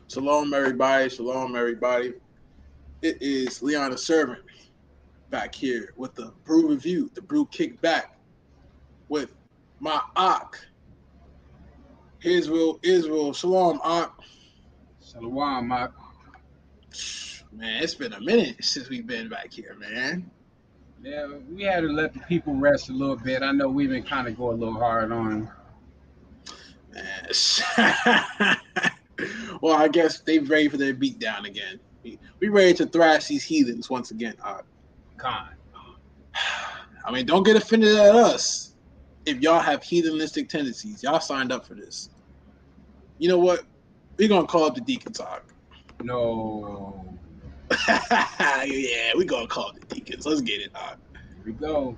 Shalom, everybody. Shalom, everybody. It is Leon the Servant back here with the Brew review, the Brew kickback with my Ak, Israel. Shalom, Ak. Shalom, Mark. Man, it's been a minute since we've been back here, man. Yeah, we had to let the people rest a little bit. I know we've been kind of going a little hard on them. Man. Well, I guess they ready for their beatdown again. We ready to thrash these heathens once again, Ak. Con. I mean, don't get offended at us if y'all have heathenistic tendencies. Y'all signed up for this. You know what? We're going to call up the deacon talk. No. Yeah, we're going to call up the deacons. Let's get it, Ak. Here we go.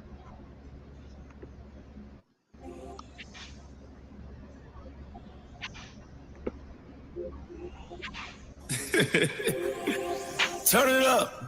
Turn it up.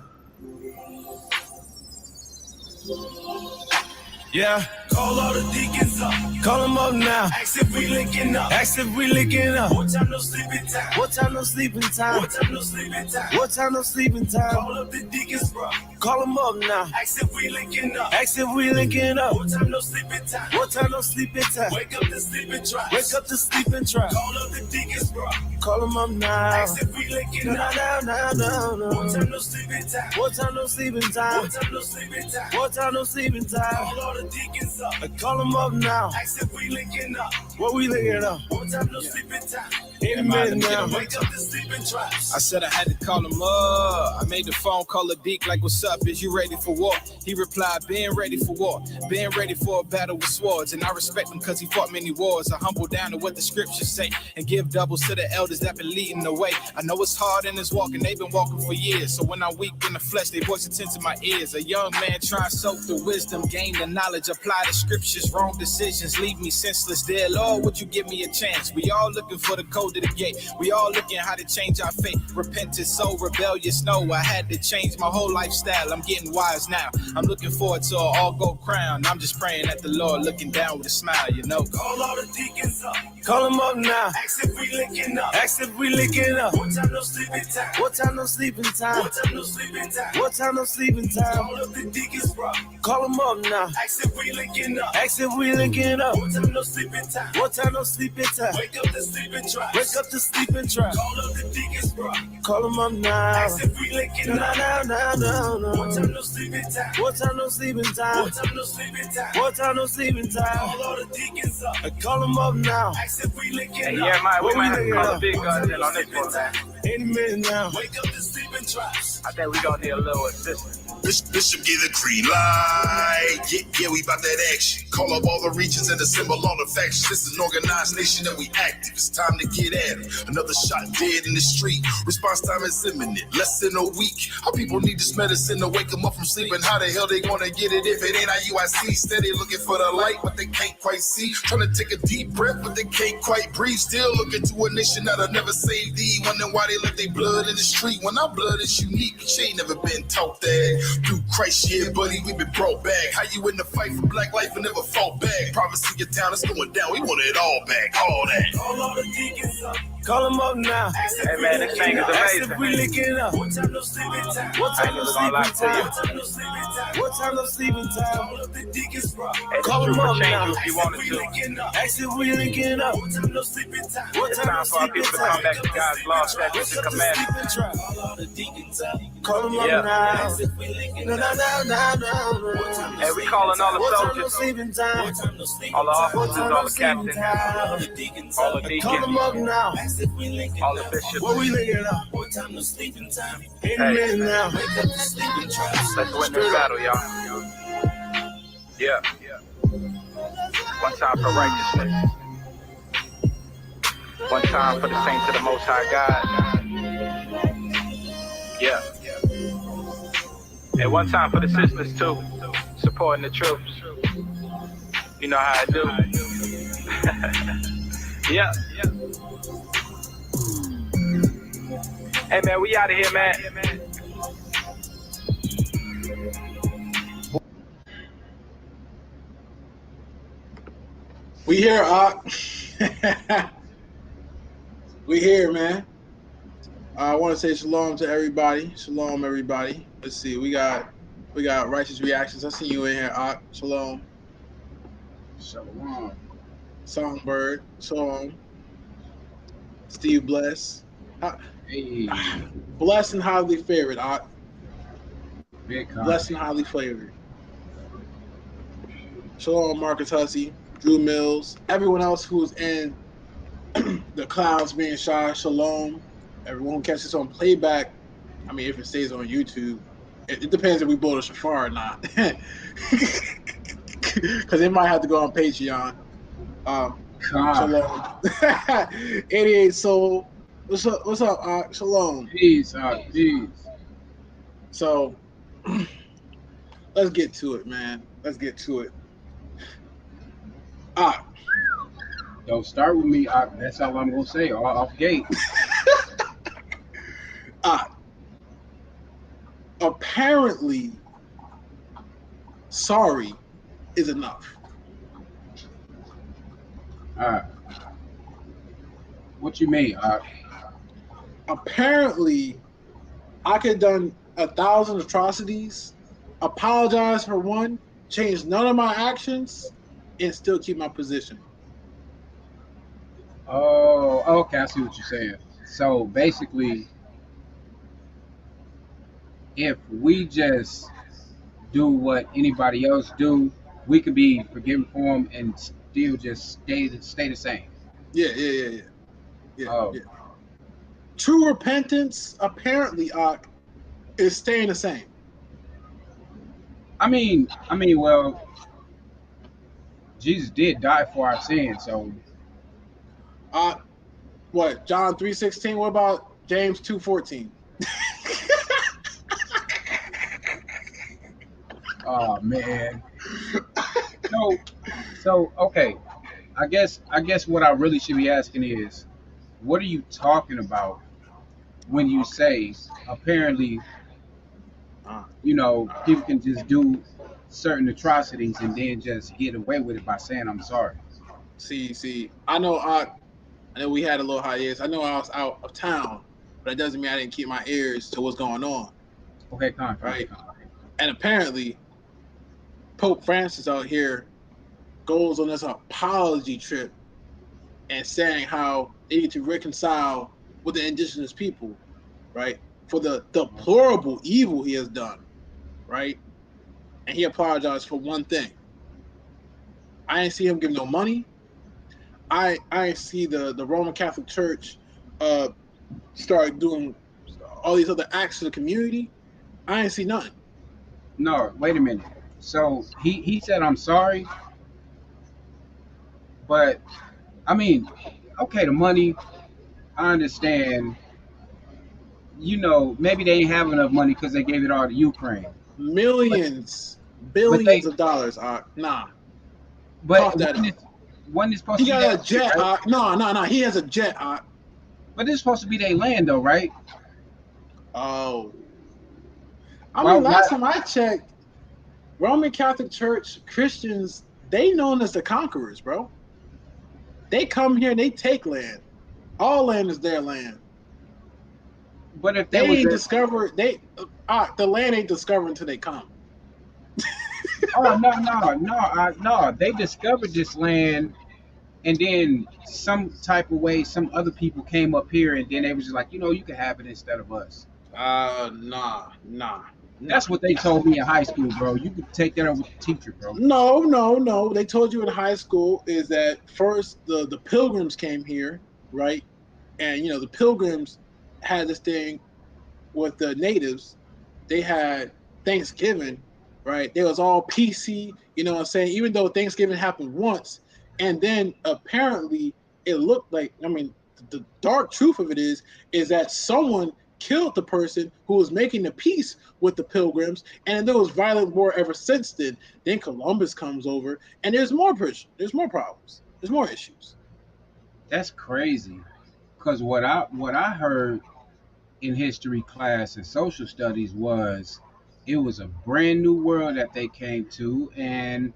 Yeah. Call all the deacons up. Call them up now. Ask if we linking up. Ask if we linking up. What time no sleeping time? What time no sleeping time? What time no sleeping time? What time no sleeping time? Call up the deacons, bro. Call them up now. Ask if we linking up. Ask if we linking up. What time no sleeping time? What time no sleeping time? Wake up the sleeping tribes. Wake up the sleeping tribes. Call up the deacons, bro. Call them up now. Ask if we linking up. No. What time no sleeping time? What time no sleeping time? What time no sleeping time? What time no sleeping time? Call all the deacons up. Call them up now. Ask if we linking up. What we linking up? What time no sleeping time? Any minute now. Wake up the sleeping tribes. I said I had to call him up. I made the phone call a Deke like, what's up? Is you ready for war? He replied, being ready for war. Being ready for a battle with swords. And I respect him because he fought many wars. I humble down to what the scriptures say and give doubles to the elders that been leading the way. I know it's hard in this walking. They've been walking for years. So when I'm weak in the flesh, they voice it into my ears. A young man trying to soak the wisdom, gain the knowledge, apply the scriptures. Wrong decisions leave me senseless. Dear Lord, would you give me a chance? We all looking for the code of the gate. We all looking how to change our fate. Repentant, so rebellious. No, I had to change my whole lifestyle. I'm getting wise now. I'm looking forward to an all-gold crown. I'm just praying at the Lord, looking down with a smile, you know. Call all the deacons up. Call them up now. Ask if we linking up. Ask if we linking up. What time no sleeping time? What time no sleeping time? What time no sleeping time? What time no sleeping time? Call up the deacons, bro. Call them up now. Ask if we linking up. Ask if we linking up. What time no sleeping time? What time no sleeping time? Wake up the sleeping tribes. Wake up the sleeping tribes. Call up the deacons, bro. Call them up now. Ask if we linking up. No. What time no sleeping time? What time no sleeping time? What time no sleeping time? What time no sleeping time? Call all the deacons up. Call them up now. Ask if we linking up. Yeah, we might have to call the big guns in on this one. Any minute now. Wake up the sleeping tribes. I think we gonna need a little assistance. Bishop give the green light. Yeah, we about that action. Call up all the regions and assemble all the factions. This is an organized nation that we active. It's time to get at it. Another shot dead in the street. Response time is imminent. Less than a week. Our people need this medicine to wake them up from sleeping. How the hell they gonna get it if it ain't IUIC? Steady looking for the light, but they can't quite see. Trying to take a deep breath, but they can't quite breathe. Still looking to a nation that'll never save thee. Wondering why they let their blood in the street. When our blood is unique, she ain't never been taught that. Through Christ, yeah, buddy, we been brought back. How you in the fight for black life and never fought back? Promise in your town is going down. We want it all back, all that. Call all the deacons up. Call them up now. Hey man, this thing is amazing. Ask if we linking up. What time no sleeping time? What time no sleeping time? What time no sleeping time? What time no sleeping time? Call up the deacons, bro. Call them up now. If you wanted to. Ask if we linking up. What time no sleeping time? What It's time no time for our sleeping people to time? come back to God's law, statutes, and commandments. Call all the deacons up. Call them up Yeah. now. No. Hey, we calling all the What time no soldiers, sleeping time? all the What officers, time all no the sleeping captains, time? all the Call them deacons, up now. all the bishops. What we linking up? What time no sleeping time? Any Hey. minute now. Wake up the sleeping tribes. Let's win this battle, y'all. Yeah. One time for righteousness. One time for the saints of the Most High God. Yeah. And one time for the sisters too, supporting the troops. You know how I do. Yeah. Hey man, we out of here, man. We here, Ak. We here, man. I want to say shalom to everybody. Shalom, everybody. Let's see. We got righteous reactions. I see you in here. Shalom. Shalom. Songbird. Shalom. Steve Bless. Hey, Blessed and highly favored. big Blessed and highly favored. Shalom, Marcus Hussey, Drew Mills, everyone else who's in the clouds being shy. Shalom. Everyone catch this on playback. I mean, if it stays on YouTube, it depends if we build a shafar or not. Because it might have to go on Patreon. Shalom. 88 Soul. What's up, Shalom. Peace. Peace. So, let's get to it, man. Let's get to it. Don't start with me. That's all I'm gonna say. Off gate. Apparently, sorry is enough. What you mean? Apparently, I could have done 1,000 atrocities, apologize for one, change none of my actions, and still keep my position. Oh, okay. I see what you're saying. So basically, if we just do what anybody else do, we could be forgiven for them and still just stay the same. Yeah. Oh. Yeah. True repentance, apparently, is staying the same. I mean, well, Jesus did die for our sins, so. What, John 3:16? What about James 2:14? Oh man. So okay. I guess what I really should be asking is, what are you talking about when you say apparently, people can just do certain atrocities and then just get away with it by saying I'm sorry? See, I know we had a little hiatus. I know I was out of town, but it doesn't mean I didn't keep my ears to what's going on. Okay, right. And apparently, Pope Francis out here goes on this apology trip and saying how they need to reconcile with the indigenous people, right, for the deplorable evil he has done, right? And he apologized for one thing. I didn't see him give no money. I didn't see the Roman Catholic Church start doing all these other acts to the community. I didn't see nothing. No, wait a minute. So he said I'm sorry, but I mean, okay, the money, I understand. Maybe they ain't have enough money because they gave it all to Ukraine. Millions, billions of dollars. Nah. But when it's supposed he to be got a jet. Right? No. He has a jet. But it's supposed to be their land, though, right? Oh. Last time I checked, Roman Catholic Church Christians, they known as the conquerors, bro. They come here and they take land. All land is their land. But if they ain't discovered, the land ain't discovered until they come. Oh no! They discovered this land, and then some type of way, some other people came up here, and then they was just like, you can have it instead of us. Nah. That's what they told me in high school, bro. You could take that up with the teacher, bro. No. They told you in high school is that first the Pilgrims came here, right? And the Pilgrims had this thing with the natives. They had Thanksgiving, right? They was all PC, you know what I'm saying? Even though Thanksgiving happened once, and then apparently it looked like, the dark truth of it is that someone killed the person who was making the peace with the Pilgrims, and there was violent war ever since then. Then Columbus comes over, and there's more problems, there's more issues. That's crazy, because what I heard in history class and social studies was it was a brand new world that they came to, and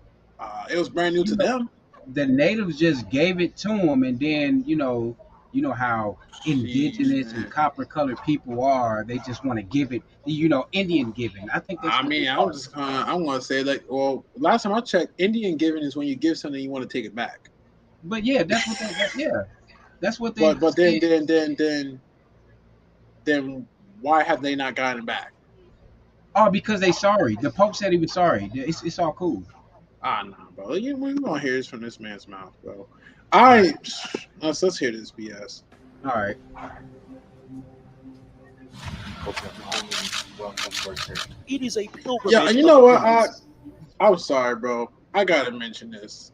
it was brand new to them. The natives just gave it to them, and then You know how Jeez, indigenous and man. copper colored people are. They just want to give it. Indian giving. I think that's I what they mean, are. I want to say like, well, last time I checked, Indian giving is when you give something you want to take it back. But yeah, that's what they. Yeah, that's what they But said. then why have they not gotten it back? Oh, because they sorry. The Pope said he was sorry. It's all cool. Ah, nah, bro. We gonna hear this from this man's mouth, bro. All right, I let's hear this BS. all right. It is a Yeah, pilgrimage and you of know what? goodness. I'm sorry, bro. I gotta mention this,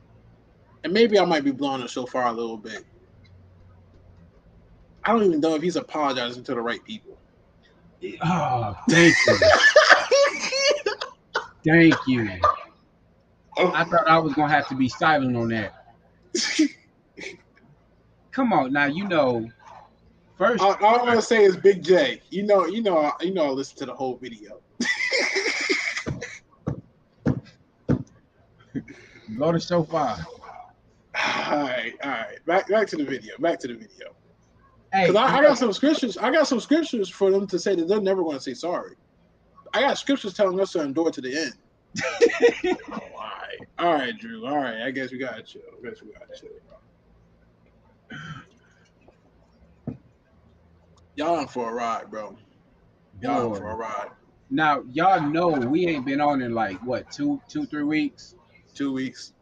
and maybe I might be blowing the shofar a little bit. I don't even know if he's apologizing to the right people. Oh, thank you, thank you. I thought I was gonna have to be silent on that. Come on, now first. All I want to say is Big J. I listened to the whole video. Blow the shofar. All right. Back to the video. Back to the video. Hey, Because I got some scriptures. I got some scriptures for them to say that they're never going to say sorry. I got scriptures telling us to endure to the end. All right, Drew. All right. I guess we gotta chill. Bro. Y'all in for a ride, bro. Y'all in boy. for a ride. Now y'all know we ain't been on in like what 3 weeks. 2 weeks.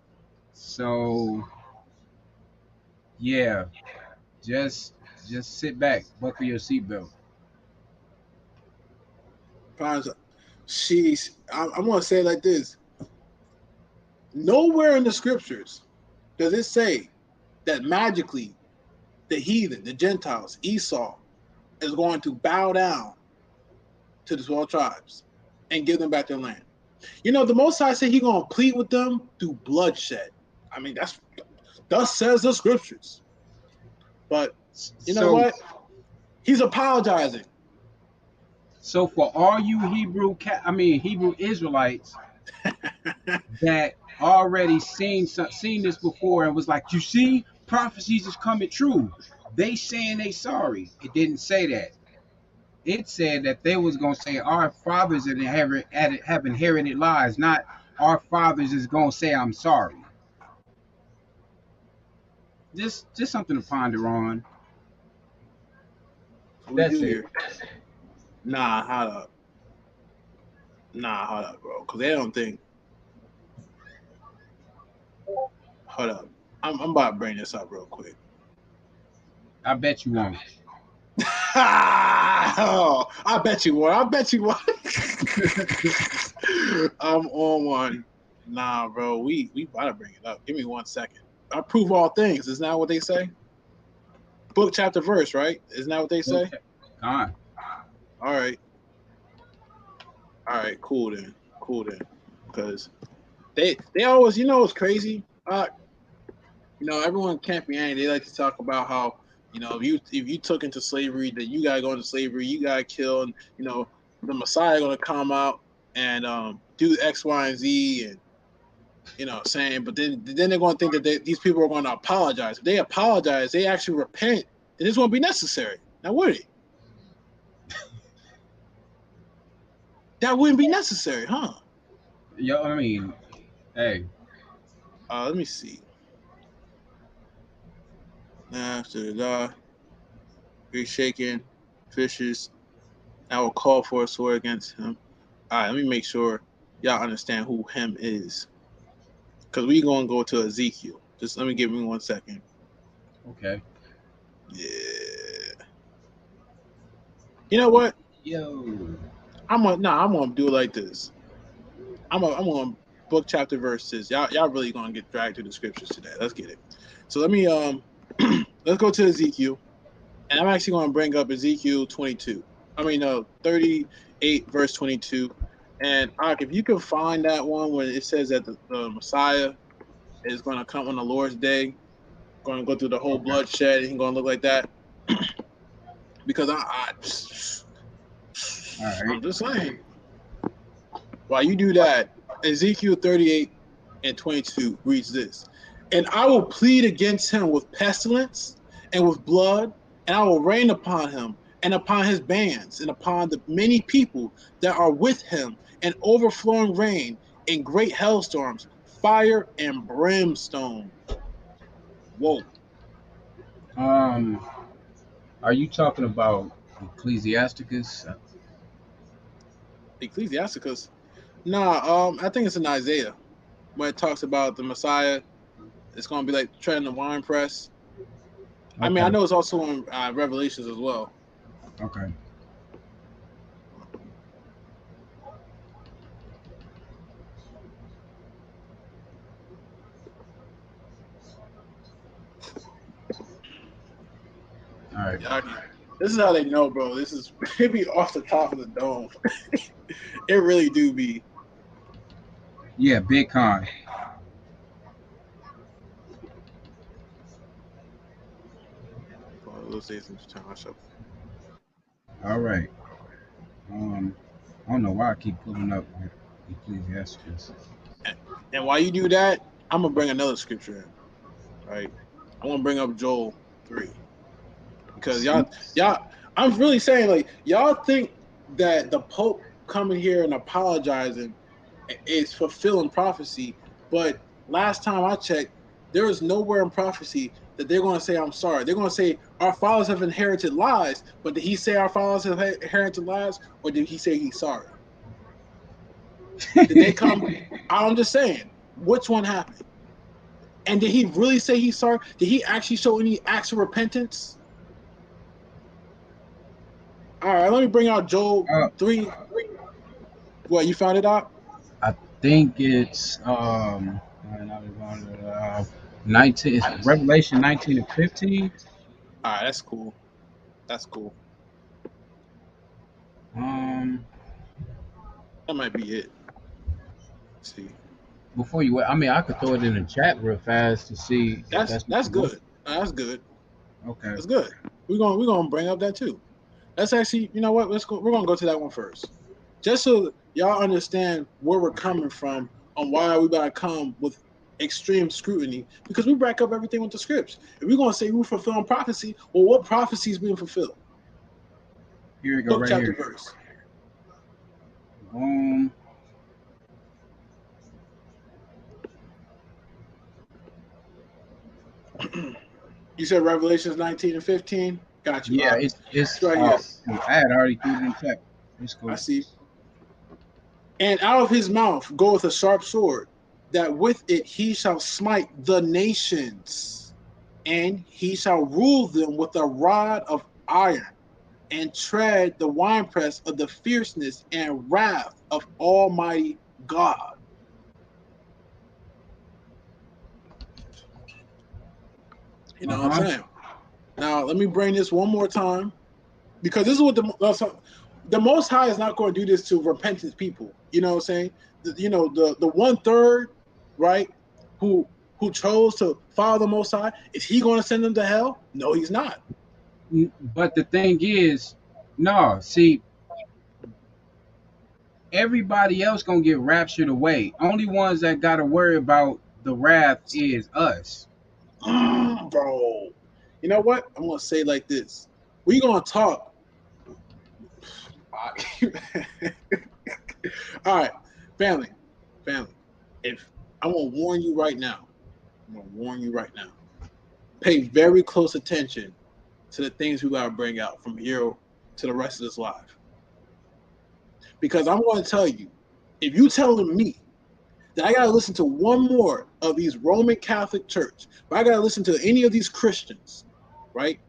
So yeah, just sit back, buckle your seatbelt. Sheesh. I'm gonna say it like this. Nowhere in the scriptures does it say that magically the heathen, the Gentiles, Esau, is going to bow down to the 12 tribes and give them back their land. The Most High said He's gonna plead with them through bloodshed. I mean, thus says the scriptures. But you know what? He's apologizing. So for all you Hebrew Israelites that already seen this before and was like, you see, prophecies is coming true. They saying they sorry. It didn't say that. It said that they was gonna say our fathers have inherited lies, not our fathers is gonna say I'm sorry. Just something to ponder on. What we That's do it. here? Nah, hold up, bro. Because they don't think. Hold up. I'm about to bring this up real quick. I bet you won't. Oh, I bet you won't. I'm on one. Nah, bro. We about to bring it up. Give me 1 second. I prove all things. Isn't that what they say? Book, chapter, verse, right? Isn't that what they say? All All right. Cool then. Because they always, it's crazy. Everyone in Christianity, they like to talk about how, if you took into slavery, that you gotta go into slavery, you gotta kill, and the Messiah gonna come out and do X, Y, and Z, and saying, but then they're gonna think that these people are gonna apologize. If they apologize, they actually repent, and this won't be necessary. Now would it? That wouldn't be necessary, huh? Hey. Let me see. After the Greek shaking, fishes. I will call for a sword against him. All right, let me make sure y'all understand who him is. Because we're going to go to Ezekiel. Just let me give me 1 second. Okay. Yeah. You know what? Yo. I'm gonna do it like this. I'm gonna book chapter verses. Y'all really gonna get dragged through the scriptures today. Let's get it. So let me let's go to Ezekiel. And I'm actually gonna bring up Ezekiel 38 verse 22. And if you can find that one when it says that the Messiah is gonna come on the Lord's day, going to go through the whole bloodshed, and he's gonna look like that. Because I'm just saying. While you do that, Ezekiel 38 and 22 reads this. And I will plead against him with pestilence and with blood, and I will rain upon him, and upon his bands, and upon the many people that are with him, and overflowing rain, and great hailstorms, fire and brimstone. Whoa. Um, are you talking about Ecclesiasticus? Ecclesiasticus. Nah, I think it's in Isaiah when it talks about the Messiah. It's gonna be like treading the wine press. I mean, I Okay, know it's also in Revelations as well. okay. All right. Yeah, this is how they know, bro. This is it be off the top of the dome. It really do be. Yeah, Bitcoin. Let's say some time. All right. I don't know why I keep pulling up Ecclesiasticus. And while you do that, I'm gonna bring another scripture in. Right, I want to bring up Joel 3 because y'all. I'm really saying like y'all think that the Pope coming here and apologizing is fulfilling prophecy, but last time I checked, there is nowhere in prophecy that they're going to say I'm sorry. They're going to say our fathers have inherited lies, but did he say our fathers have inherited lies, or did he say he's sorry? Did they come? I'm just saying, which one happened? And did he really say he's sorry? Did he actually show any acts of repentance? All right, let me bring out Joel Uh, 3. What, you found it out? I think it's 19. It's Revelation 19 and 15. All right, that's cool. That's cool. Um, That might be it. Let's see. before you, I mean, I could throw it in the chat real fast to see if that's what That's you want. good. That's good. Okay. That's good. We're gonna bring up that too. That's actually, you know what? Let's go. We're gonna go to that one first, just so y'all understand where we're coming from on why we gotta come with extreme scrutiny because we back up everything with the scripts. If we're gonna say we're fulfilling prophecy, well, what prophecy is being fulfilled? Here we go, Book, right chapter, here. verse. Um, You said Revelations 19 and 15. Got you. yeah, It's right here. I had already threw it in the chat. It's I cool. see. And out of his mouth goeth a sharp sword, that with it he shall smite the nations, and he shall rule them with a rod of iron, and tread the winepress of the fierceness and wrath of Almighty God. You Uh know what I'm huh. saying? Now, let me bring this one more time, because this is what the Most High is not going to do this to repentant people. You know what I'm saying? The 1/3, right? Who chose to follow the Most High? Is he going to send them to hell? No, he's not. But the thing is, no. See, everybody else gonna get raptured away. Only ones that gotta worry about the wrath is us. Bro. You know what? I'm going to say like this. We're going to talk. All right, family. If I'm going to warn you right now, pay very close attention to the things we got to bring out from here to the rest of this live. Because I'm going to tell you, if you telling me that I got to listen to one more of these Roman Catholic Church, but I got to listen to any of these Christians, right?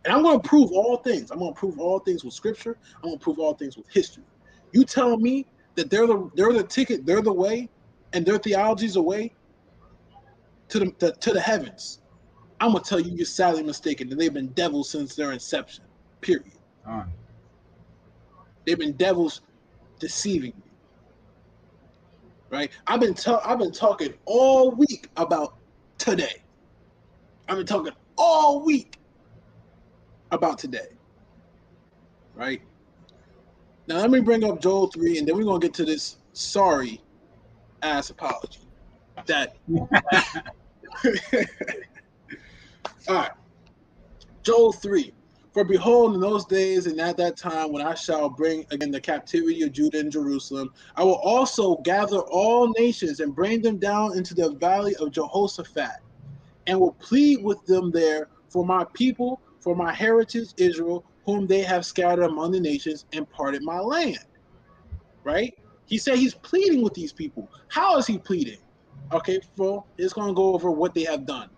And I'm going to prove all things. I'm going to prove all things with scripture. I'm going to prove all things with history. You tell me that they're the ticket, they're the way, and their theology is the way to the heavens. I'm gonna tell you you're sadly mistaken. That they've been devils since their inception. Period. Uh, They've been devils deceiving you. Right? I've been talking all week about today. I've been talking all week about today. Right? Now let me bring up Joel 3, and then we're gonna get to this sorry ass apology. That all right. Joel 3. For behold, in those days and at that time, when I shall bring again the captivity of Judah and Jerusalem, I will also gather all nations and bring them down into the valley of Jehoshaphat, and will plead with them there for my people, for my heritage Israel, whom they have scattered among the nations and parted my land. Right? He said he's pleading with these people. How is he pleading? Okay, well, it's going to go over what they have done.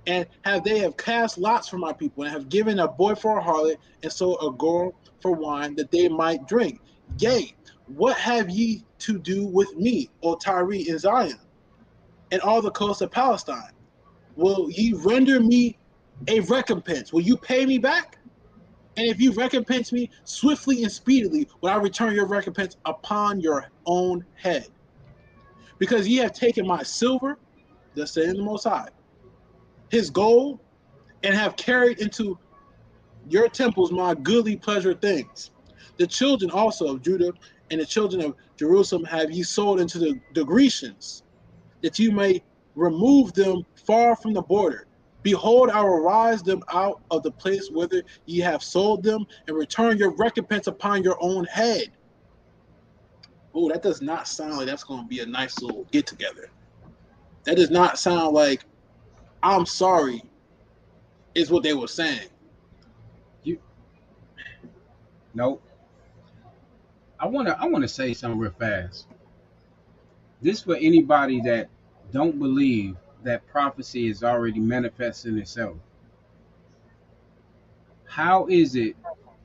And they have cast lots for my people, and have given a boy for a harlot, and so a girl for wine, that they might drink. Yea, what have ye to do with me, O Tyre and Zion, and all the coasts of Palestine? Will ye render me a recompense? Will you pay me back? And if you recompense me swiftly and speedily, will I return your recompense upon your own head? Because ye have taken my silver, thus saith the Most High, his gold, and have carried into your temples my goodly pleasure things. The children also of Judah and the children of Jerusalem have ye sold into the Grecians, that you may remove them far from the border. Behold, I will rise them out of the place whither ye have sold them, and return your recompense upon your own head. Oh, that does not sound like that's going to be a nice little get together. That does not sound like I'm sorry is what they were saying. Nope. I wanna say something real fast. This for anybody that don't believe that prophecy is already manifesting itself. How is it,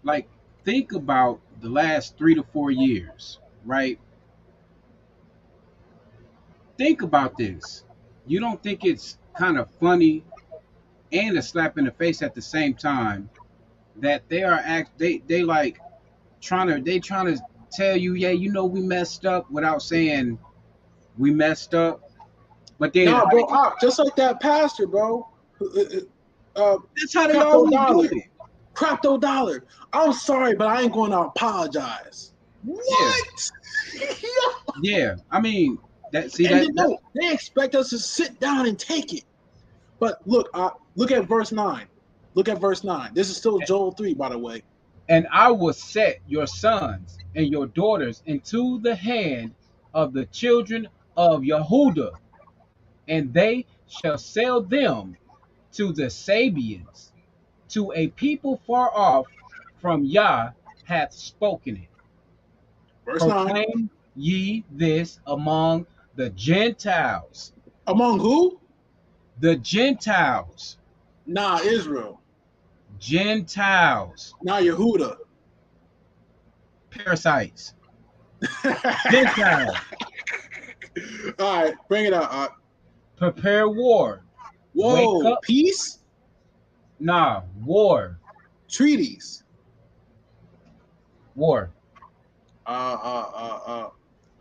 like, think about the last 3 to 4 years, right? Think about this. You don't think it's kind of funny and a slap in the face at the same time that they like trying to tell you, yeah, you know, we messed up without saying we messed up. But then No, bro, just like that pastor, bro. that's how they Crypto always dollar. do it. Crypto dollar. I'm sorry, but I ain't going to apologize. Yeah. What? Yeah. I mean, that see And that, then that no, they expect us to sit down and take it. But look at verse 9. Look at verse 9. This is still Joel 3, by the way. and I will set your sons and your daughters into the hand of the children of Yehuda, and they shall sell them to the Sabians, to a people far off from Yah hath spoken it. Verse 9. Proclaim ye this among the Gentiles. Among who? The Gentiles. Nah, Israel. Gentiles. Nah, Yehuda. Parasites. Gentiles. All right, bring it out. Prepare war. Whoa, Wake up. peace? Nah, war. Treaties. War.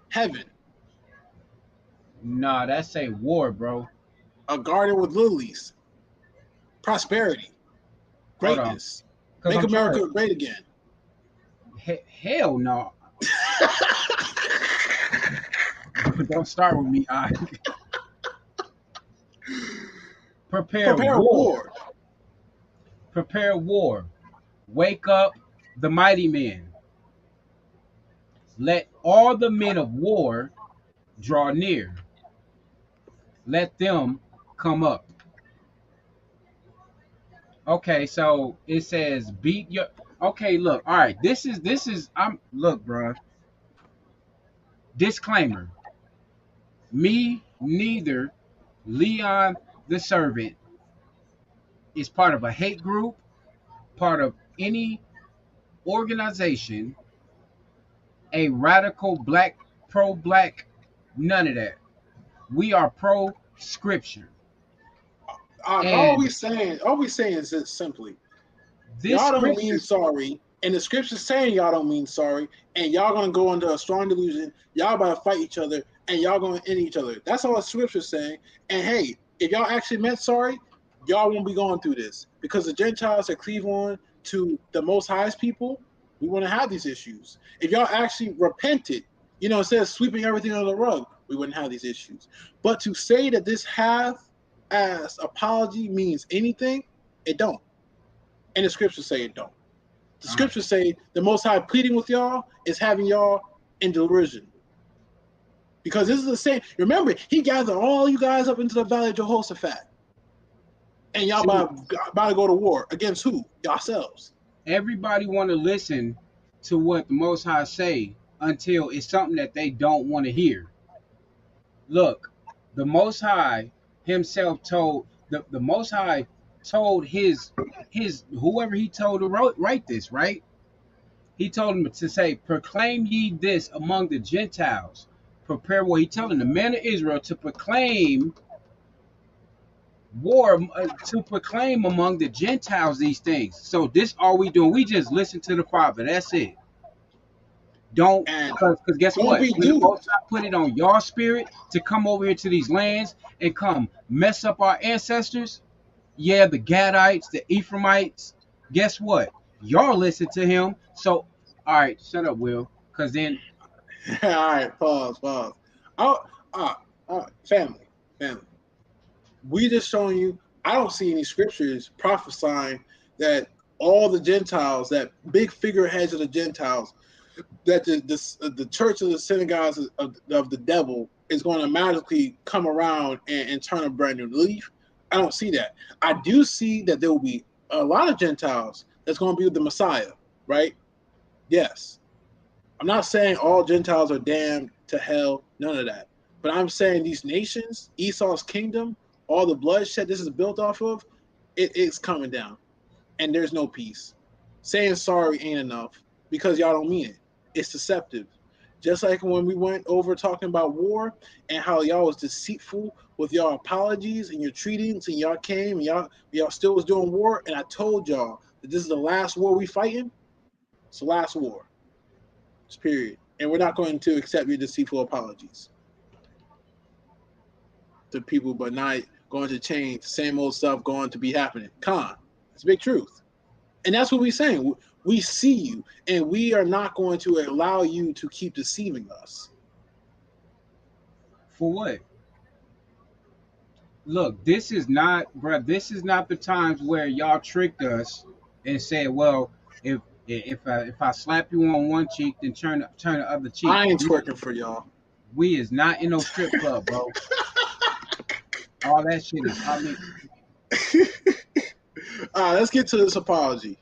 Heaven. Nah, that's a war, bro. A garden with lilies. Prosperity. Hold on. Greatness. 'Cause Make I'm trying America great again. hell no. Don't start with me. Prepare war. Prepare war. Wake up the mighty men. Let all the men of war draw near. Let them come up. Okay, so it says beat your. Okay, look. All right, this is. I'm look, bro. Disclaimer. Me neither. Leon the servant is part of a hate group, part of any organization, a radical black, pro black, none of that. We are pro scripture. All we saying is this simply, This y'all don't scripture, mean sorry, and the scripture's saying y'all don't mean sorry, and y'all gonna go into a strong delusion. Y'all about to fight each other, and y'all gonna end each other. That's all the scripture's saying. And hey, if y'all actually meant sorry, y'all won't be going through this, because the Gentiles that cleave on to the Most High's people, we want to have these issues. If y'all actually repented, instead of sweeping everything under the rug, we wouldn't have these issues. But to say that this half-ass apology means anything, it don't. And the scriptures say it don't. The scriptures say the Most High pleading with y'all is having y'all in derision. Because this is the same. Remember, he gathered all you guys up into the valley of Jehoshaphat. And y'all about to go to war. Against who? Yourselves. Everybody want to listen to what the Most High say until it's something that they don't want to hear. Look, the Most High himself told the Most High told his whoever he told to write this, right? He told him to say, proclaim ye this among the Gentiles. Prepare war. He telling the men of Israel to proclaim war, to proclaim among the Gentiles these things. So this all we doing. We just listen to the Father. That's it. Don't, because guess what? When the Most High put it on your spirit to come over here to these lands and come mess up our ancestors, yeah, the Gadites, the Ephraimites, guess what? Y'all listen to him. So, all right, shut up, Will, because then. All right, pause. Family. We just showing you, I don't see any scriptures prophesying that all the Gentiles, that big figureheads of the Gentiles, that the church of the synagogues of the devil is going to magically come around and turn a brand new leaf. I don't see that. I do see that there will be a lot of Gentiles that's going to be with the Messiah, right? Yes. I'm not saying all Gentiles are damned to hell, none of that. But I'm saying these nations, Esau's kingdom, all the bloodshed this is built off of, it's coming down. And there's no peace. Saying sorry ain't enough because y'all don't mean it. It's deceptive. Just like when we went over talking about war and how y'all was deceitful with y'all apologies and your treatings, and y'all came and y'all still was doing war, and I told y'all that this is the last war we fighting. It's the last war. It's period. And we're not going to accept your deceitful apologies to people, but not going to change. The same old stuff going to be happening. It's big truth. And that's what we're saying. We see you, and we are not going to allow you to keep deceiving us. For what? Look, this is not the times where y'all tricked us and said, well, if I slap you on one cheek, then turn the other cheek. I ain't twerking for y'all. We is not in no strip club, bro. All that shit is. I mean, all right, let's get to this apology.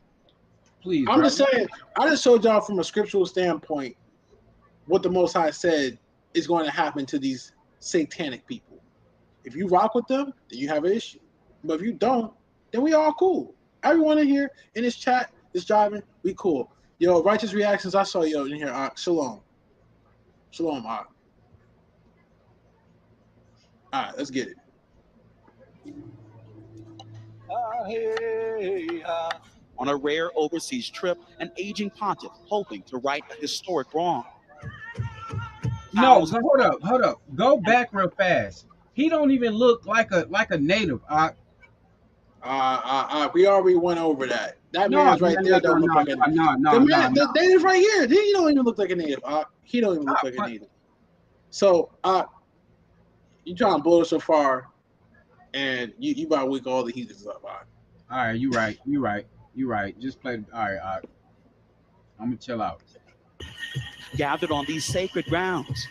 Please, I'm just saying, I just showed y'all from a scriptural standpoint what the Most High said is going to happen to these satanic people. If you rock with them, then you have an issue. But if you don't, then we all cool. Everyone in here, in this chat, is driving, we cool. Yo, Righteous Reactions, I saw you in here. Shalom. Shalom, All right, let's get it. On a rare overseas trip, an aging pontiff hoping to right a historic wrong. No, hold up. Go back real fast. He don't even look like a native. We already went over that. That man's right there don't look like a native. The native right here, he don't even look like a native. He don't even look like a native. So, you trying to blow us so far, and you about to wake all the heathens up. All right, you right. Just play. All right. I'm gonna chill out. Gathered on these sacred grounds.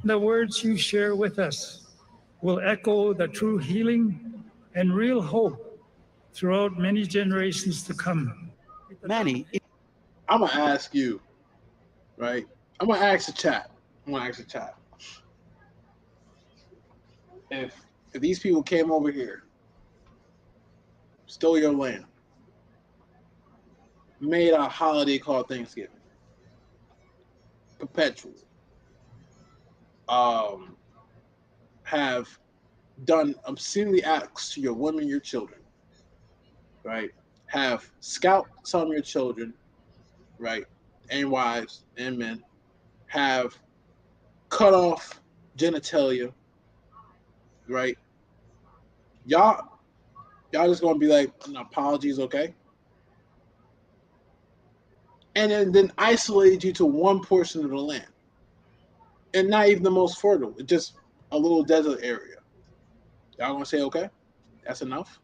The words you share with us will echo the true healing and real hope throughout many generations to come. I'm gonna ask you, right? I'm gonna ask the chat. If these people came over here, stole your land, made a holiday called Thanksgiving, perpetual, have done obscenely acts to your women, your children, right? Have scalped some of your children, right? And wives and men, have cut off genitalia, right? Y'all just gonna be like, an apology is okay? And then isolate you to one portion of the land. And not even the most fertile. It's just a little desert area. Y'all gonna say, okay, that's enough?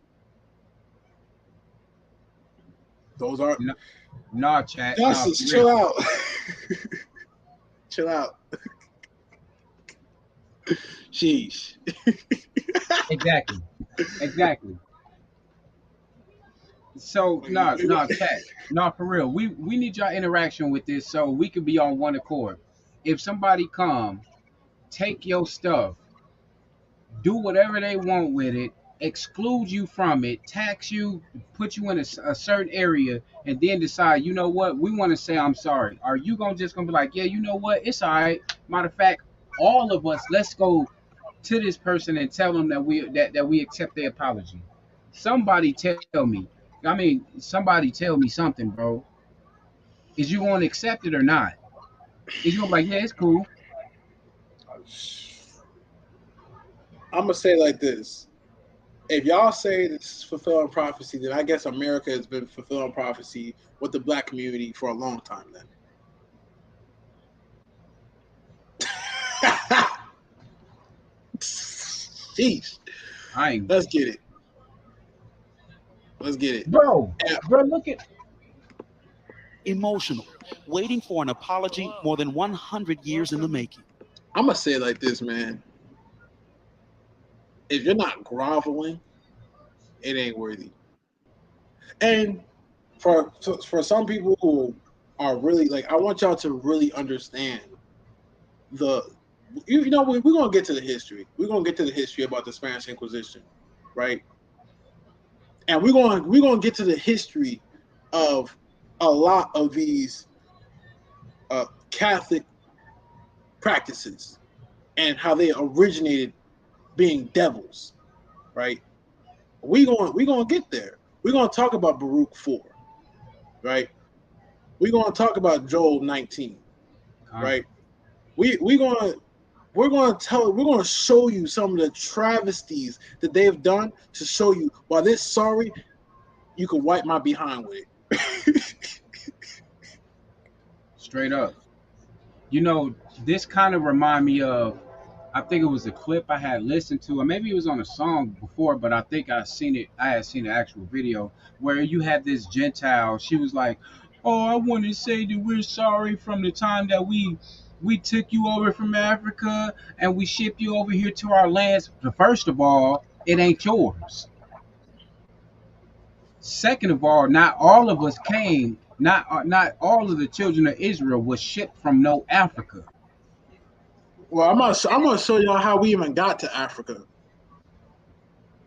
Those are Nah, chat. Justice. Nah, Chill out. Chill out. Sheesh. Exactly. So chat. Nah, for real. We need y'all interaction with this so we can be on one accord. If somebody come, take your stuff, do whatever they want with it, exclude you from it, tax you, put you in a certain area, and then decide, you know what, we want to say I'm sorry. Are you gonna be like, yeah, you know what, it's all right. Matter of fact, all of us, let's go to this person and tell them that we accept their apology. Somebody tell me. Somebody tell me something, bro. Is you gonna accept it or not? Is you gonna be like, yeah, it's cool? I'm gonna say like this. If y'all say this is fulfilling prophecy, then I guess America has been fulfilling prophecy with the black community for a long time then. Jeez. Let's get it. Let's get it. Bro, look at Emotional, waiting for an apology more than 100 years in the making. I'm gonna say it like this, man. If you're not groveling, it ain't worthy. And for some people who are really like, I want y'all to really understand we're gonna get to the history. We're gonna get to the history about the Spanish Inquisition, right? And we're gonna get to the history of a lot of these Catholic practices and how they originated being devils, right? We're gonna get there. We're gonna talk about Baruch 4, right? We're gonna talk about Joel 19, right? We're gonna show you some of the travesties that they've done to show you while they're sorry, you can wipe my behind with it. Straight up. You know, this kind of remind me of, I think it was a clip I had listened to, or maybe it was on a song before, but I think I had seen the actual video where you had this Gentile. She was like, oh, I want to say that we're sorry from the time that we took you over from Africa and we shipped you over here to our lands. First of all, it ain't yours. Second of all, not all of us came. Not all of the children of Israel was shipped from no Africa. Well, I'm gonna show y'all how we even got to Africa,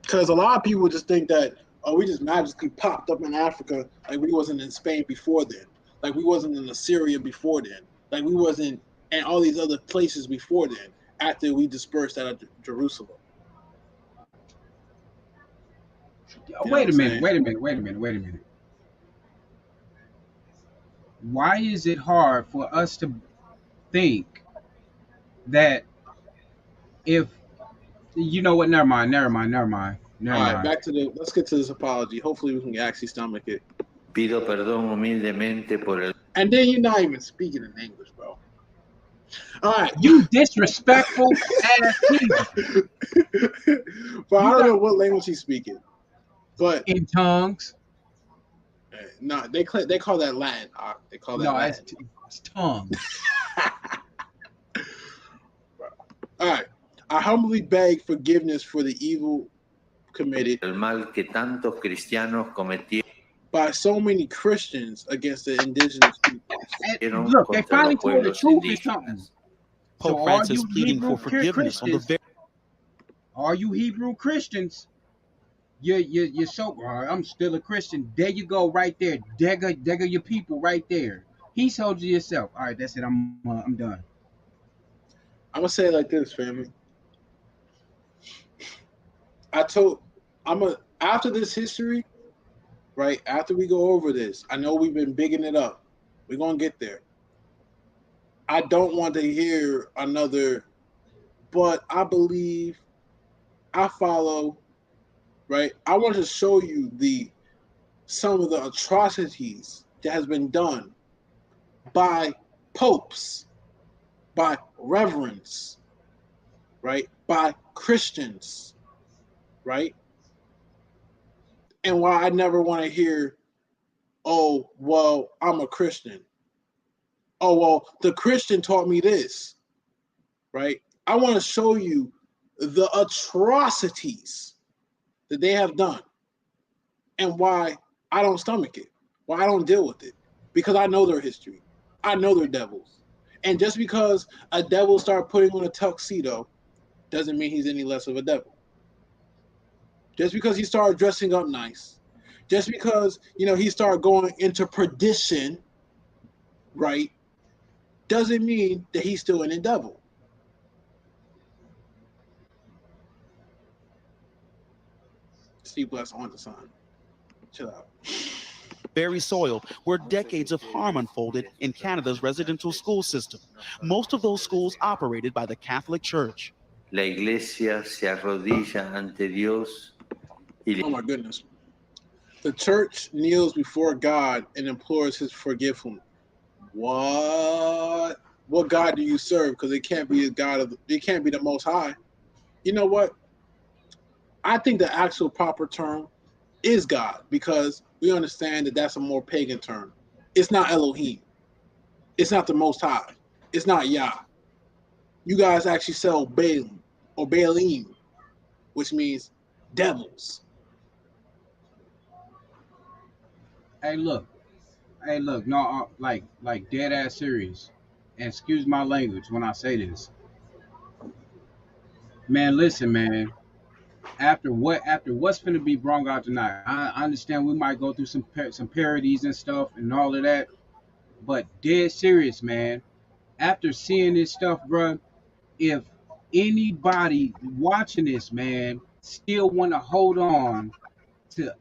because a lot of people just think that we just magically popped up in Africa, like we wasn't in Spain before then, like we wasn't in Assyria before then, like we wasn't in all these other places before then. After we dispersed out of Jerusalem. Wait a minute. Why is it hard for us to think that if you know what? Never mind. All right, let's get to this apology. Hopefully, we can actually stomach it. Pido perdón humildemente por el. And then you're not even speaking in English, bro. All right, you disrespectful ass people. But I don't know what language he's speaking. But in tongues. No, they call that Latin. They call that Latin. It's tongues. All right. I humbly beg forgiveness for the evil committed El mal que tantos cristianos cometieron by so many Christians against the indigenous people. Look, they finally told the truth is something. Pope Francis pleading for forgiveness on the all you Hebrew Christians, you're so. I'm still a Christian. There you go, right there. There go your people right there. He told you yourself. All right, that's it. I'm done. I'm gonna say it like this, family. After this history, right? After we go over this, I know we've been bigging it up. We're gonna get there. I don't want to hear another, but I believe, I follow, right? I want to show you some of the atrocities that has been done by popes, by reverends, right? By Christians, right? And why I never want to hear oh, well, I'm a Christian. Oh, well, the Christian taught me this, right? I want to show you the atrocities that they have done and why I don't stomach it, why I don't deal with it, because I know their history. I know they're devils. And just because a devil started putting on a tuxedo doesn't mean he's any less of a devil. Just because he started dressing up nice, just because, he started going into perdition, right, doesn't mean that he's still in a devil. Steve Bless on the sun. Chill out. Very soil where decades of harm unfolded in Canada's residential school system. Most of those schools operated by the Catholic Church. La iglesia se arrodilla ante Dios y Oh my goodness. The church kneels before God and implores his forgiveness. What? What God do you serve? Because it can't be it can't be the Most High. You know what? I think the actual proper term is God, because we understand that that's a more pagan term. It's not Elohim. It's not the Most High. It's not Yah. You guys actually sell Baalim or Baalim, which means devils. Hey, look, no, like dead ass serious. And excuse my language when I say this, man. Listen, man. After what's going to be brought out tonight, I understand we might go through some parodies and stuff and all of that, but dead serious, man. After seeing this stuff, bro, if anybody watching this, man, still want to hold on to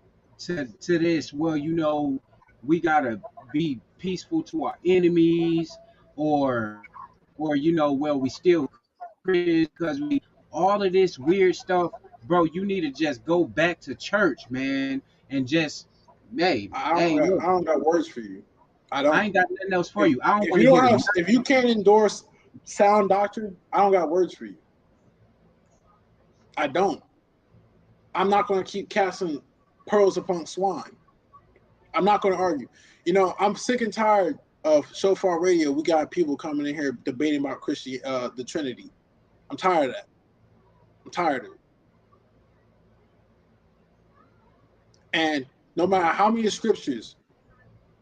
this, well, we gotta be peaceful to our enemies, or well, we still Christians because we all of this weird stuff, bro. You need to just go back to church, man, and just I look, don't got words for you. I don't. I ain't got nothing else for you. I don't If want you to don't hear have, if you can't endorse sound doctrine, I don't got words for you. I don't. I'm not going to keep casting pearls upon swine. I'm not going to argue. I'm sick and tired of Shofar Radio. We got people coming in here debating about the Trinity. I'm tired of that. I'm tired of it. And no matter how many scriptures,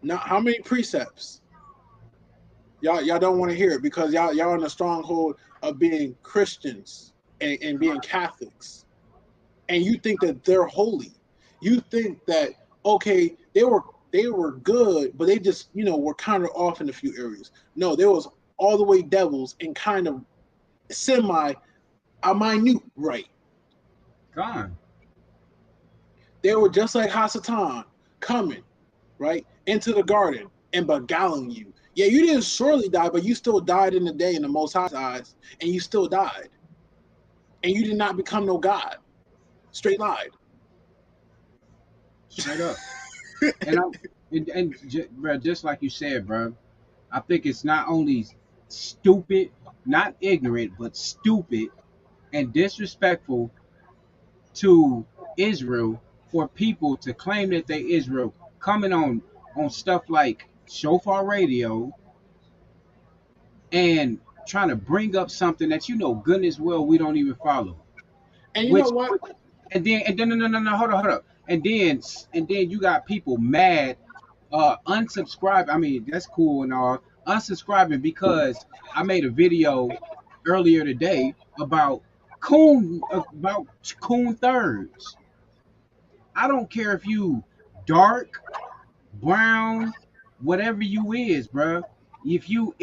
not how many precepts, y'all don't want to hear it, because y'all in the stronghold of being Christians and being Catholics. And you think that they're holy. You think that, okay, they were good, but they just, were kind of off in a few areas. No, there was all the way devils and kind of a minute right. gone. They were just like Hasatan coming, right, into the garden and beguiling you. Yeah, you didn't surely die, but you still died in the day in the Most High's eyes, and you still died. And you did not become no God. Straight lied. Straight up. Bro, just like you said, bro, I think it's not only stupid, not ignorant, but stupid and disrespectful to Israel for people to claim that they Israel, coming on stuff like Shofar Radio and trying to bring up something that goodness well we don't even follow. And you know what? And then no, hold up. And then you got people mad, unsubscribe. I mean, that's cool and all. Unsubscribing because I made a video earlier today about coon thirds. I don't care if you dark, brown, whatever you is, bro. If you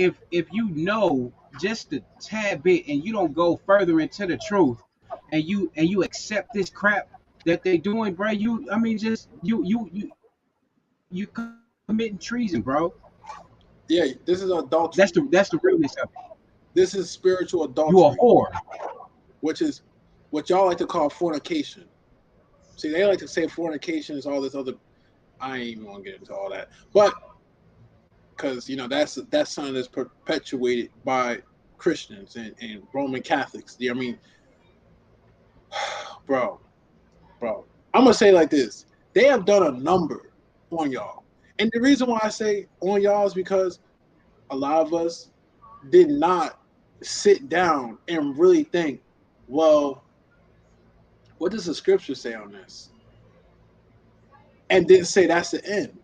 know just a tad bit and you don't go further into the truth, and you accept this crap that they doing, bro, you committing treason, bro. Yeah, this is adultery. That's the realness of it. This is spiritual adultery. You a whore. Which is what y'all like to call fornication. See, they like to say fornication is all this other. I ain't even gonna get into all that, but because that's something that's perpetuated by Christians and Roman Catholics. I mean, bro, I'm gonna say it like this: they have done a number on y'all, And the reason why I say on y'all is because a lot of us did not sit down and really think, well, what does the scripture say on this? And then say that's the end.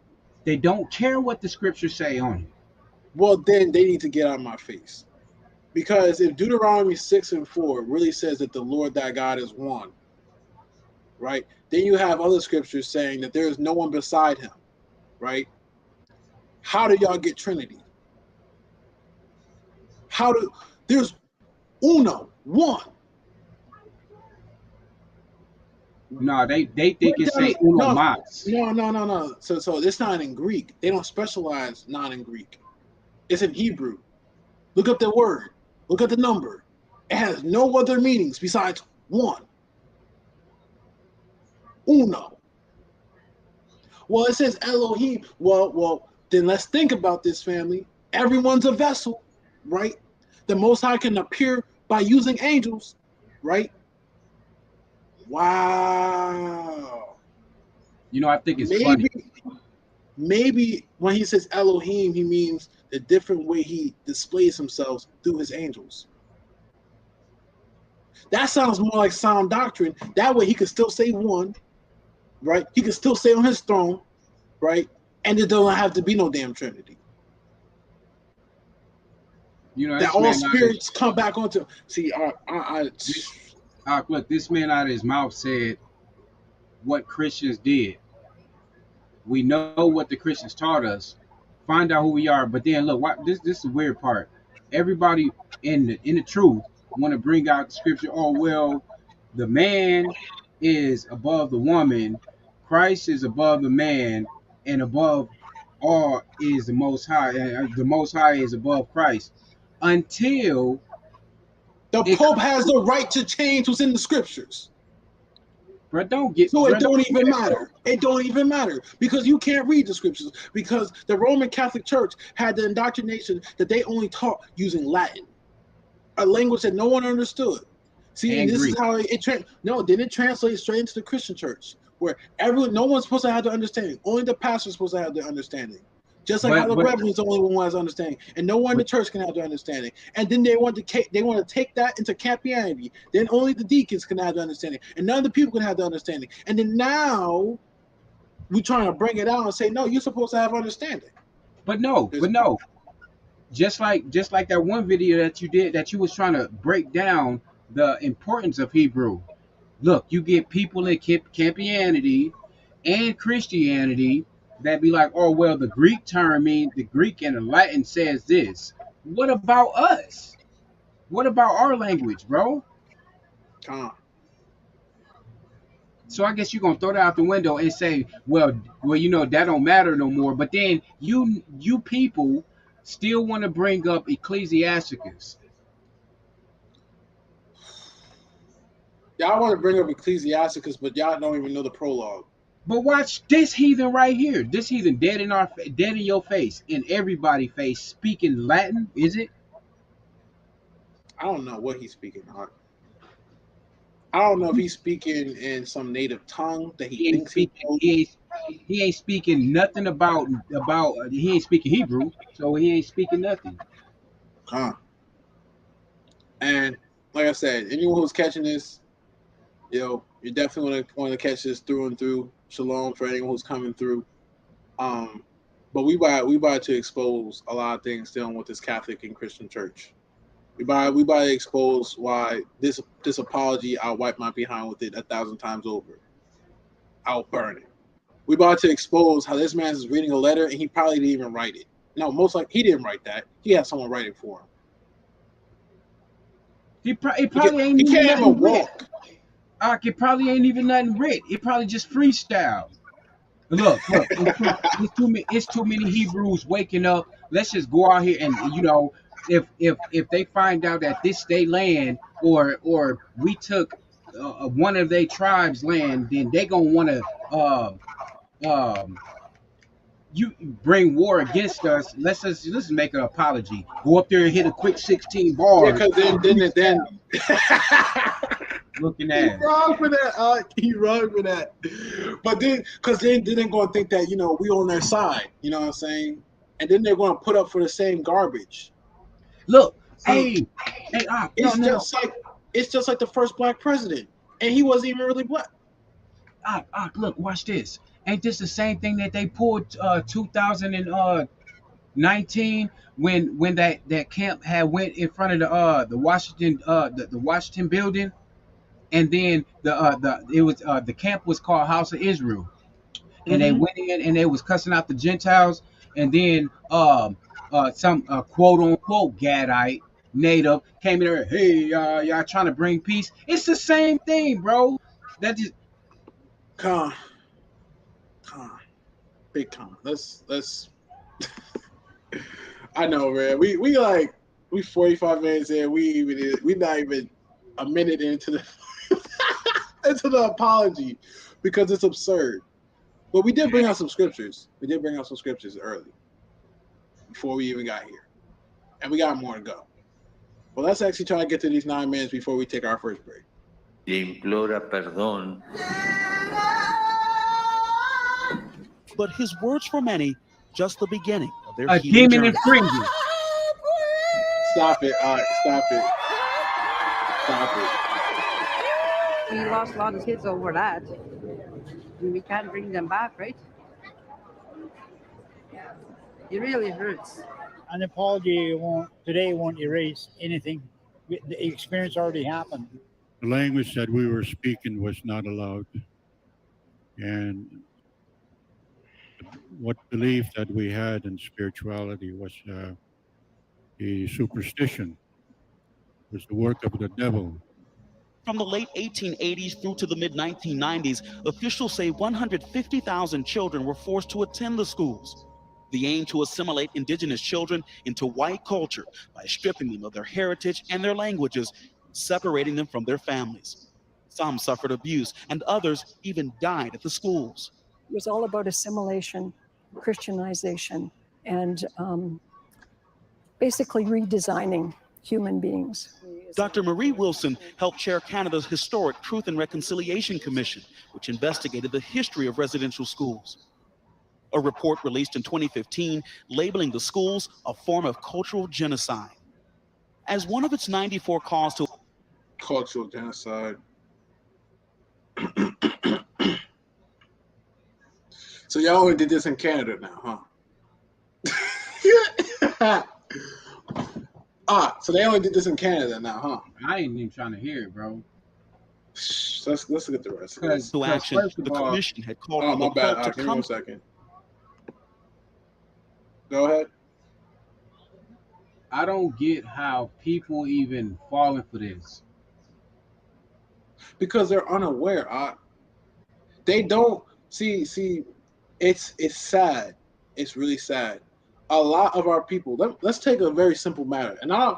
They don't care what the scriptures say on it. Well, then they need to get out of my face. Because if Deuteronomy 6:4 really says that the Lord thy God is one, right? Then you have other scriptures saying that there is no one beside him, right? How do y'all get Trinity? There's one. No, they think it say uno mas. No. So it's not in Greek. They don't specialize not in Greek. It's in Hebrew. Look up the word. Look at the number. It has no other meanings besides one. Uno. Well, it says Elohim. Well, then let's think about this, family. Everyone's a vessel, right? The Most High can appear by using angels, right? Wow. You know, I think it's funny. Maybe when he says Elohim, he means the different way he displays himself through his angels. That sounds more like sound doctrine. That way he could still say one, right? He could still stay on his throne, right? And it doesn't have to be no damn Trinity. You know, that all spirits come back onto. See, look, this man out of his mouth said what Christians did. We know what the Christians taught us. Find out who we are. But then look, this is the weird part. Everybody in the truth want to bring out the scripture. Oh, well, the man is above the woman. Christ is above the man, and above all is the Most High. And the Most High is above Christ. Until the Pope has the right to change what's in the scriptures. But it don't even matter. It don't even matter because you can't read the scriptures because the Roman Catholic Church had the indoctrination that they only taught using Latin, a language that no one understood. See, and this Greek. Is how it translates straight into the Christian church where no one's supposed to have the understanding. Only the pastor's supposed to have the understanding. Just like how the reverend's the only one who has understanding, and no one in the church can have the understanding. And then they want to take that into Campianity. Then only the deacons can have the understanding, and none of the people can have the understanding. And then now we're trying to bring it out and say, no, you're supposed to have understanding. But no. Just like that one video that you did that you was trying to break down the importance of Hebrew. Look, you get people in Campianity and Christianity that be like, oh, well, the Greek term means the Greek and the Latin says this. What about us? What about our language, bro? So I guess you're going to throw that out the window and say, well, you know, that don't matter no more. But then you people still want to bring up Ecclesiasticus. Y'all want to bring up Ecclesiasticus, but y'all don't even know the prologue. But watch this heathen right here. This heathen dead in your face, in everybody's face, speaking Latin. Is it? I don't know what he's speaking. I don't know if he's speaking in some native tongue that he thinks he ain't speaking nothing about. He ain't speaking Hebrew, so he ain't speaking nothing. And like I said, anyone who's catching this, you're definitely going to catch this through and through. Shalom for anyone who's coming through. But we about to expose a lot of things dealing with this Catholic and Christian church. We about to expose why this apology, I'll wipe my behind with it 1,000 times over. I'll burn it. We about to expose how this man is reading a letter and he probably didn't even write it. No, most likely he didn't write that. He had someone write it for him. He probably ain't even can't even walk. It probably ain't even nothing writ. It probably just freestyle. Look, it's too many Hebrews waking up. Let's just go out here and if they find out that this they land or we took one of their tribes' land, then they gonna want to you bring war against us. Let's make an apology. Go up there and hit a quick 16 bars. Yeah, because then looking He ass. wrong for that. He wrong for that. But then, because then they're going to think that, we on their side. You know what I'm saying? And then they're going to put up for the same garbage. Look, See, no, it's no, no. just like the first black president, and he wasn't even really black. Look, watch this. Ain't this the same thing that they pulled 2019 when that camp had went in front of the Washington the Washington building, and then the camp was called House of Israel, and they Mm-hmm. went in and they was cussing out the Gentiles, and then some quote unquote Gadite native came in there, hey, y'all trying to bring peace. It's the same thing, bro. That just Con, big con. Let's. I know, man. We 45 minutes in. We not even a minute into the into the apology because it's absurd. But we did bring out some scriptures. We did bring out some scriptures early before we even got here, and we got more to go. Well, let's actually try to get to these 9 minutes before we take our first break. Le implora perdón. But his words for many, just the beginning of their a healing demon journey. in fringes. Stop it! All right, stop it! Stop it! We lost a lot of kids over that. And we can't bring them back, right? It really hurts. An apology won't erase anything. The experience already happened. The language that we were speaking was not allowed. And what belief that we had in spirituality was a superstition, was the work of the devil. From the late 1880s through to the mid-1990s, officials say 150,000 children were forced to attend the schools. The aim to assimilate indigenous children into white culture by stripping them of their heritage and their languages, separating them from their families. Some suffered abuse, and others even died at the schools. It was all about assimilation, Christianization, and basically redesigning human beings. Dr. Marie Wilson helped chair Canada's historic Truth and Reconciliation Commission, which investigated the history of residential schools. A report released in 2015 labeling the schools a form of cultural genocide. As one of its 94 calls to cultural genocide. So y'all only did this in Canada now, huh? So they only did this in Canada now, huh? I ain't even trying to hear it, bro. Let's look at the rest of this. To action, the commission had called on the bad. to Give me come. 1 second. Go ahead. I don't get how people even falling for this. Because they're unaware. They don't see. It's sad. It's really sad. A lot of our people. Let's take a very simple matter. And I'm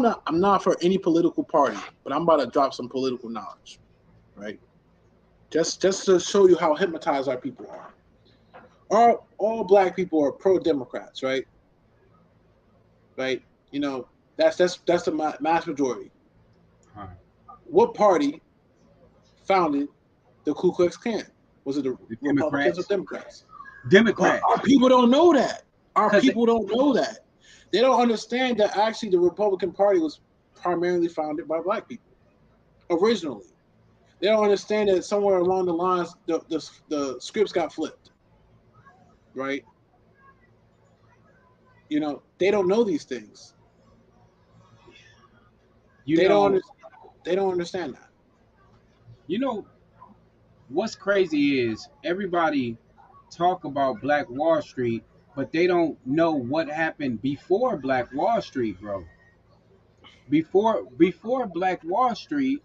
not for any political party, but I'm about to drop some political knowledge, right? Just to show you how hypnotized our people are. All black people are pro-Democrats, right? Right? You know, that's the mass majority. Huh. What party founded the Ku Klux Klan? Was it the Republicans or Democrats? Democrats. Our people don't know that. Our people don't know that. They don't understand that actually the Republican Party was primarily founded by black people originally. They don't understand that somewhere along the lines the scripts got flipped, right? You know, they don't know these things. They don't understand that. You know, what's crazy is everybody talk about Black Wall Street, but they don't know what happened before Black Wall Street, bro. Before Black Wall Street,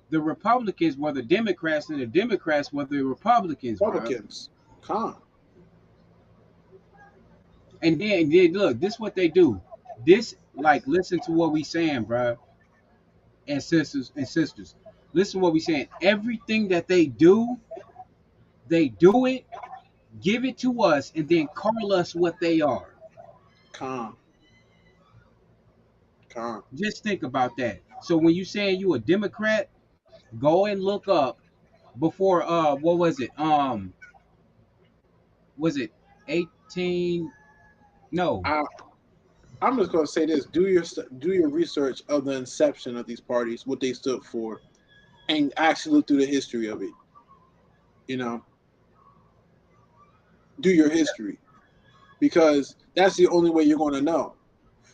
the Republicans were the Democrats, and the Democrats were the Republicans. Republicans, come. And then look, this is what they do. This, like, listen to what we saying, bro. And sisters, listen to what we saying. Everything that they do it, give it to us, and then call us what they are. Calm. Just think about that. So when you saying you a Democrat, Go and look up before what was it 18? No. I'm just going to say this: do your research of the inception of these parties, what they stood for, and actually look through the history of it. You know, do your history, because that's the only way you're going to know.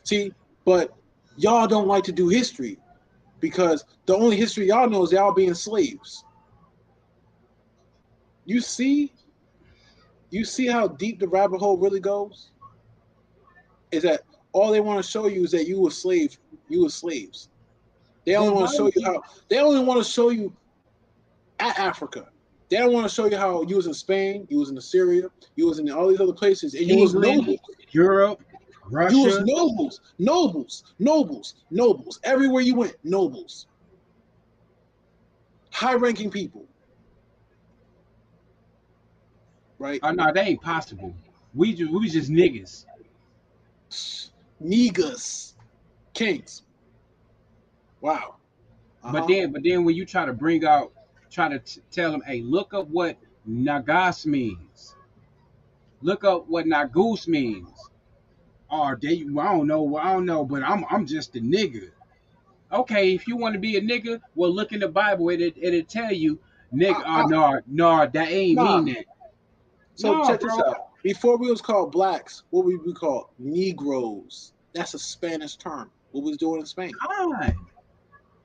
See, but y'all don't like to do history because the only history y'all know is y'all being slaves. You see how deep the rabbit hole really goes? Is that all they want to show you is that you were slaves. You were slaves. They only want to show you how. They only want to show you at Africa. They don't want to show you how you was in Spain, you was in Assyria, you was in all these other places, and you was England, nobles. Europe, Russia. You was nobles. Everywhere you went, nobles. High-ranking people. Right? Oh no, that ain't possible. We was just niggas. Niggas. Kings. Wow. But then when you try to tell them, hey, look up what Nagas means. Look up what Nagus means. Or I don't know, but I'm just a nigga. Okay, if you want to be a nigga, well, look in the Bible. It'll tell you, nigga. No, that ain't mean that. So check this out. Before we was called blacks, what we called Negroes. That's a Spanish term. What we was doing in Spain.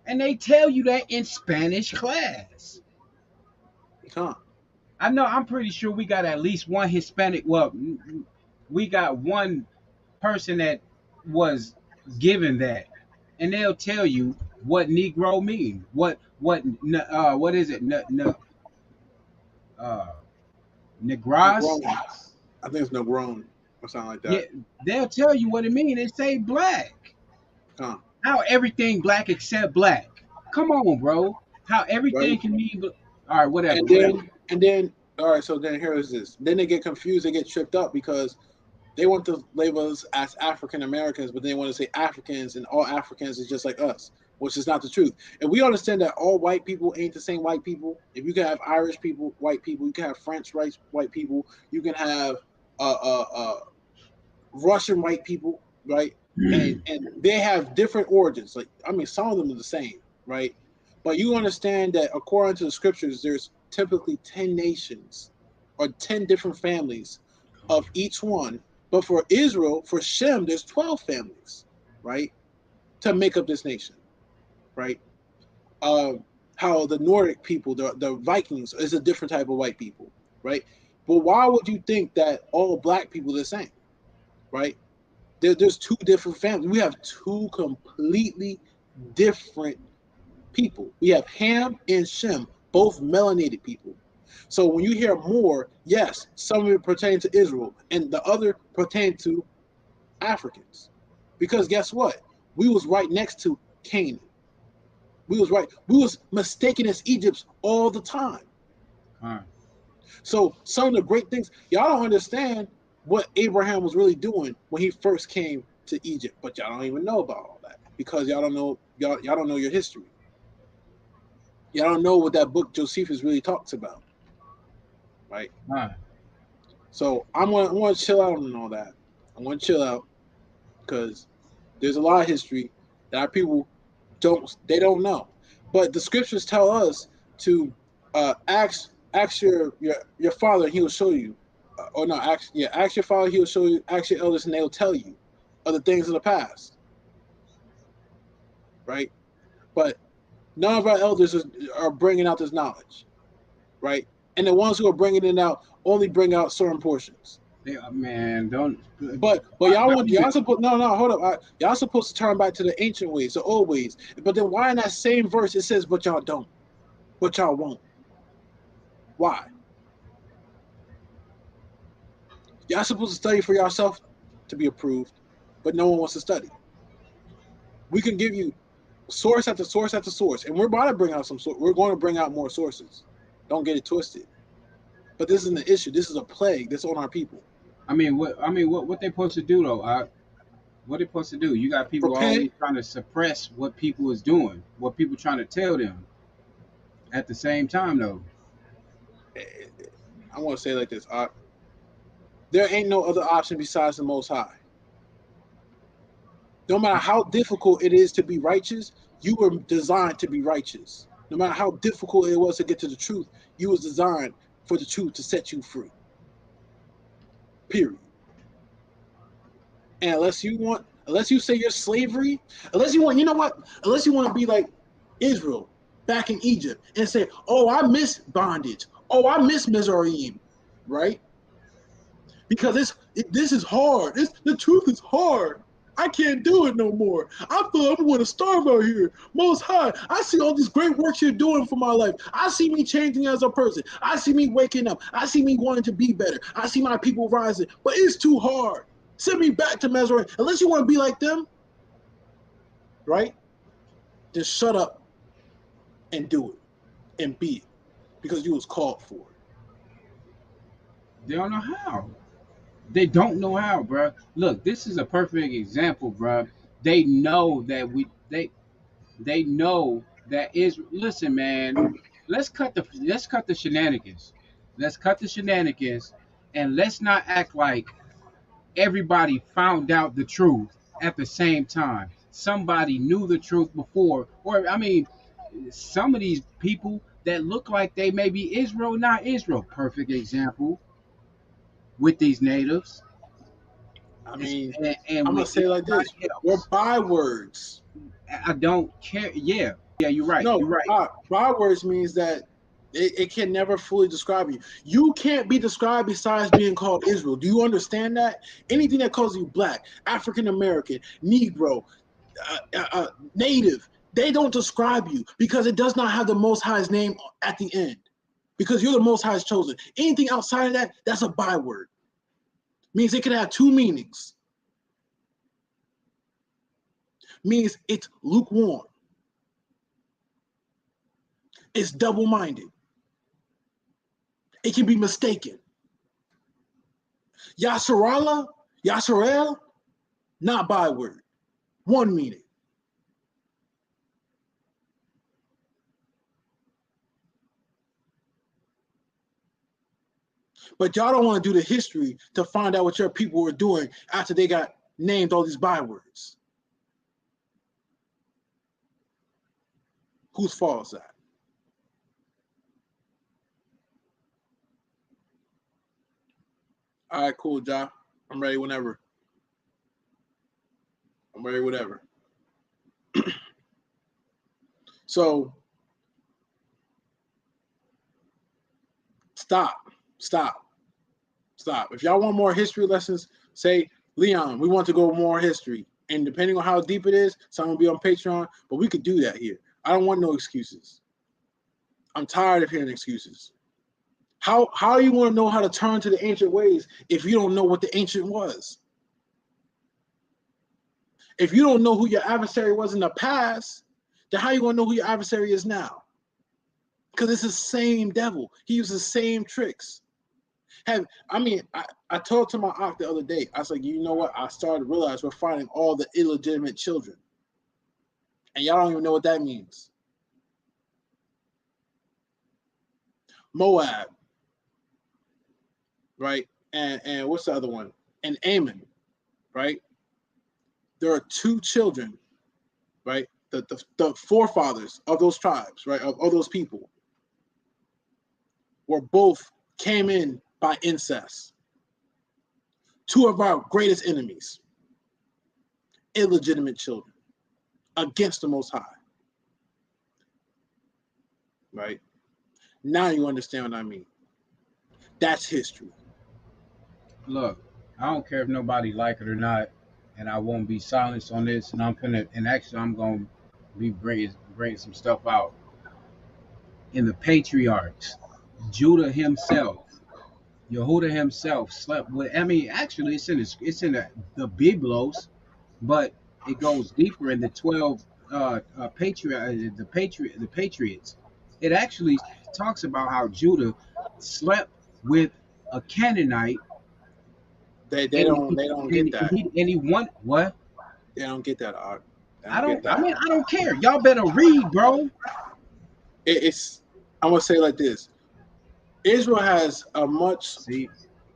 And they tell you that in Spanish class. Huh. I know. I'm pretty sure we got at least one Hispanic. Well, we got one person that was given that, and they'll tell you what Negro mean. What is it? Negras. I think it's Negron or something like that. Yeah, they'll tell you what it mean. They say black. Huh. How everything black except black? Come on, bro. How everything can mean. All right, whatever. And then, all right. So then here is this. Then they get confused. They get tripped up because they want to label us as African Americans, but they want to say Africans, and all Africans is just like us, which is not the truth. And we understand that all white people ain't the same white people. If you can have Irish people, white people, you can have French white people, you can have Russian white people, right? And they have different origins. Like, I mean, some of them are the same, right? But you understand that according to the scriptures, there's typically 10 nations or 10 different families of each one. But for Israel, for Shem, there's 12 families, right? To make up this nation, right? How the Nordic people, the Vikings, is a different type of white people, right? But why would you think that all black people are the same, right? There's two different families. We have two completely different people. We have Ham and Shem, both melanated people. So when you hear more, yes, some of it pertain to Israel, and the other pertain to Africans. Because guess what? We was right next to Canaan. We was mistaken as Egypt all the time. So some of the great things, y'all don't understand what Abraham was really doing when he first came to Egypt, but y'all don't even know about all that because y'all don't know your history. Y'all don't know what that book Josephus really talks about, right? So I'm gonna chill out on all that. I'm gonna chill out because there's a lot of history that our people don't know. But the scriptures tell us to ask your father, and he will show you. Ask your father, he will show you. Ask your elders, and they will tell you of the things of the past, right? But none of our elders are bringing out this knowledge, right? And the ones who are bringing it out only bring out certain portions. Yeah, man, don't. But y'all supposed hold up. Y'all supposed to turn back to the ancient ways, the old ways. But then why in that same verse it says, "But y'all don't, but y'all won't"? Why? Y'all supposed to study for yourself to be approved, but no one wants to study. We can give you source after source after source, and we're about to bring out we're going to bring out more sources. Don't get it twisted. But this isn't the issue. This is a plague that's on our people. What they supposed to do though? What they supposed to do? You got people always trying to suppress what people is doing, what people trying to tell them. At the same time, though, I want to say it like this: there ain't no other option besides the Most High. No matter how difficult it is to be righteous, you were designed to be righteous. No matter how difficult it was to get to the truth, you was designed for the truth to set you free. Period. And unless you say you're slavery, unless you want, you know what? Unless you want to be like Israel back in Egypt and say, "Oh, I miss bondage. Oh, I miss Mizraim," right? Because this is hard. The truth is hard. I can't do it no more. I feel I'm going to starve out here. Most High, I see all these great works you're doing for my life. I see me changing as a person. I see me waking up. I see me wanting to be better. I see my people rising. But it's too hard. Send me back to Mizraim. Unless you want to be like them, right? Just shut up and do it and be it because you was called for it. they don't know how. They don't know how, bro. Look, this is a perfect example, bro. They know that they know that is. Listen, man. Let's cut the shenanigans. Let's cut the shenanigans, and let's not act like everybody found out the truth at the same time. Somebody knew the truth before, or I mean, some of these people that look like they may be Israel, not Israel. Perfect example with these natives. I mean, And I'm gonna with say it like this: anybody we're else. bywords. I don't care. Yeah, you're right. No, You're right. bywords means that it can never fully describe you. You can't be described besides being called Israel. Do you understand that? Anything that calls you black, African American, Negro, Native, they don't describe you because it does not have the Most High's name at the end. Because you're the Most High's chosen. Anything outside of that, that's a byword. Means it can have two meanings. Means it's lukewarm. It's double-minded. It can be mistaken. Yasharala, Yasharel, not byword. One meaning. But y'all don't want to do the history to find out what your people were doing after they got named all these bywords. Whose fault is that? All right, cool, Ja. I'm ready whenever. I'm ready whatever. So stop. If y'all want more history lessons, say, Leon, we want to go more history. And depending on how deep it is, some will be on Patreon, but we could do that here. I don't want no excuses. I'm tired of hearing excuses. How you want to know how to turn to the ancient ways if you don't know what the ancient was? If you don't know who your adversary was in the past, then how you going to know who your adversary is now? Because it's the same devil. He uses the same tricks. I told to my aunt the other day, I was like, you know what? I started to realize we're finding all the illegitimate children. And y'all don't even know what that means. Moab, right? And what's the other one? And Ammon, right? There are two children, right? The forefathers of those tribes, right? Of those people were both came in by incest. Two of our greatest enemies, illegitimate children against the Most High, right? Now you understand what I mean. That's history. Look, I don't care if nobody like it or not, and I won't be silenced on this. And I'm gonna be bringing some stuff out. In the patriarchs, Judah himself, Yehuda himself slept with. I mean, actually, it's in the Biblos, but it goes deeper in the 12 the Patriots. It actually talks about how Judah slept with a Canaanite. They and don't get that. he won what? They don't get that, Art. I don't. I mean, I don't care. Y'all better read, bro. It's I'm gonna say it like this: Israel has a much See,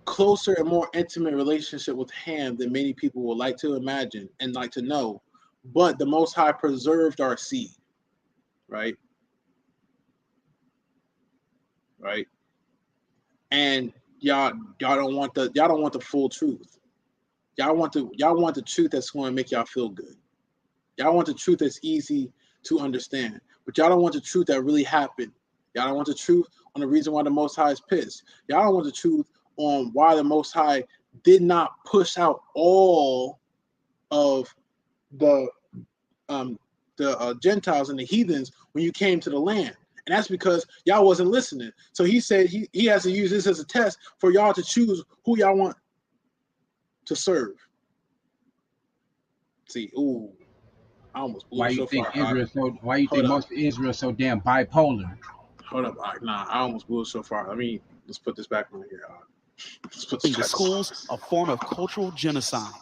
closer and more intimate relationship with Ham than many people would like to imagine and like to know. But the Most High preserved our seed, right? Right. And y'all don't want the full truth. Y'all want the truth that's going to make y'all feel good. Y'all want the truth that's easy to understand, but y'all don't want the truth that really happened. Y'all don't want the truth on the reason why the Most High is pissed. Y'all don't want the truth on why the Most High did not push out all of the Gentiles and the heathens when you came to the land. And that's because y'all wasn't listening. So he said he has to use this as a test for y'all to choose who y'all want to serve. See, ooh, I almost blew why it you so think far. Israel so? Why you Hold think up. most of Israel so damn bipolar? Hold up. Nah, I almost blew it so far. Let's put this back on here. Let's put this In the back on. schools, a form of cultural genocide.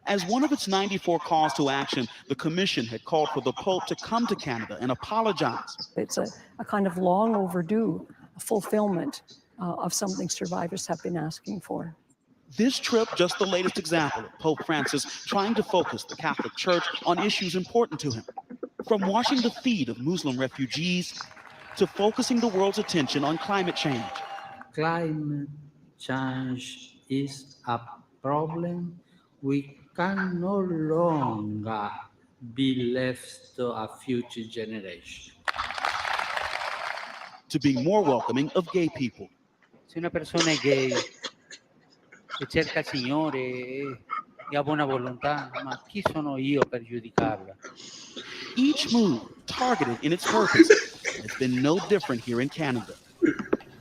As one of its 94 calls to action, the commission had called for the Pope to come to Canada and apologize. It's a kind of long overdue fulfillment of something survivors have been asking for. This trip, just the latest example of Pope Francis trying to focus the Catholic Church on issues important to him. From washing the feet of Muslim refugees to focusing the world's attention on climate change. Climate change is a problem we can no longer be left to a future generation. To being more welcoming of gay people. Se una persona è gay e cerca il Signore e ha buona volontà, ma chi sono io per giudicarla? Each move targeted in its purpose. It's been no different here in Canada.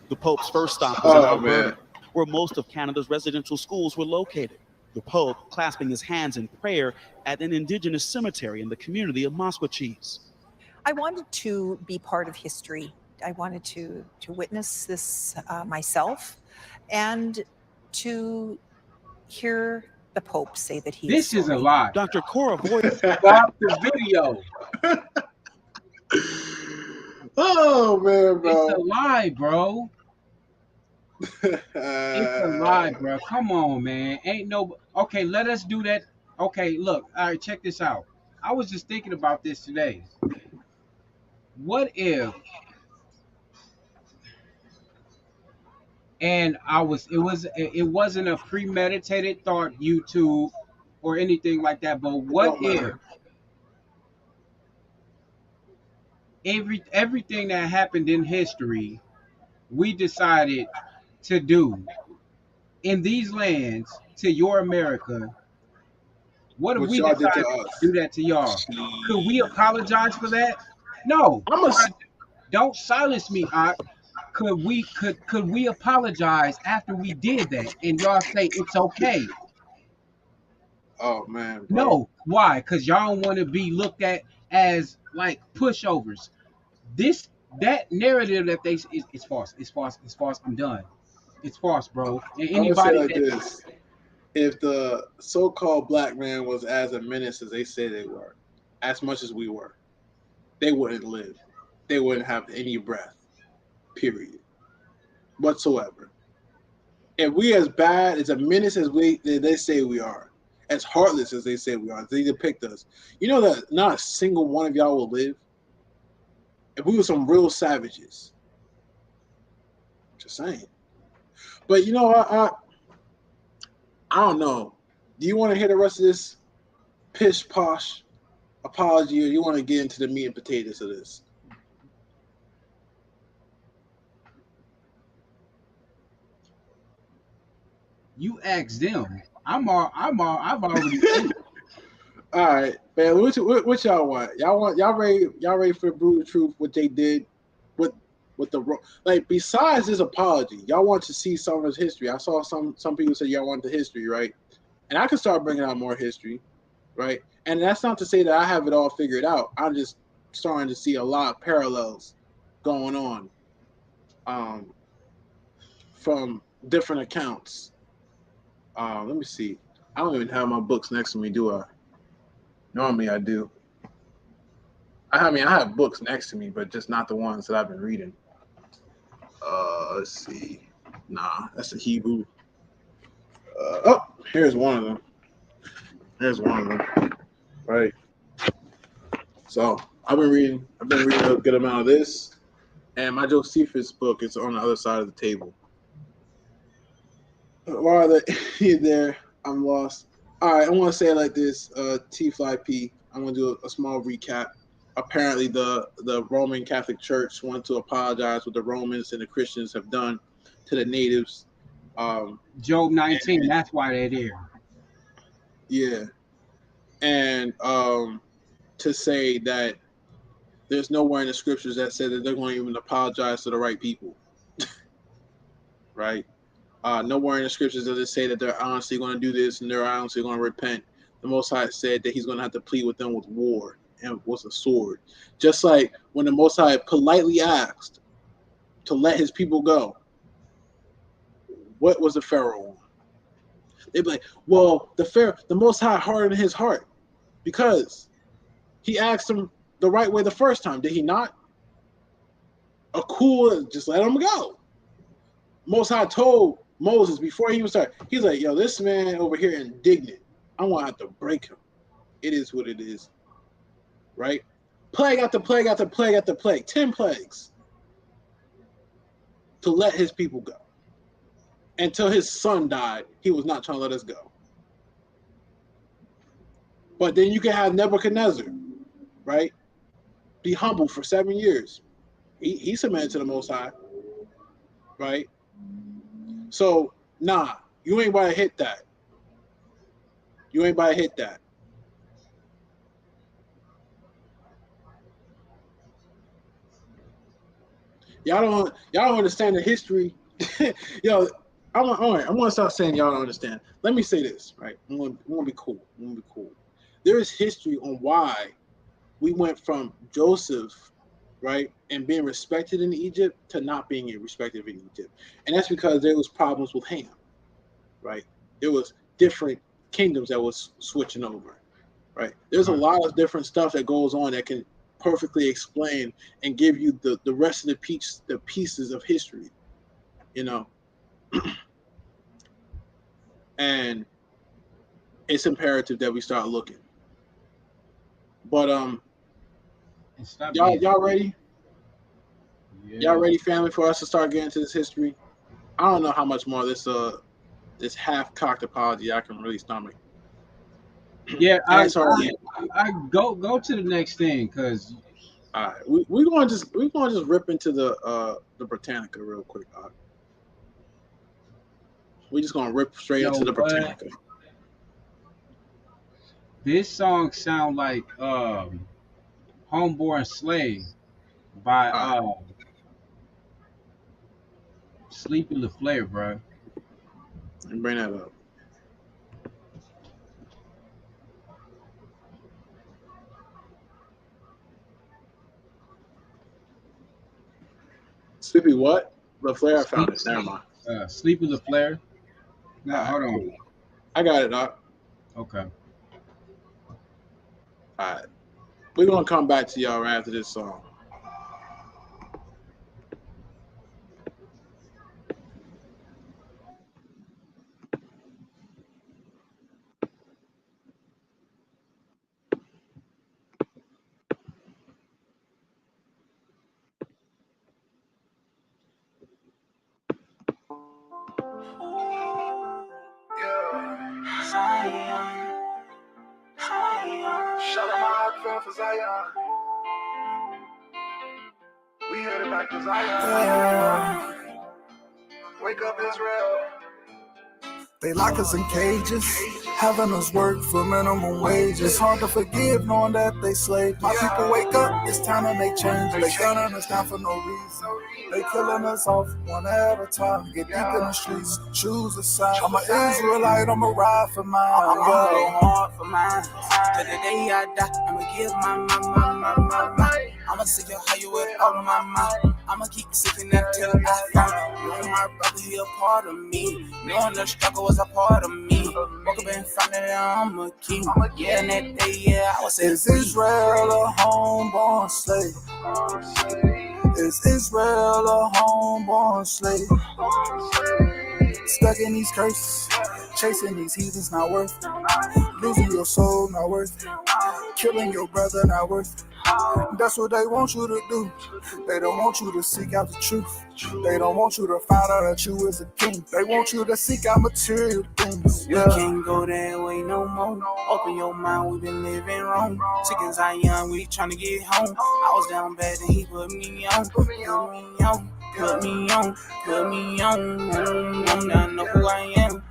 The Pope's first stop was in Alberta, where most of Canada's residential schools were located. The Pope clasping his hands in prayer at an Indigenous cemetery in the community of Maskwacis. I wanted to be part of history. I wanted to witness this myself and to hear the Pope say that he This is is a sorry. lie. Dr. Cora voiced. Stop the video. Oh man, bro. It's a lie, bro. It's a lie, bro. Come on, man. Ain't no. Okay, let us do that. Okay, look. All right, check this out. I was just thinking about this today. What if? And it wasn't a premeditated thought, YouTube, or anything like that. But what if everything that happened in history, we decided to do in these lands to your America? What if What we y'all did to decided to us? do that to y'all? Could we apologize for that? No. Don't silence me, Ak. Could we apologize after we did that and y'all say it's okay? Oh man, bro. No. Why? Because y'all don't want to be looked at as like pushovers. That narrative that they is false. It's false. It's false. I'm done. It's false, bro. And I'm gonna say anybody like that this: if the so-called black man was as a menace as they say they were, as much as we were, they wouldn't live. They wouldn't have any breath. Period. Whatsoever. If we as bad as a menace as they say we are, as heartless as they say we are, they depict us. You know that not a single one of y'all will live. If we were some real savages. Just saying. But you know, I don't know. Do you want to hear the rest of this pish posh apology, or you want to get into the meat and potatoes of this? you ask them, I've already. All right, man. What y'all want? Y'all ready for the brutal truth? What they did with the like? Besides this apology, y'all want to see some of his history. I saw some people say y'all want the history, right? And I can start bringing out more history, right? And that's not to say that I have it all figured out. I'm just starting to see a lot of parallels going on from different accounts. Let me see. I don't even have my books next to me, do I? Normally I do. I have books next to me, but just not the ones that I've been reading. Let's see. Nah, that's a Hebrew. Oh, here's one of them. Here's one of them. Right. So I've been reading a good amount of this, and my Josephus book is on the other side of the table. While they're there, I'm lost. All right, I want to say it like this. T Fly P. I'm gonna do a small recap. Apparently, the Roman Catholic Church wanted to apologize what the Romans and the Christians have done to the natives. Job 19. That's why they're there. Yeah, and to say that there's nowhere in the scriptures that said that they're going to even apologize to the right people, right? Nowhere in the scriptures does it say that they're honestly going to do this and they're honestly going to repent. The Most High said that he's going to have to plead with them with war and with a sword. Just like when the Most High politely asked to let his people go, what was the Pharaoh on? They'd be like, well, the Most High hardened his heart because he asked him the right way the first time. Did he not? A cool, just let him go. Most High told Moses before he even started, he's like, yo, this man over here indignant. I'm going to have to break him. It is what it is. Right? Plague after plague after plague after plague. 10 plagues. To let his people go. Until his son died, he was not trying to let us go. But then you can have Nebuchadnezzar, right? Be humble for 7 years. He submitted to the Most High. Right? So, nah, you ain't about to hit that. You ain't about to hit that. Y'all don't understand the history. Yo, I want to start saying y'all don't understand. Let me say this, right? I'm gonna be cool. There is history on why we went from Joseph, right, and being respected in Egypt to not being respected in Egypt, and that's because there was problems with Ham, right? There was different kingdoms that was switching over, right? There's a lot of different stuff that goes on that can perfectly explain and give you the rest of the pieces of history, you know. And it's imperative that we start looking. But y'all ready? Yeah. Y'all ready, family, for us to start getting into this history? I don't know how much more this half-cocked apology I can really stomach. Yeah, I go to the next thing, because all right, we're going to just rip into the Britannica real quick. We're just gonna rip straight into the Britannica. This song sound like Homeborn Slave by Sleepy LaFleur, bro. Let me bring that up. Sleepy what? LaFleur, I found it. Never mind. Sleepy LaFleur. Now, hold on. Cool. I got it, Doc. Okay. All right. We're going to come back to y'all right after this song. Shout out my heartfelt for Zion. We headed back to Zion. Wake up, Israel. They lock us in cages, having us work for minimum wage. It's hard to forgive knowing that they slave. My people wake up, it's time to make change. They gunning us down for no reason. They killing us off one at a time. Get deep in the streets, choose a side. I'm an Israelite, I'm a ride for mine. I'm gonna go hard for mine. Till the day I die, I'ma give my. I'ma see how you with all of my mind. I'ma keep seeking that till I find. Knowing my brother, he a part of me. Knowing the struggle was a part of me. Woke up and found that I'm a king. Yeah, and that day, yeah, I was. Is Israel a homeborn slave? Is Israel a homeborn slave? Stuck in these curses, chasing these heathens not worth it. Losing your soul not worth it. Killing your brother not worth it. That's what they want you to do. They don't want you to seek out the truth. They don't want you to find out that you is a king. They want you to seek out material things. We can't go that way no more. Open your mind, we been living wrong. Chickens are young, we tryna get home. I was down bad and he put me on. Put me on. Put me on. Put me on. Now I know who I am.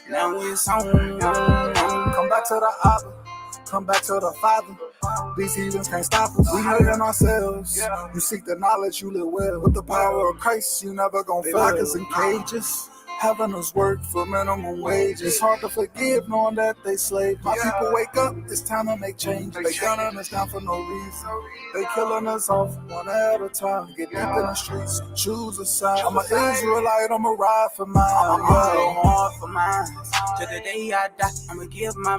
Now it's on. Come back to the Abba. Come back to the Father. These heathens can't stop us. We hurting ourselves. You seek the knowledge, you live well. With the power of Christ, you never gonna fail. They lock us in cages, having us work for minimum wage. It's hard to forgive knowing that they slaves. My people wake up, it's time to make change. They gunning us down for no reason. They killing us off one at a time. Get deep in the streets, choose a side. I'm an Israelite, I'ma ride for mine. I'm going hard for mine. Till the day I die, I'ma give my.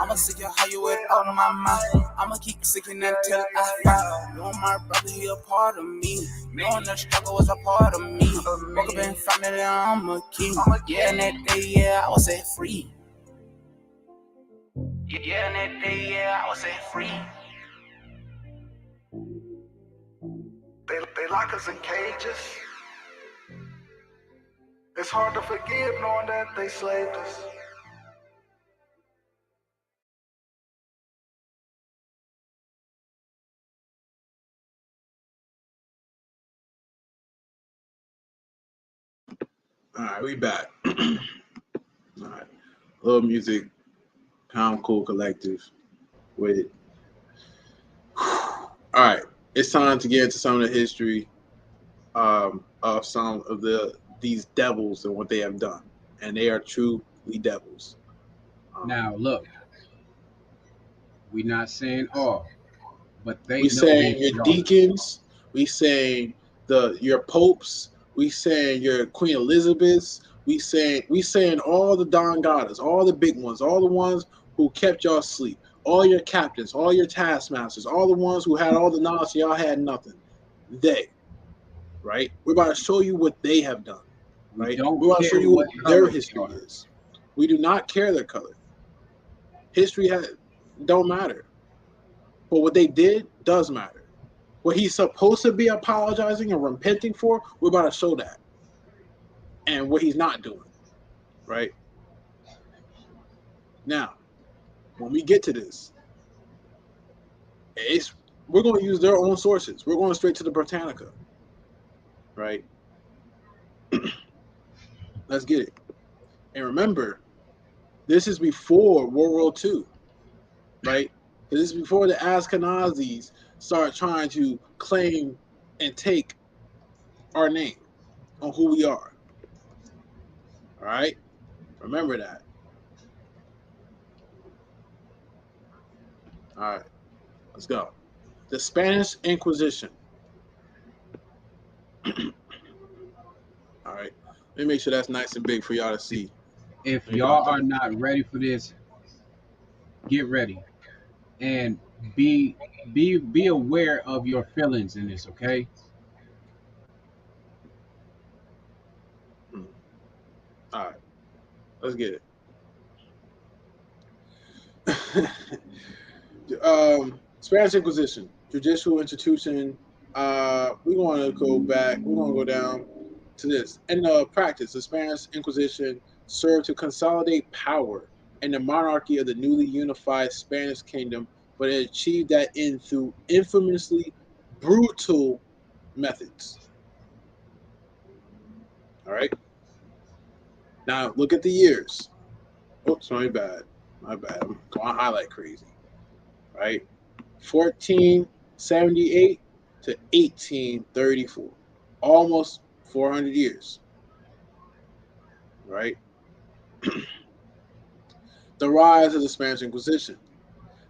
I'ma seek how you with all of my mind. I'ma keep seeking until I find. Knowing my brother, he a part of me. Knowing the struggle was a part of me. Woke up and found that I'm a king. Yeah, and that day, yeah, I was set free. Yeah, and that day, yeah, I was set free. They lock us in cages. It's hard to forgive knowing that they slaved us. All right, we back. All right, little music, Calm Cool Collective with it. All right, it's time to get into some of the history of some of these devils and what they have done, and they are truly devils. Now look, we're not saying all, but they We know saying who your they are. deacons, we saying your popes, we saying your Queen Elizabeths, we saying all the Don Gatas, all the big ones, all the ones who kept y'all asleep, all your captains, all your taskmasters, all the ones who had all the knowledge, y'all had nothing. They, right? We're about to show you what they have done, right? We're about to show you what their history is. We do not care their color. History don't matter. But what they did does matter. What he's supposed to be apologizing and repenting for, we're about to show that. And what he's not doing, right? Now, when we get to this, we're going to use their own sources. We're going straight to the Britannica, right? Let's get it. And remember, this is before World War II, right? This is before the Ashkenazis start trying to claim and take our name on who we are. All right? Remember that. All right, let's go. The Spanish Inquisition. All right, let me make sure that's nice and big for y'all to see. If y'all are not ready for this, get ready and be aware of your feelings in this, okay? All right, let's get it. Spanish Inquisition, judicial institution. We want to go back. We want to go down to this. In practice, the Spanish Inquisition served to consolidate power and the monarchy of the newly unified Spanish kingdom, but it achieved that end through infamously brutal methods. All right. Now look at the years. Oops, my bad. My bad. I'm going highlight crazy. Right. 1478 to 1834. Almost 400 years. Right. The rise of the Spanish Inquisition.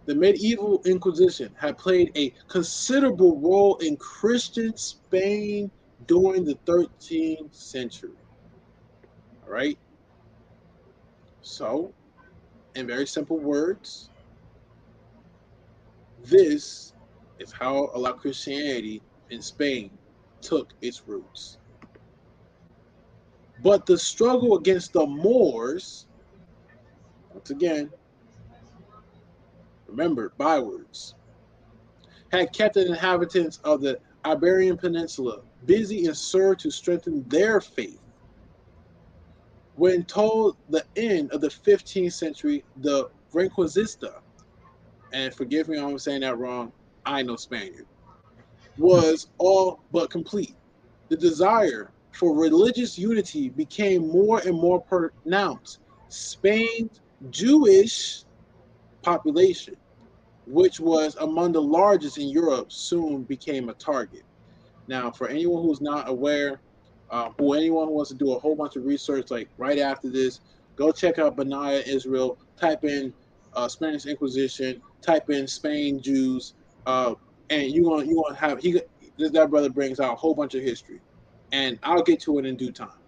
The medieval Inquisition had played a considerable role in Christian Spain during the 13th century. All right. So, in very simple words, this It's how a lot of Christianity in Spain took its roots. But the struggle against the Moors, once again, remember bywords, had kept the inhabitants of the Iberian Peninsula busy in search to strengthen their faith. When told the end of the 15th century, the Reconquista, and forgive me if I'm saying that wrong, I know Spaniard, was all but complete. The desire for religious unity became more and more pronounced. Spain's Jewish population, which was among the largest in Europe, soon became a target. Now, for anyone who's not aware, or anyone who wants to do a whole bunch of research, like right after this, go check out Benaya Israel. Type in Spanish Inquisition. Type in Spain Jews, and you gonna have that brother brings out a whole bunch of history, and I'll get to it in due time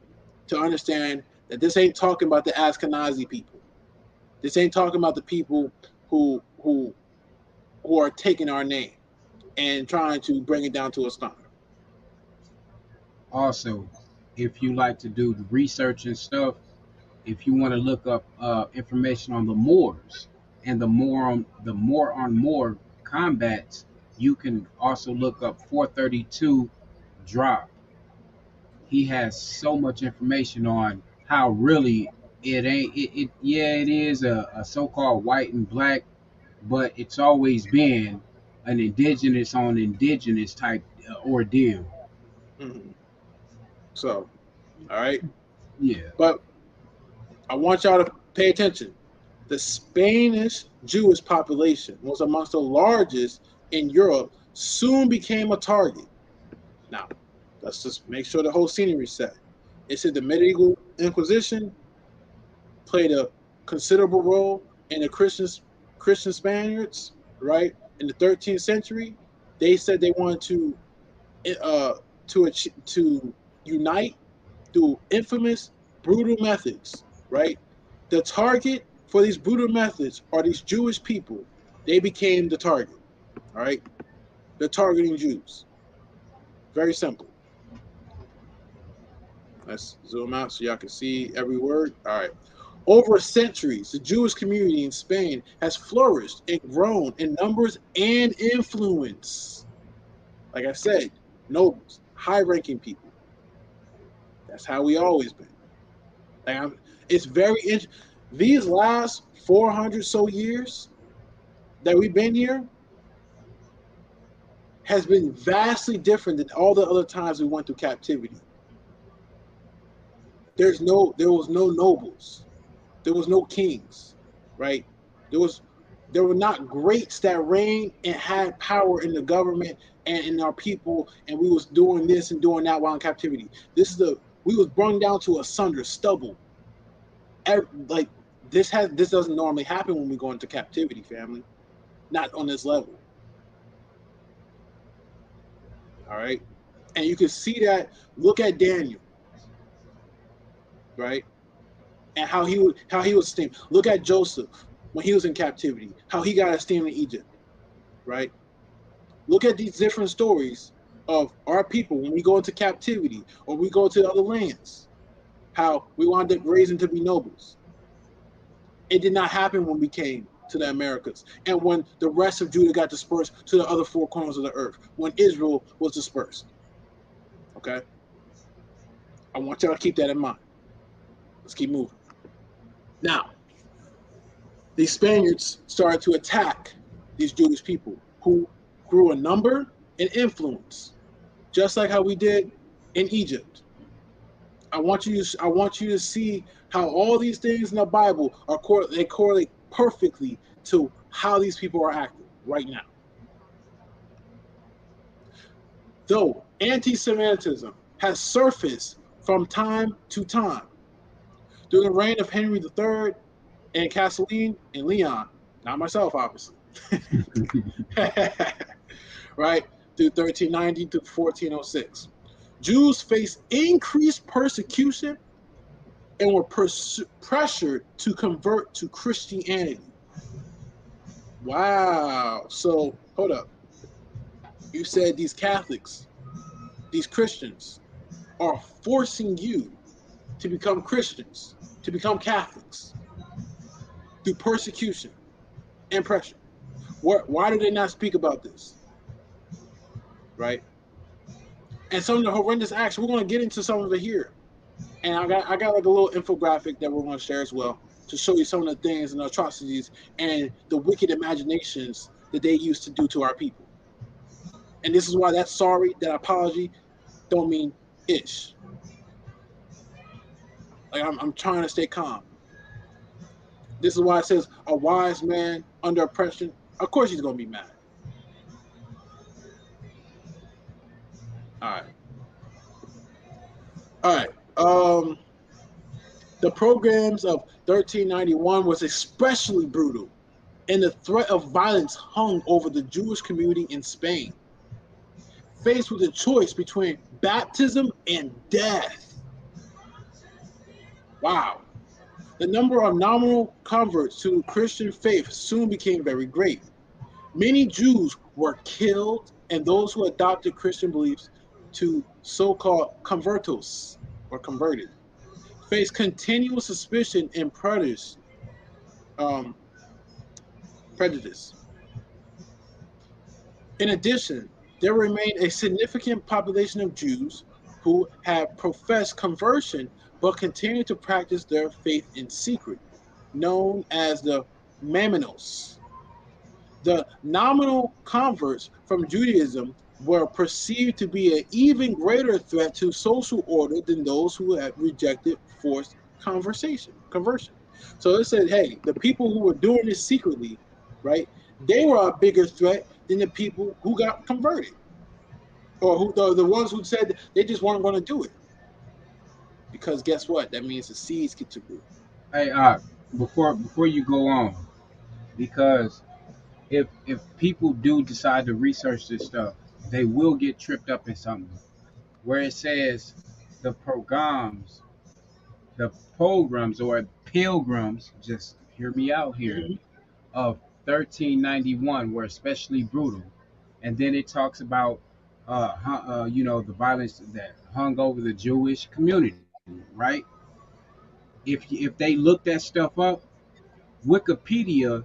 to understand that this ain't talking about the Ashkenazi people. This ain't talking about the people who are taking our name and trying to bring it down to a standard. Also, if you like to do the research and stuff, if you want to look up information on the Moors and the more on more combats, you can also look up 432 Drop. He has so much information on how really it ain't yeah, it is a so-called white and black, but it's always been an indigenous on indigenous type ordeal. Mm-hmm. So, all right. Yeah. But I want y'all to pay attention. The Spanish Jewish population was amongst the largest in Europe, soon became a target. Now, let's just make sure the whole scenery set. It said the medieval Inquisition played a considerable role in the Christian Spaniards, right? In the 13th century, they said they wanted to unite through infamous brutal methods, right? The target for these brutal methods are these Jewish people. They became the target, all right? They're targeting Jews. Very simple. Let's zoom out so y'all can see every word. All right. Over centuries, the Jewish community in Spain has flourished and grown in numbers and influence. Like I said, nobles, high-ranking people. That's how we always been. It's very interesting. These last 400 so years that we've been here has been vastly different than all the other times we went through captivity. There was no nobles. There was no kings, right? There were not greats that reigned and had power in the government and in our people, and we was doing this and doing that while in captivity. We was brought down to asunder, stubble. Like this doesn't normally happen when we go into captivity, family. Not on this level. All right. And you can see that. Look at Daniel, right? And how he was esteemed. Look at Joseph when he was in captivity, how he got esteemed in Egypt, right? Look at these different stories of our people when we go into captivity or we go to other lands, how we wound up raising to be nobles. It did not happen when we came to the Americas and when the rest of Judah got dispersed to the other four corners of the earth, when Israel was dispersed. Okay? I want y'all to keep that in mind. Let's keep moving. Now, these Spaniards started to attack these Jewish people who grew in number and influence, just like how we did in Egypt. I want you to see how all these things in the Bible they correlate perfectly to how these people are acting right now. Though anti-Semitism has surfaced from time to time during the reign of Henry III and Castile and Leon, not myself, obviously, right, through 1390 to 1406. Jews faced increased persecution and were pressured to convert to Christianity. Wow. So, hold up. You said these Catholics, these Christians, are forcing you to become Christians, to become Catholics through persecution and pressure. Why do they not speak about this? Right? And some of the horrendous acts, we're going to get into some of it here. And I got like a little infographic that we're going to share as well to show you some of the things and the atrocities and the wicked imaginations that they used to do to our people. And this is why that sorry, that apology, don't mean ish. Like I'm trying to stay calm. This is why it says a wise man under oppression. Of course he's gonna be mad. All right. All right. The programs of 1391 was especially brutal, and the threat of violence hung over the Jewish community in Spain. Faced with a choice between baptism and death. Wow. The number of nominal converts to the Christian faith soon became very great. Many Jews were killed, and those who adopted Christian beliefs to so-called convertos, or converted, faced continual suspicion and prejudice. In addition, there remained a significant population of Jews who had professed conversion but continued to practice their faith in secret, known as the Mammonos. The nominal converts from Judaism were perceived to be an even greater threat to social order than those who had rejected forced conversion. So it said, hey, the people who were doing this secretly, right, they were a bigger threat than the people who got converted, or who the ones who said they just weren't going to do it. Because guess what? That means the seeds get to grow. Hey, before you go on, because if people do decide to research this stuff, they will get tripped up in something where it says the programs, the pilgrims or pilgrims, just hear me out here, of 1391 were especially brutal, and then it talks about the violence that hung over the Jewish community, right? If they look that stuff up, Wikipedia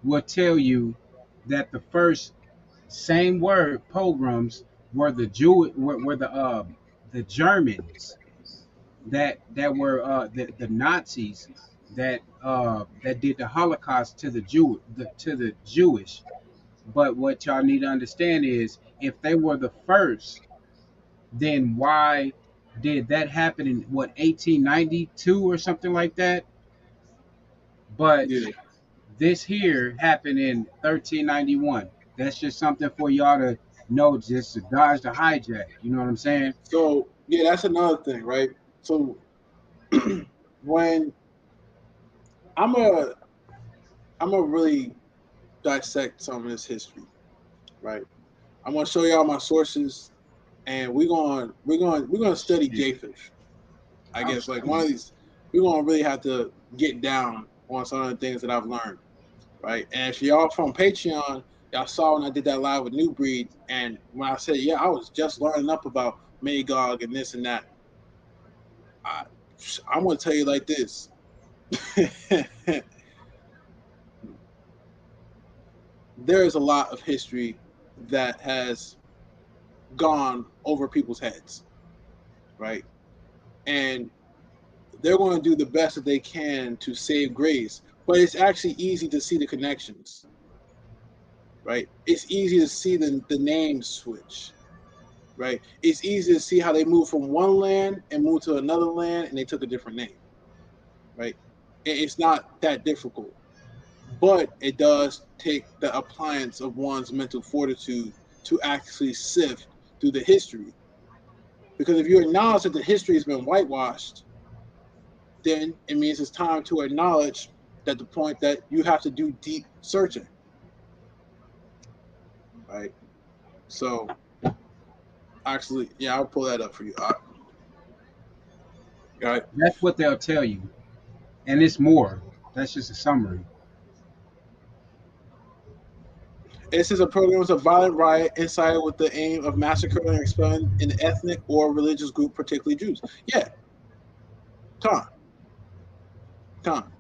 will tell you that the first same word pogroms were the Germans that were the Nazis that did the Holocaust to the Jewish. But what y'all need to understand is if they were the first, then why did that happen in 1892 or something like that? But Yeah. this here happened in 1391. That's just something for y'all to know, just to dodge the hijack. You know what I'm saying? So yeah, that's another thing, right? So when I'm a I'm gonna really dissect some of this history, right? I'm gonna show y'all my sources, and we're gonna study Japheth. I I'm guess like one of these, we're gonna really have to get down on some of the things that I've learned, right? And if y'all from Patreon, y'all saw when I did that live with New Breed, and when I said, yeah, I was just learning up about Magog and this and that. I'm gonna tell you like this. There is a lot of history that has gone over people's heads, right? And they're going to do the best that they can to save grace, but it's actually easy to see the connections, right? It's easy to see the name switch, right? It's easy to see how they moved from one land and moved to another land and they took a different name, right? It's not that difficult, but it does take the appliance of one's mental fortitude to actually sift through the history. Because if you acknowledge that the history has been whitewashed, then it means it's time to acknowledge that the point that you have to do deep searching, right? So, actually, yeah, I'll pull that up for you. All right. That's what they'll tell you, and it's more. That's just a summary. It says a program was a violent riot incited with the aim of massacring and expelling an ethnic or religious group, particularly Jews. Yeah. Come on.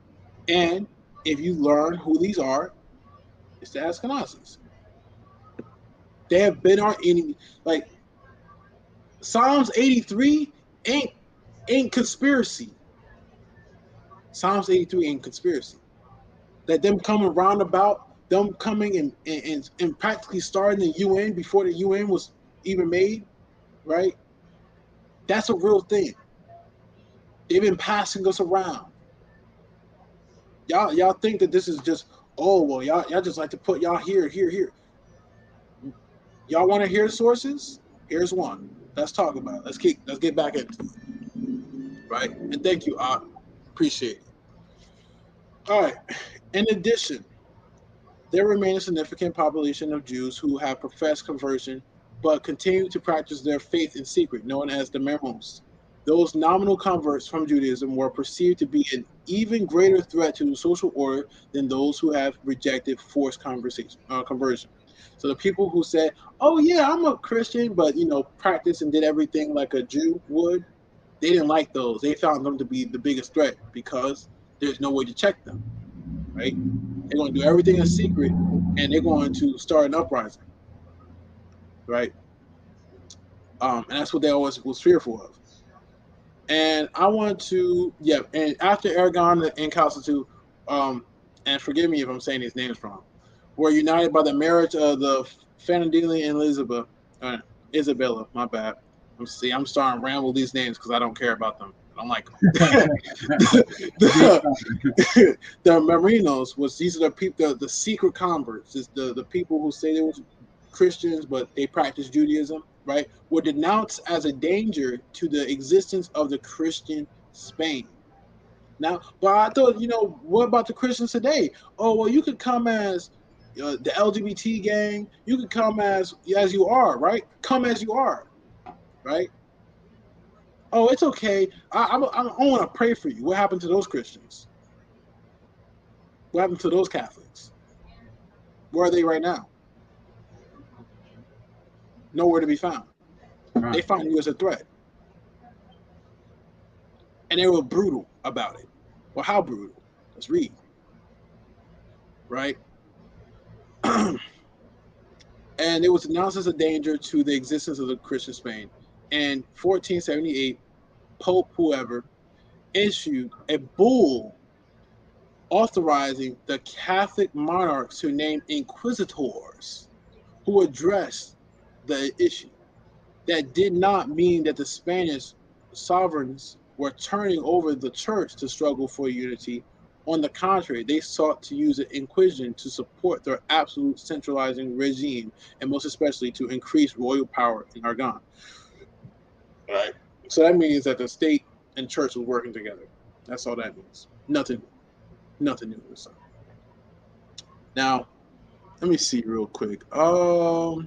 And if you learn who these are, it's the Ashkenazis. They have been our enemy. Like Psalms 83 ain't conspiracy. Psalms 83 ain't conspiracy. That them coming roundabout, them coming and practically starting the UN before the UN was even made, right? That's a real thing. They've been passing us around. Y'all think that this is just, oh well, y'all just like to put y'all here. Y'all want to hear sources? Here's one. Let's talk about it. Let's get back into it. Right? And thank you, I appreciate it. All right. In addition, there remain a significant population of Jews who have professed conversion but continue to practice their faith in secret, known as the Mermos. Those nominal converts from Judaism were perceived to be an even greater threat to the social order than those who have rejected forced conversion. So the people who said, "Oh yeah, I'm a Christian," but practiced and did everything like a Jew would, they didn't like those. They found them to be the biggest threat because there's no way to check them. Right? They're going to do everything in secret, and they're going to start an uprising. Right? And that's what they always was fearful of. And I want to, and after Aragon and Chalcedon, and forgive me if I'm saying these names wrong, were united by the marriage of the Fanadili and Isabella, my bad. I'm starting to ramble these names because I don't care about them. I don't like them. the Marinos these are the people, the secret converts, is the people who say they were Christians but they practice Judaism, right? Were denounced as a danger to the existence of the Christian Spain. Now, but I thought, what about the Christians today? Oh, well, you could come as the LGBT gang. You could come as you are, right? Come as you are, right? Oh, it's okay. I want to pray for you. What happened to those Christians? What happened to those Catholics? Where are they right now? Nowhere to be found. Right. They found you as a threat. And they were brutal about it. Well, how brutal? Let's read. Right? And it was announced as a danger to the existence of the Christian Spain. In 1478, Pope whoever issued a bull authorizing the Catholic monarchs to name inquisitors who addressed the issue. That did not mean that the Spanish sovereigns were turning over the church to struggle for unity. On the contrary, they sought to use the Inquisition to support their absolute centralizing regime, and most especially to increase royal power in Aragon. Right. So that means that the state and church was working together. That's all that means. Nothing new in the sun. Now, let me see real quick. I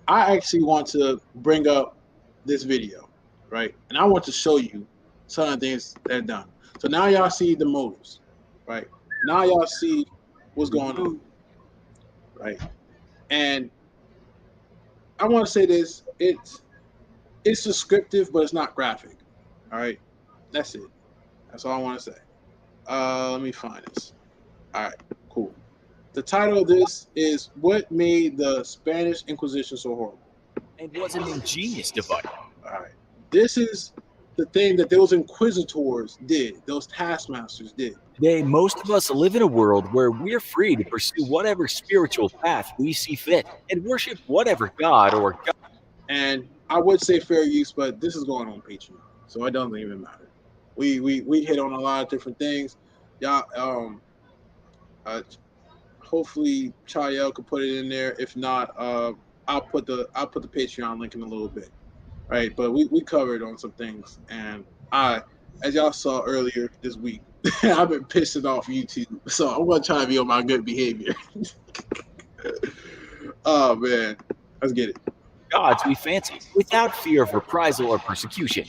actually want to bring up this video, right? And I want to show you some of the things that are done. So now y'all see the motives, right? Now y'all see what's going on, right? And I want to say this: it's descriptive, but it's not graphic. All right, that's it. That's all I want to say. Let me find this. All right, cool. The title of this is "What Made the Spanish Inquisition So Horrible?" And was an ingenious device. All right, this is the thing that those inquisitors did, those taskmasters did. Today, most of us live in a world where we're free to pursue whatever spiritual path we see fit and worship whatever god or god. And I would say fair use, but this is going on Patreon, so it doesn't even matter. We hit on a lot of different things. Y'all, hopefully Chayel could put it in there. If not, I'll put the Patreon link in a little bit. Right, but we covered on some things, and as y'all saw earlier this week, I've been pissing off YouTube, so I'm gonna try to be on my good behavior. Oh man, let's get it. Gods we fancy without fear of reprisal or persecution.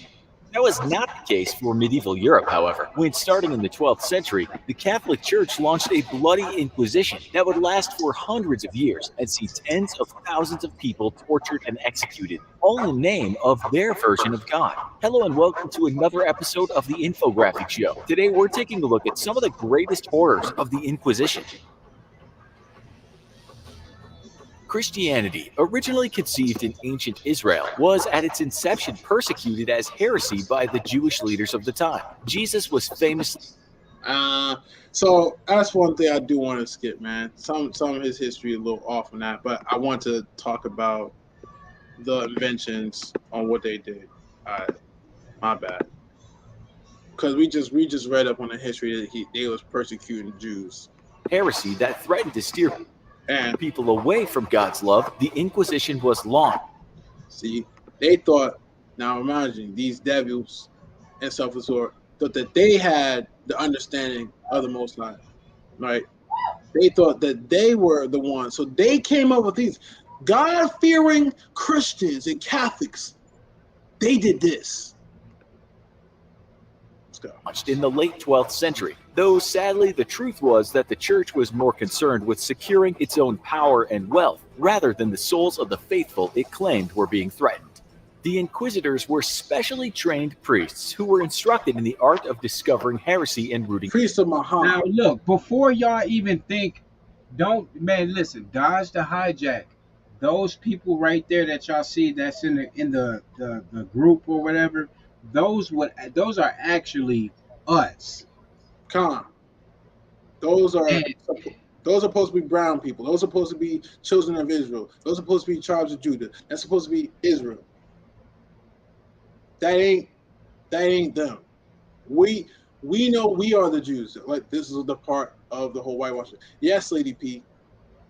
That was not the case for medieval Europe, however, when starting in the 12th century, the Catholic Church launched a bloody inquisition that would last for hundreds of years and see tens of thousands of people tortured and executed, all in the name of their version of God. Hello and welcome to another episode of the Infographic Show. Today we're taking a look at some of the greatest horrors of the Inquisition. Christianity, originally conceived in ancient Israel, was at its inception persecuted as heresy by the Jewish leaders of the time. Jesus was famous. So that's one thing I do want to skip, man. Some of his history is a little off on that, but I want to talk about the inventions on what they did. My bad. Because we just read up on the history that they was persecuting Jews. Heresy that threatened to steer people away from God's love, the Inquisition was launched. See, they thought, now imagine these devils and self-absorbed, thought that they had the understanding of the Most High, right? They thought that they were the ones. So they came up with these God-fearing Christians and Catholics. They did this. In the late 12th century, though sadly the truth was that the church was more concerned with securing its own power and wealth rather than the souls of the faithful it claimed were being threatened. The inquisitors were specially trained priests who were instructed in the art of discovering heresy and rooting. Priests of Muhammad. Now look, before y'all even think, listen, dodge the hijack. Those people right there that y'all see that's in the group or whatever, those are actually us. Come. Those are supposed to be brown people. Those are supposed to be children of Israel. Those are supposed to be tribes of Judah. That's supposed to be Israel. That ain't them. We know we are the Jews. Like, this is the part of the whole whitewashing. Yes, Lady P.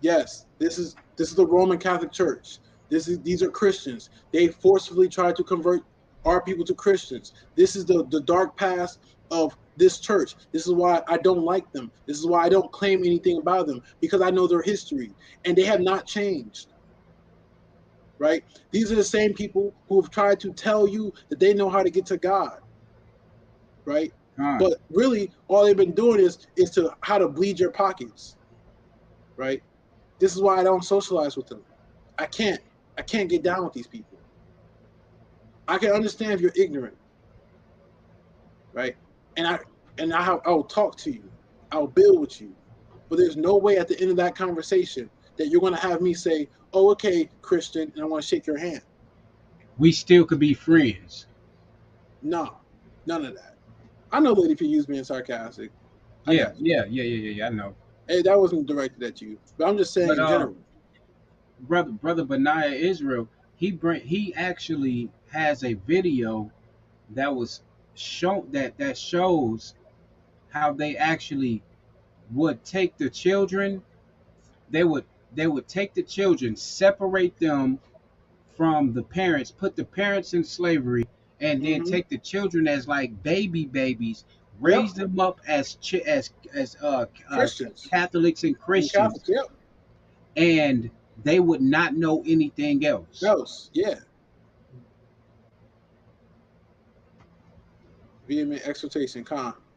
Yes, this is the Roman Catholic Church. These are Christians. They forcefully tried to convert our people to Christians. This is the dark past of this church. This is why I don't like them. This is why I don't claim anything about them, because I know their history and they have not changed. Right? These are the same people who have tried to tell you that they know how to get to God. Right? But really, all they've been doing is to how to bleed your pockets. Right? This is why I don't socialize with them. I can't get down with these people. I can understand if you're ignorant, right? And I'll talk to you, I'll build with you, but there's no way at the end of that conversation that you're going to have me say, "Oh, okay, Christian," and I want to shake your hand. We still could be friends. No, none of that. I know Lady P used being sarcastic. Yeah, I know. Hey, that wasn't directed at you, but I'm just saying in general. Brother Benaiah Israel, he actually has a video that was shown that shows how they actually would take the children. They would take the children, separate them from the parents, put the parents in slavery, and then take the children as like babies, raise them up as Christians, Catholics and Christians, and they would not know anything else. Yeah. Vehement exhortation,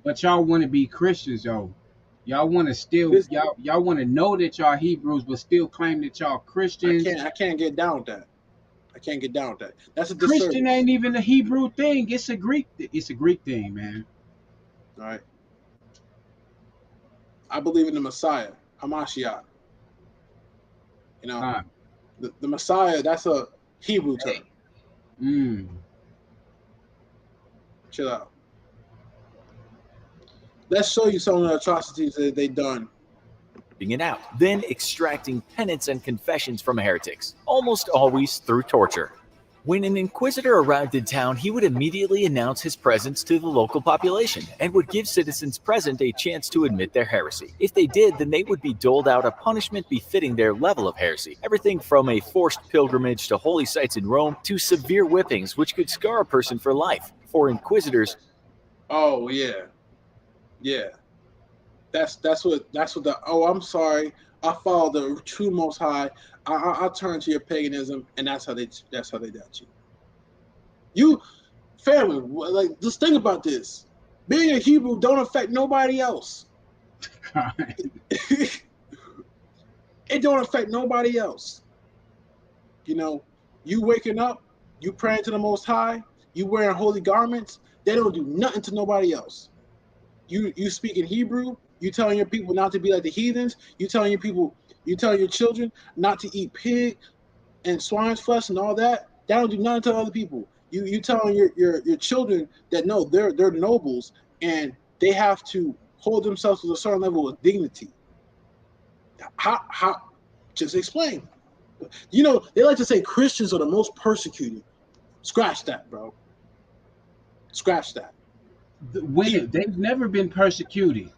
But y'all want to be Christians, though. Y'all want to still y'all want to know that y'all Hebrews, but still claim that y'all Christians. I can't get down with that. I can't get down with that. That's a disservice. Christian ain't even a Hebrew thing. It's a Greek thing, man. All right. I believe in the Messiah, Hamashiach. You know, the Messiah, that's a Hebrew term. Chill out. Let's show you some of the atrocities that they've done. It out, then extracting penance and confessions from heretics, almost always through torture. When an inquisitor arrived in town, he would immediately announce his presence to the local population and would give citizens present a chance to admit their heresy. If they did, then they would be doled out a punishment befitting their level of heresy. Everything from a forced pilgrimage to holy sites in Rome to severe whippings, which could scar a person for life. For inquisitors, oh yeah, that's what the I'm sorry, I follow the true Most High. I'll turn to your paganism, and that's how they got you. family, like, just think about this. Being a Hebrew don't affect nobody else. It don't affect nobody else. You know, you waking up, you praying to the Most High, you wearing holy garments, they don't do nothing to nobody else. You speak in Hebrew, you telling your people not to be like the heathens, you telling your children not to eat pig and swine's flesh and all that. That don't do nothing to other people. You telling your children that no, they're nobles and they have to hold themselves to a certain level of dignity. How just explain. You know, they like to say Christians are the most persecuted. Scratch that, bro. Scratch that. They've never been persecuted.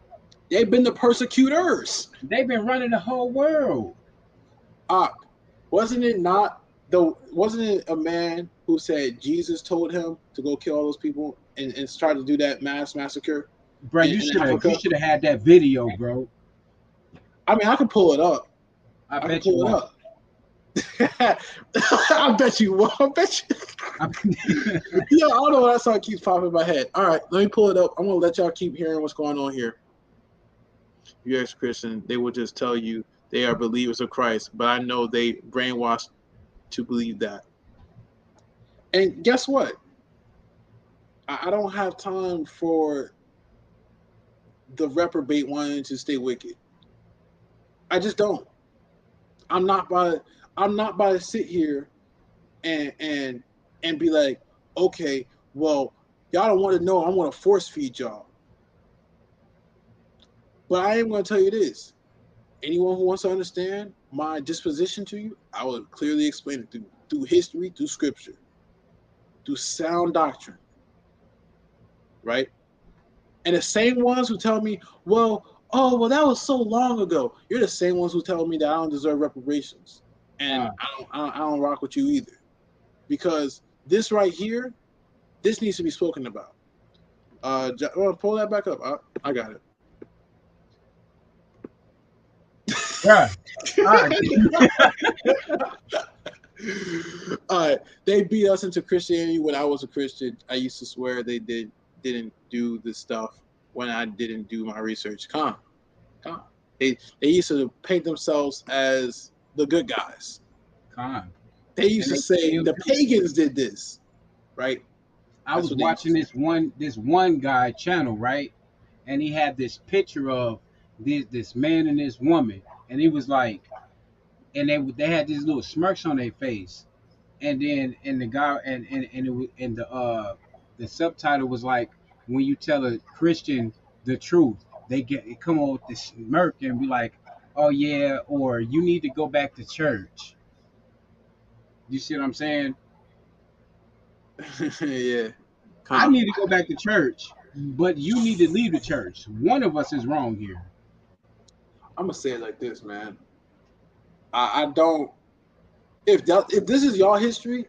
They've been the persecutors. They've been running the whole world. Wasn't it a man who said Jesus told him to go kill all those people and try to do that mass massacre? Bro, you should have had that video, bro. I mean, I can pull it up. I bet you won't. I bet you won't. I bet you. Yeah, I don't know why that song keeps popping in my head. All right, let me pull it up. I'm gonna let y'all keep hearing what's going on here. You ask Christian, they will just tell you they are believers of Christ, but I know they brainwashed to believe that. And guess what? I don't have time for the reprobate wanting to stay wicked. I just don't. I'm not about to sit here and be like, okay, well, y'all don't want to know. I want to force feed y'all. But I am going to tell you this. Anyone who wants to understand my disposition to you, I will clearly explain it through history, through scripture, through sound doctrine. Right? And the same ones who tell me, well, that was so long ago. You're the same ones who tell me that I don't deserve reparations. And I don't rock with you either. Because this right here, this needs to be spoken about. Pull that back up. I got it. Right. All right. They beat us into Christianity when I was a Christian. I used to swear they didn't do this stuff when I didn't do my research. Come on. They used to paint themselves as the good guys. They used to say the pagans did this, right? I was watching this one guy channel, right? And he had this picture of this man and this woman, and he was like, and they had these little smirks on their face, and then the guy and the subtitle was like, when you tell a Christian the truth, they come on with this smirk and be like, oh yeah, or you need to go back to church. You see what I'm saying? Yeah. I need to go back to church, but you need to leave the church. One of us is wrong here. I'm gonna say it like this, man. I don't. If this is y'all history,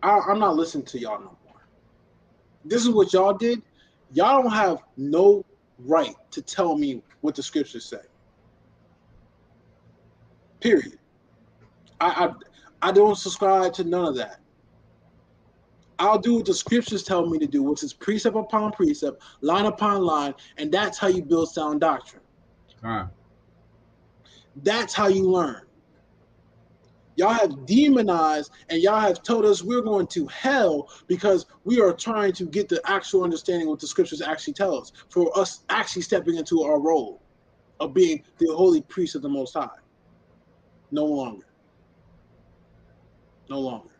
I'm not listening to y'all no more. This is what y'all did. Y'all don't have no right to tell me what the scriptures say. Period. I don't subscribe to none of that. I'll do what the scriptures tell me to do, which is precept upon precept, line upon line, and that's how you build sound doctrine. That's how you learn. Y'all have demonized and y'all have told us we're going to hell because we are trying to get the actual understanding of what the scriptures actually tell us, for us actually stepping into our role of being the holy priest of the Most High. No longer. No longer.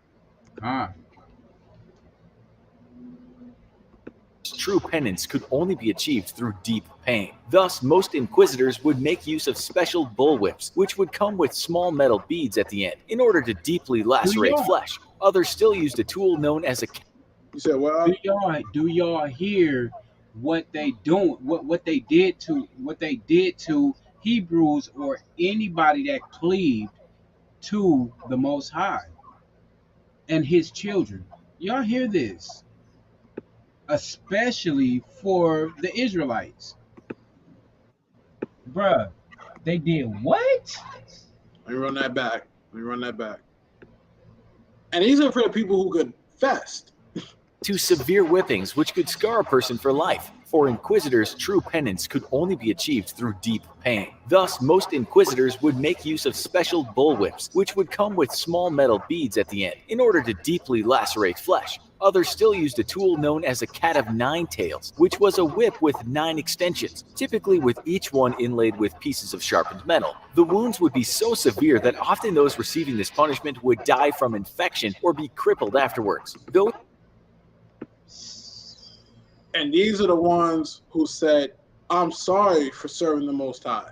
True penance could only be achieved through deep pain. Thus, most inquisitors would make use of special bullwhips, which would come with small metal beads at the end, in order to deeply lacerate flesh. Others still used a tool known as a... You said, well, do y'all hear what they doing? What they did to Hebrews or anybody that cleaved to the Most High and His children? Y'all hear this? Especially for the Israelites. Bruh, they did what? Let me run that back. And these are for the people who could fast. to severe whippings which could scar a person for life. For inquisitors, true penance could only be achieved through deep pain. Thus, most inquisitors would make use of special bullwhips, which would come with small metal beads at the end, in order to deeply lacerate flesh. Others still used a tool known as a cat of nine tails, which was a whip with 9 extensions, typically with each one inlaid with pieces of sharpened metal. The wounds would be so severe that often those receiving this punishment would die from infection or be crippled afterwards. And these are the ones who said, I'm sorry for serving the Most High.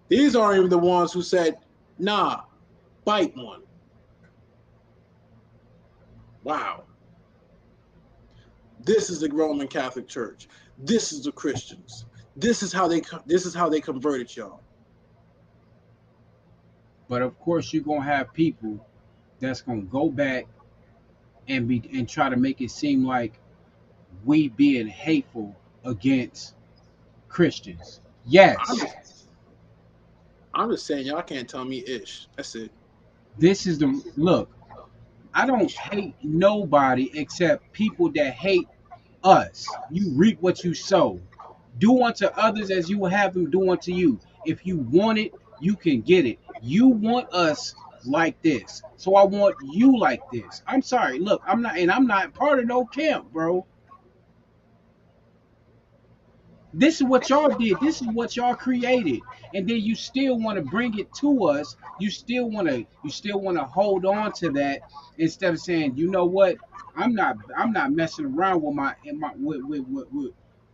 These aren't even the ones who said, nah, bite one. Wow. This is the Roman Catholic Church. This is the Christians. This is how they converted y'all. But of course, you're gonna have people that's gonna go back and try to make it seem like we being hateful against Christians. Yes. I'm just saying y'all can't tell me ish. That's it. This is the look. I don't hate nobody except people that hate us. You reap what you sow. Do unto others as you will have them do unto you. If you want it, you can get it. You want us like this, so I want you like this. I'm sorry. Look, I'm not part of no camp, bro. This is what y'all did. This is what y'all created, and then you still want to bring it to us. You still want to hold on to that instead of saying, you know what? I'm not messing around with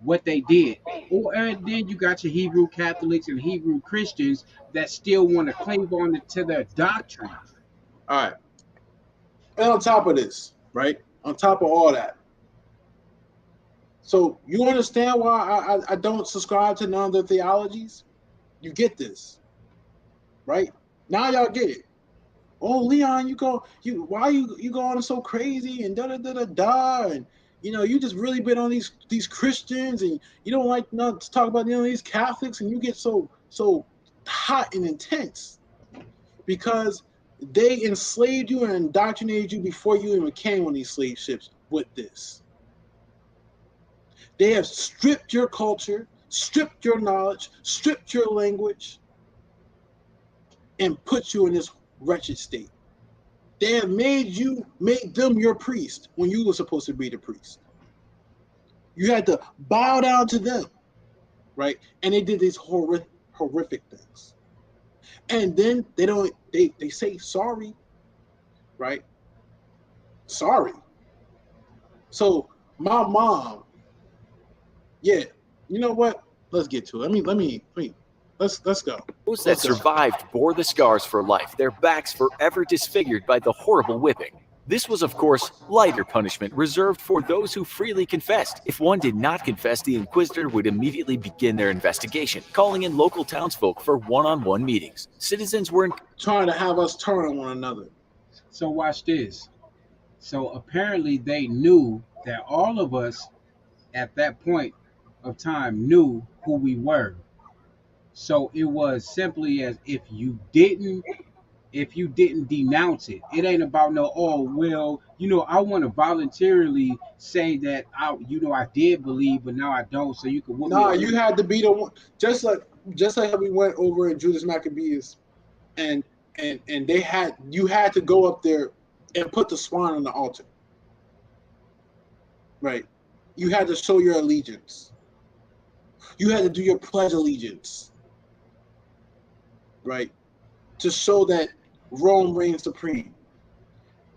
what they did. Or and then you got your Hebrew Catholics and Hebrew Christians that still want to cling on to their doctrine. All right. And on top of this, right? On top of all that. So you understand why I don't subscribe to none of the theologies? You get this, right? Now y'all get it. Oh, Leon, why you going so crazy and da and you just really been on these Christians and you don't like not to talk about these Catholics and you get so hot and intense because they enslaved you and indoctrinated you before you even came on these slave ships with this. They have stripped your culture, stripped your knowledge, stripped your language, and put you in this wretched state. They have made them your priest when you were supposed to be the priest. You had to bow down to them, right? And they did these horrific things. And then they say sorry, right? Sorry. So my mom, yeah, you know what? Let's get to it. Let's go. Those that survived bore the scars for life, their backs forever disfigured by the horrible whipping. This was, of course, lighter punishment reserved for those who freely confessed. If one did not confess, the inquisitor would immediately begin their investigation, calling in local townsfolk for one-on-one meetings. Citizens were trying to have us turn on one another. So watch this. So apparently they knew that all of us at that point of time knew who we were. So it was simply as if you didn't denounce it. It ain't about no, oh, well, I want to voluntarily say that I did believe, but now I don't. So you can whoop me. You had to be the one, just like how we went over in Judas Maccabeus, and you had to go up there and put the swan on the altar. Right. You had to show your allegiance. You had to do your pledge allegiance. Right. To show that Rome reigns supreme.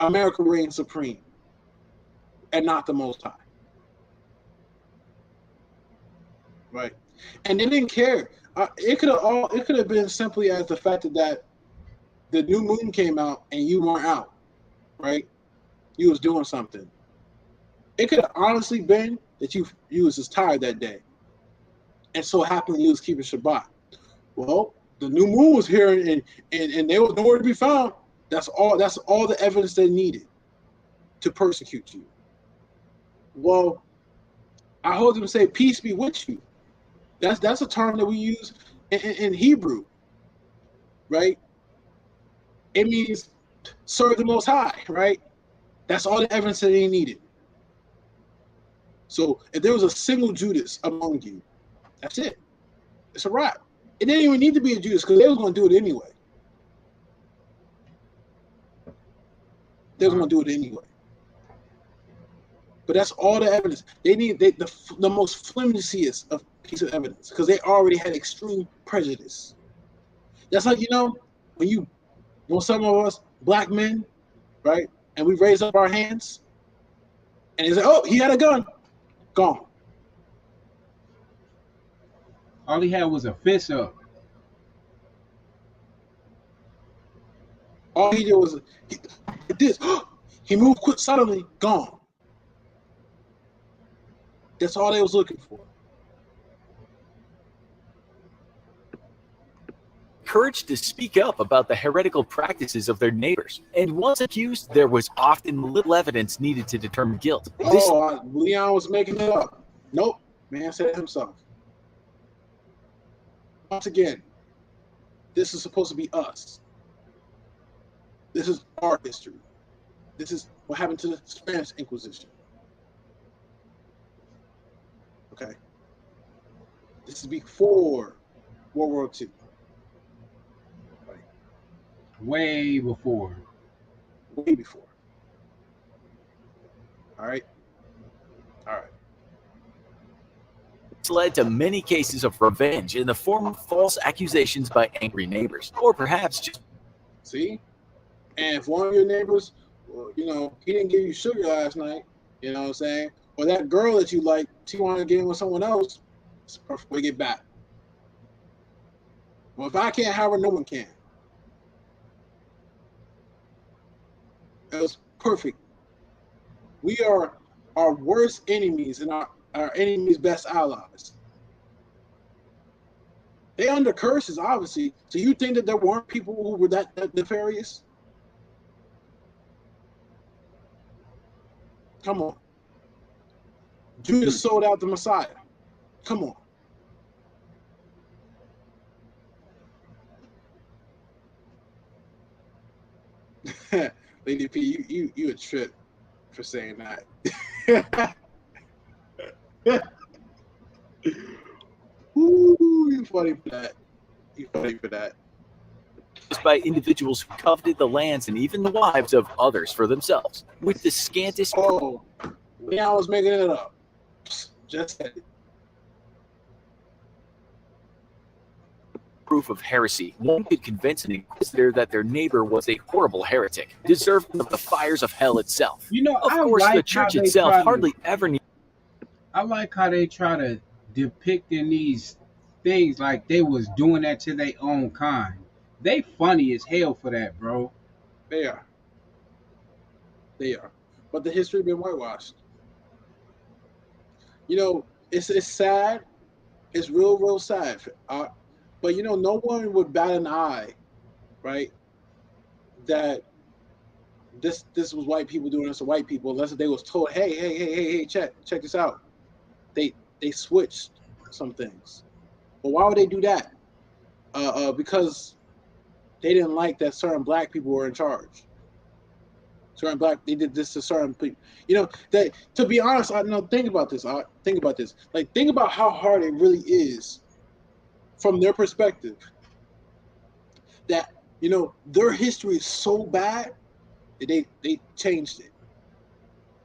America reigns supreme. And not the Most High. Right. And they didn't care. It could have been simply as the fact that the new moon came out and you weren't out. Right. You was doing something. It could have honestly been that you was just tired that day. And so happened you was keeping Shabbat. Well, the new moon was here and they was nowhere to be found. That's all the evidence they needed to persecute you. Well, I heard them say, peace be with you. That's a term that we use in Hebrew, right? It means serve the Most High, right? That's all the evidence that they needed. So if there was a single Judas among you, that's it. It's a wrap. It didn't even need to be a Judas because they was going to do it anyway. They was going to do it anyway. But that's all the evidence. They need the most flimsiest of piece of evidence because they already had extreme prejudice. That's like, when some of us black men, right, and we raise up our hands, and he's like, oh, he had a gun. Gone. All he had was a fist up. All he did was this. He moved quick, suddenly gone. That's all they was looking for. Courage to speak up about the heretical practices of their neighbors, and once accused, there was often little evidence needed to determine guilt. Leon was making it up. Nope, man said it himself. Once again, this is supposed to be us. This is our history. This is what happened to the Spanish Inquisition. Okay. This is before World War II. Way before. Way before. All right. This led to many cases of revenge in the form of false accusations by angry neighbors, or perhaps just... See? And if one of your neighbors, well, he didn't give you sugar last night, you know what I'm saying? Or that girl that you like, she wanted to get in with someone else, it's a perfect way to get back. Well, if I can't have her, no one can. It was perfect. We are our worst enemies and our enemy's best allies. They under curses, obviously. So you think that there weren't people who were that nefarious? Come on. Judas sold out the Messiah. Come on. Lady P, you a trip for saying that. Ooh, you funny for that. You funny for that. By individuals who coveted the lands and even the wives of others for themselves, with the scantest... Oh, Leon was making it up. Just said it. Proof of heresy, one could convince an inquisitor that their neighbor was a horrible heretic, deserving of the fires of hell itself. Of course, the church itself hardly ever needs... I like how they try to depict in these things like they was doing that to their own kind. They funny as hell for that, bro. They are. But the history been whitewashed. It's sad. It's real sad. But no one would bat an eye, right? That this was white people doing this to white people, unless they was told, hey, check this out. They switched some things. But why would they do that? Because they didn't like that certain black people were in charge. They did this to certain people. That, to be honest, think about this. Think about this. Like, think about how hard it really is from their perspective. That, their history is so bad that they changed it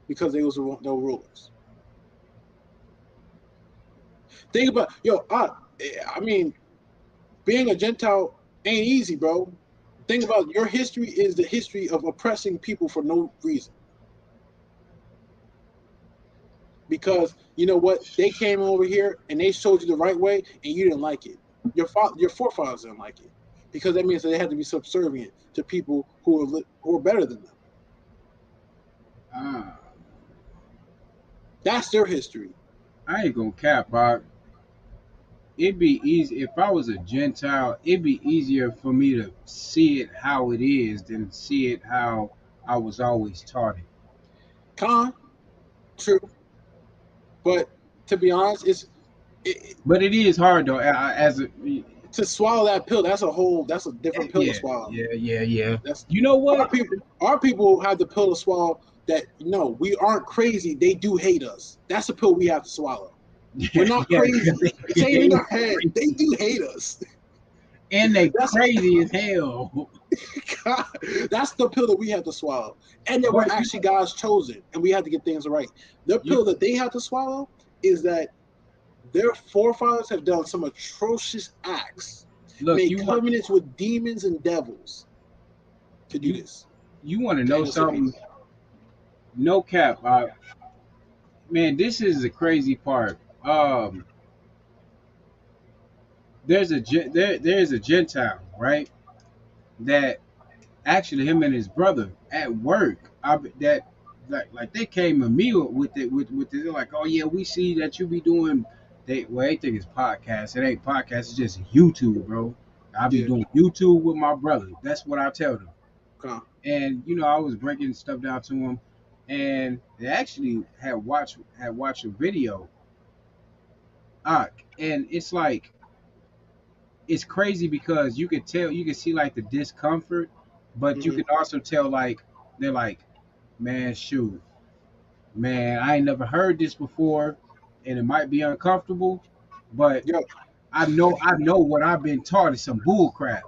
because they was no rulers. Think about, being a Gentile ain't easy, bro. Think about your history is the history of oppressing people for no reason. Because you know what? They came over here and they showed you the right way and you didn't like it. Your forefathers didn't like it. Because that means that they had to be subservient to people who are better than them. That's their history. I ain't gonna cap, Bob. It'd be easy if I was a Gentile. It'd be easier for me to see it how it is than see it how I was always taught it. True, but to be honest, but it is hard though. To swallow that pill, that's a different pill to swallow. Yeah. That's, you know what? Our people have the pill to swallow that no, we aren't crazy. They do hate us. That's a pill we have to swallow. We're not crazy. It's ain't in our head. They do hate us. And they crazy as hell. God, that's the pill that we have to swallow. And that we're actually God's chosen, and we have to get things right. The pill that they have to swallow is that their forefathers have done some atrocious acts, made covenants with demons and devils to do this. You want to know something? No cap, man. This is the crazy part. There's a Gentile, right? That actually him and his brother at work. Like they came to me with it with this. They're like, oh yeah, we see that you be doing. They think it's podcast. It ain't podcast. It's just YouTube, bro. I be doing YouTube with my brother. That's what I tell them. Okay. And I was breaking stuff down to them, and they actually had watched a video. And it's like, it's crazy because you could see like the discomfort, but you could also tell like they're like, man, shoot, man, I ain't never heard this before, and it might be uncomfortable, but I know what I've been taught is some bull crap.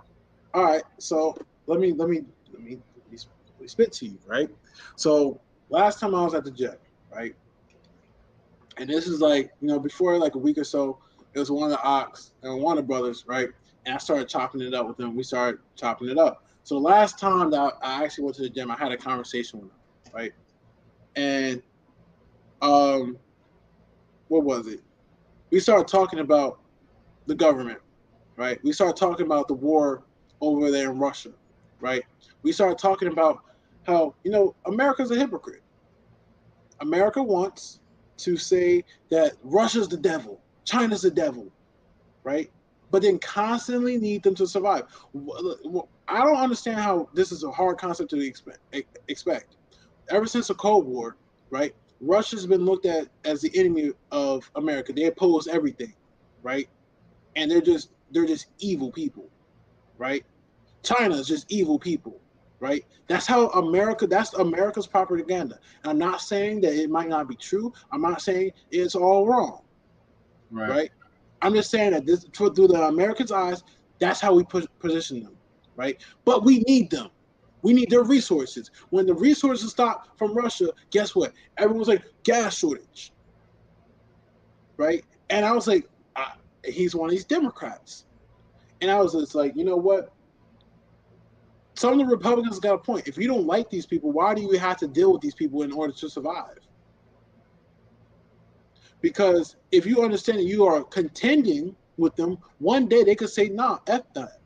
All right, so let me spit to you, right? So last time I was at the gym, right, and this is like before like a week or so, it was one of the ox and one of the brothers, right, and I started chopping it up with them. We started chopping it up. So the last time that I actually went to the gym, I had a conversation with them, right, and what was it? We started talking about the government, right? We started talking about the war over there in Russia, right? We started talking about how, America's a hypocrite. America wants to say that Russia's the devil, China's the devil, right? But then constantly need them to survive. I don't understand how this is a hard concept to expect. Ever since the Cold War, right? Russia's been looked at as the enemy of America. They oppose everything, right? And they're just evil people, right? China's just evil people, right? That's America's propaganda. And I'm not saying that it might not be true. I'm not saying it's all wrong, right? I'm just saying that this through the Americans' eyes, that's how we position them, right? But we need them. We need their resources. When the resources stop from Russia, guess what? Everyone's like, gas shortage, right? And I was like, he's one of these Democrats. And I was just like, you know what? Some of the Republicans got a point. If you don't like these people, why do you have to deal with these people in order to survive? Because if you understand that you are contending with them, one day they could say, nah, F that,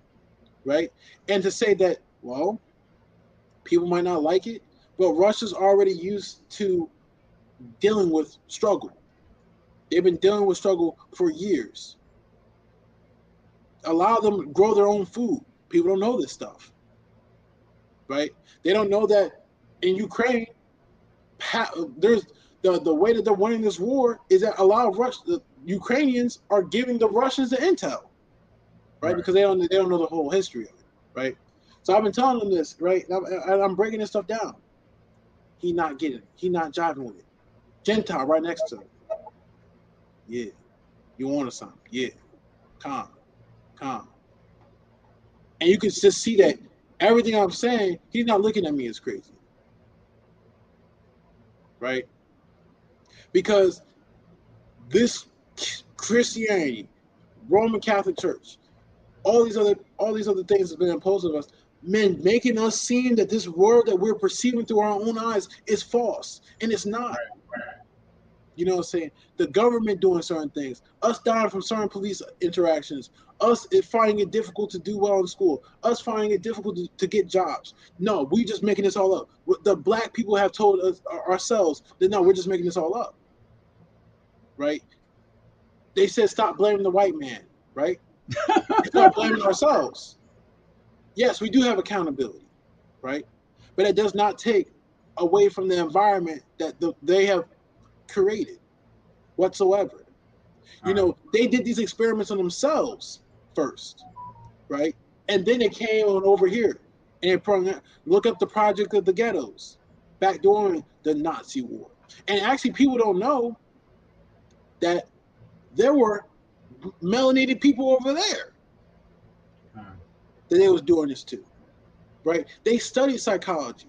right? And to say that, well, people might not like it, but Russia's already used to dealing with struggle. They've been dealing with struggle for years. Allow them to grow their own food. People don't know this stuff, right? They don't know that in Ukraine, there's the way that they're winning this war is that a lot of the Ukrainians are giving the Russians the intel, right? Because they don't know the whole history of it, right? So I've been telling them this, right? And I'm breaking this stuff down. He not getting it. He not jiving with it. Gentile right next to him. Yeah. You want something? Yeah. Calm. And you can just see that everything I'm saying, he's not looking at me as crazy. Right? Because this Christianity, Roman Catholic Church, all these other things have been imposed on us, making us seem that this world that we're perceiving through our own eyes is false. And it's not. You know what I'm saying? The government doing certain things, us dying from certain police interactions, us finding it difficult to do well in school, us finding it difficult to get jobs. No, we just making this all up. The black people have told us ourselves that no, we're just making this all up. Right? They said stop blaming the white man, right? Stop blaming ourselves. Yes, we do have accountability, right? But it does not take away from the environment that they have created whatsoever. They did these experiments on themselves first, right? And then they came on over here and look up the Project of the Ghettos back during the Nazi war. And actually, people don't know that there were melanated people over there that they was doing this to, right? They studied psychology,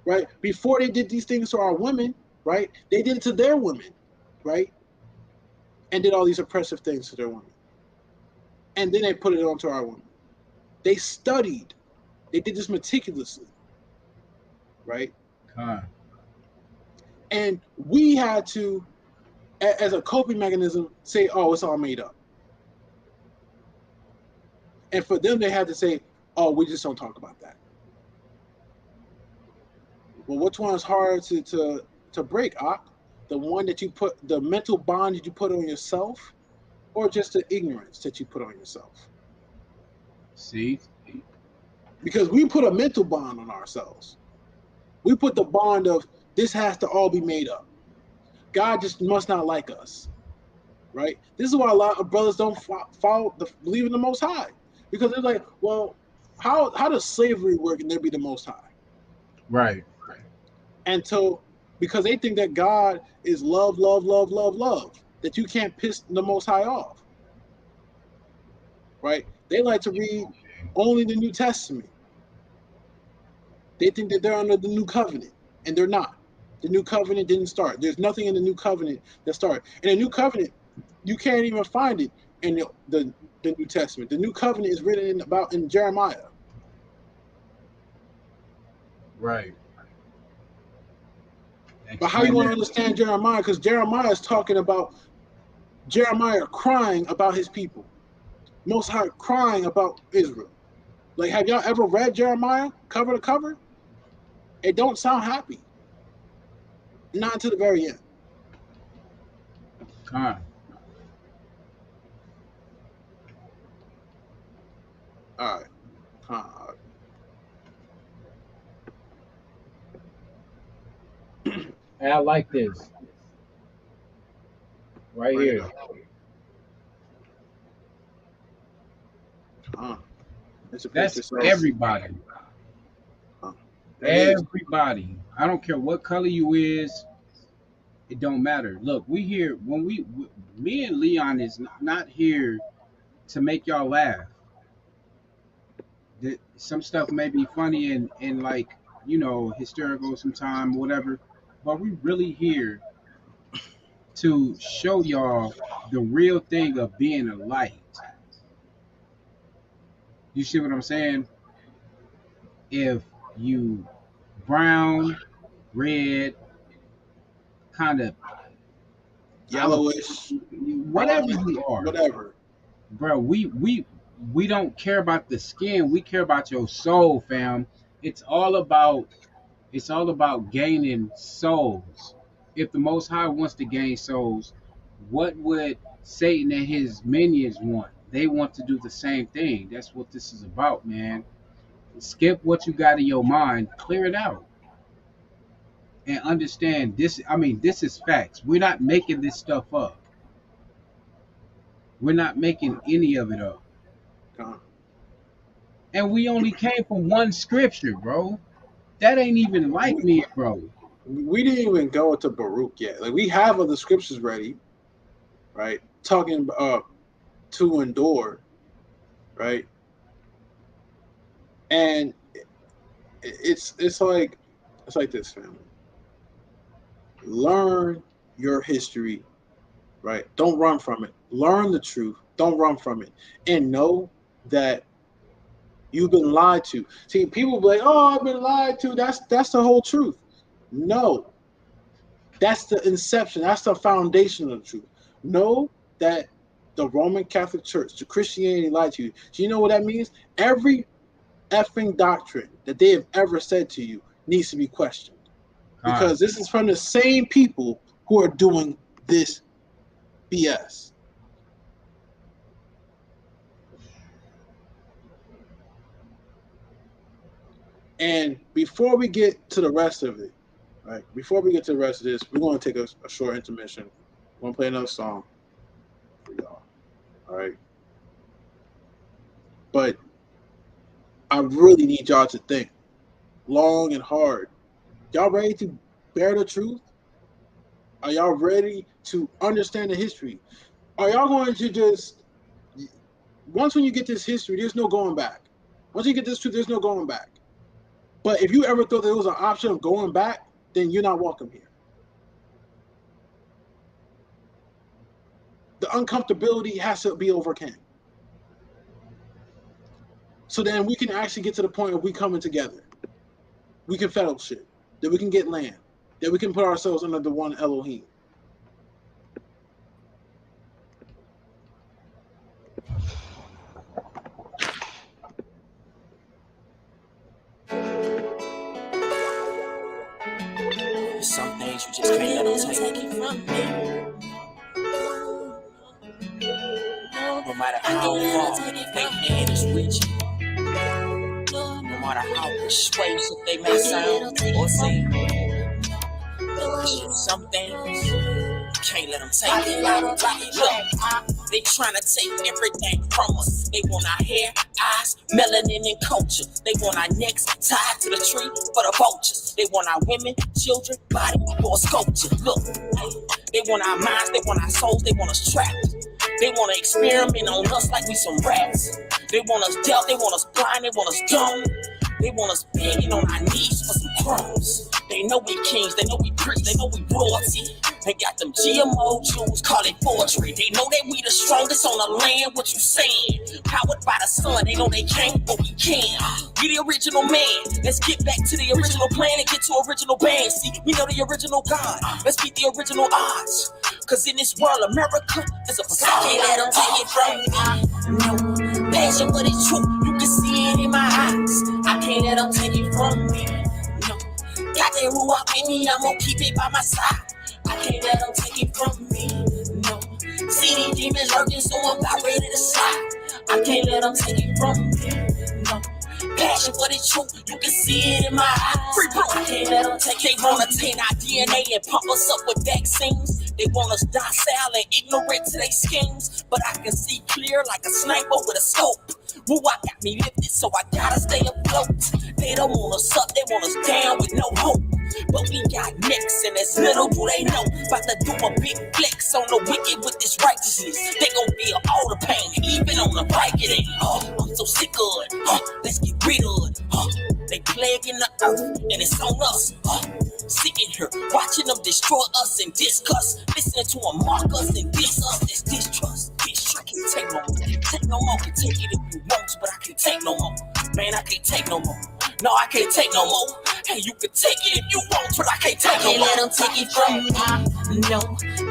right? Before they did these things to our women, right? They did it to their women, right? And did all these oppressive things to their women. And then they put it onto our women. They studied. They did this meticulously, right? And we had to, as a coping mechanism, say, oh, it's all made up. And for them, they had to say, oh, we just don't talk about that. Well, which one is harder to break, Ak? The one that you put, the mental bond that you put on yourself, or just the ignorance that you put on yourself? See? Because we put a mental bond on ourselves. We put the bond of this has to all be made up. God just must not like us, right? This is why a lot of brothers don't believe in the Most High, because they're like, well, how does slavery work and there be the Most High? Right. And so, because they think that God is love, love, love, love, love, that you can't piss the Most High off, right? They like to read only the New Testament. They think that they're under the New Covenant, and they're not. The New Covenant didn't start. There's nothing in the New Covenant that started. In the New Covenant, you can't even find it in the New Testament. The New Covenant is written in Jeremiah. Right. But how you want to understand Jeremiah? Because Jeremiah is talking about Jeremiah crying about his people. Most High crying about Israel. Like, have y'all ever read Jeremiah cover to cover? It don't sound happy. Not until the very end. All right. And I like this. Right here. That's everybody. Everybody. I don't care what color you is. It don't matter. Look, we here when me and Leon is not here to make y'all laugh. Some stuff may be funny and like, you know, hysterical sometime, whatever. But we really here to show y'all the real thing of being a light. You see what I'm saying? If you brown, red, kind of yellowish, whatever you are, whatever, bro, we don't care about the skin. We care about your soul, fam. It's all about gaining souls. If the Most High wants to gain souls, what would Satan and his minions want? They want to do the same thing. That's what this is about, man. Skip what you got in your mind, clear it out, and understand this. I mean, this is facts. We're not making this stuff up. We're not making any of it up. And we only came from one scripture, bro. That ain't even like me, bro. We didn't even go to Baruch yet. Like, we have other scriptures ready, right? Talking to endure, right? And it's like this, family. Learn your history, right? Don't run from it. Learn the truth. Don't run from it. And know that you've been lied to. See, people be like, oh, I've been lied to. That's the whole truth. No. That's the inception. That's the foundation of the truth. Know that the Roman Catholic Church, the Christianity lied to you. Do you know what that means? Every effing doctrine that they have ever said to you needs to be questioned. Because this is from the same people who are doing this BS. And before we get to the rest of it, right? Before we get to the rest of this, we're going to take a short intermission. We're going to play another song for y'all. All right. But I really need y'all to think long and hard Y'all ready to bear the truth? Are y'all ready to understand the history? Are y'all going to just, once when you get this history, there's no going back. Once you get this truth, there's no going back. But if you ever thought there was an option of going back, then you're not welcome here. The uncomfortability has to be overcome. So then we can actually get to the point of we coming together. We can fellowship, that we can get land, that we can put ourselves under the one Elohim. Some things you just can't let them take it from me. No matter how far they head is with you, no matter how persuasive they may sound or seem, it's just some things you can't let them take it. Look, they trying to take everything from us. They want our hair, eyes, melanin, and culture. They want our necks tied to the tree for the vultures. They want our women, children, body for a sculpture. Look, they want our minds, they want our souls, they want us trapped. They want to experiment on us like we some rats. They want us deaf, they want us blind, they want us dumb. They want us begging on our knees for some crumbs. They know we kings, they know we priests, they know we royalty. They got them GMO Jews, call it forgery. They know that we the strongest on the land, what you saying? Powered by the sun, they know they can't, but we can. We the original man, let's get back to the original plan and get to original band. See, we know the original God, let's beat the original odds. Cause in this world, America is a facade. I can't let them take it from me. No passion, but it's true, you can see it in my eyes. I can't let them take it from me. No, got that ruach in me, I'm gonna keep it by my side. I can't let them take it from me, no. See these demons lurking, so I'm about ready to slide. I can't let them take it from me, no. Passion for the truth, you can see it in my eyes. Free Brew. I can't let them take it. They wanna take our DNA and pump us up with vaccines. They want us docile and ignorant to their schemes. But I can see clear like a sniper with a scope. Ruach got me lifted, so I gotta stay afloat. They don't want us up, they want us down with no hope. But we got necks, and as little do they know. About to do a big flex on the wicked with this righteousness. They gon' feel all the pain, even on the bike it ain't. I'm so sick of it, let's get rid of it. They plaguing the earth, and it's on us. Sitting here, watching them destroy us and discuss. Listening to them mock us and diss us, it's distrust. I can't take no more, take no more. Can take it if you want to, but I can't take no more. Man, I can't take no more. No, I can't take no more. Hey, you can take it if you want to, but I can't take no more. I can't let them take it from me. No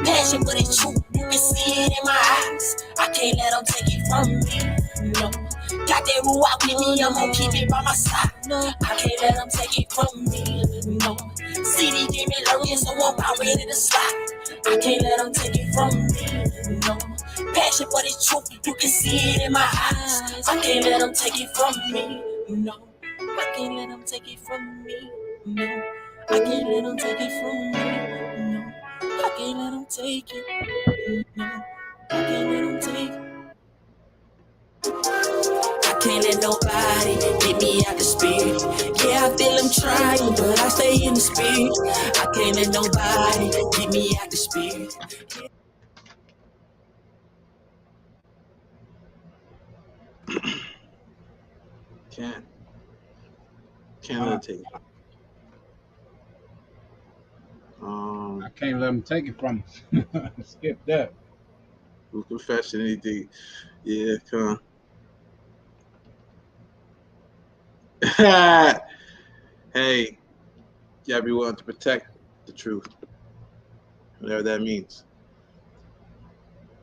passion, but it's true. You can see it in my eyes. I can't let them take it from me. No, got that ruach with me, I'm gonna keep it by my side. I can't let them take it from me. No, see these demons lurking, so I'm about ready to slide. I can't let them take it from me. No. Passion, but it's true, you can see it in my eyes. I can't let them take it from me, no. I can't let them take it from me, no. I can't let them take it from me, no. I can't let them take it, no. I can't let them take it. I can't let nobody get me out the spirit. Yeah, I feel I'm trying, but I stay in the spirit. I can't let nobody get me out the spirit. Can't let it take it. I can't let them take it from us. Skip that. Who confession anything? Yeah, come on. Hey, you gotta be willing to protect the truth, whatever that means.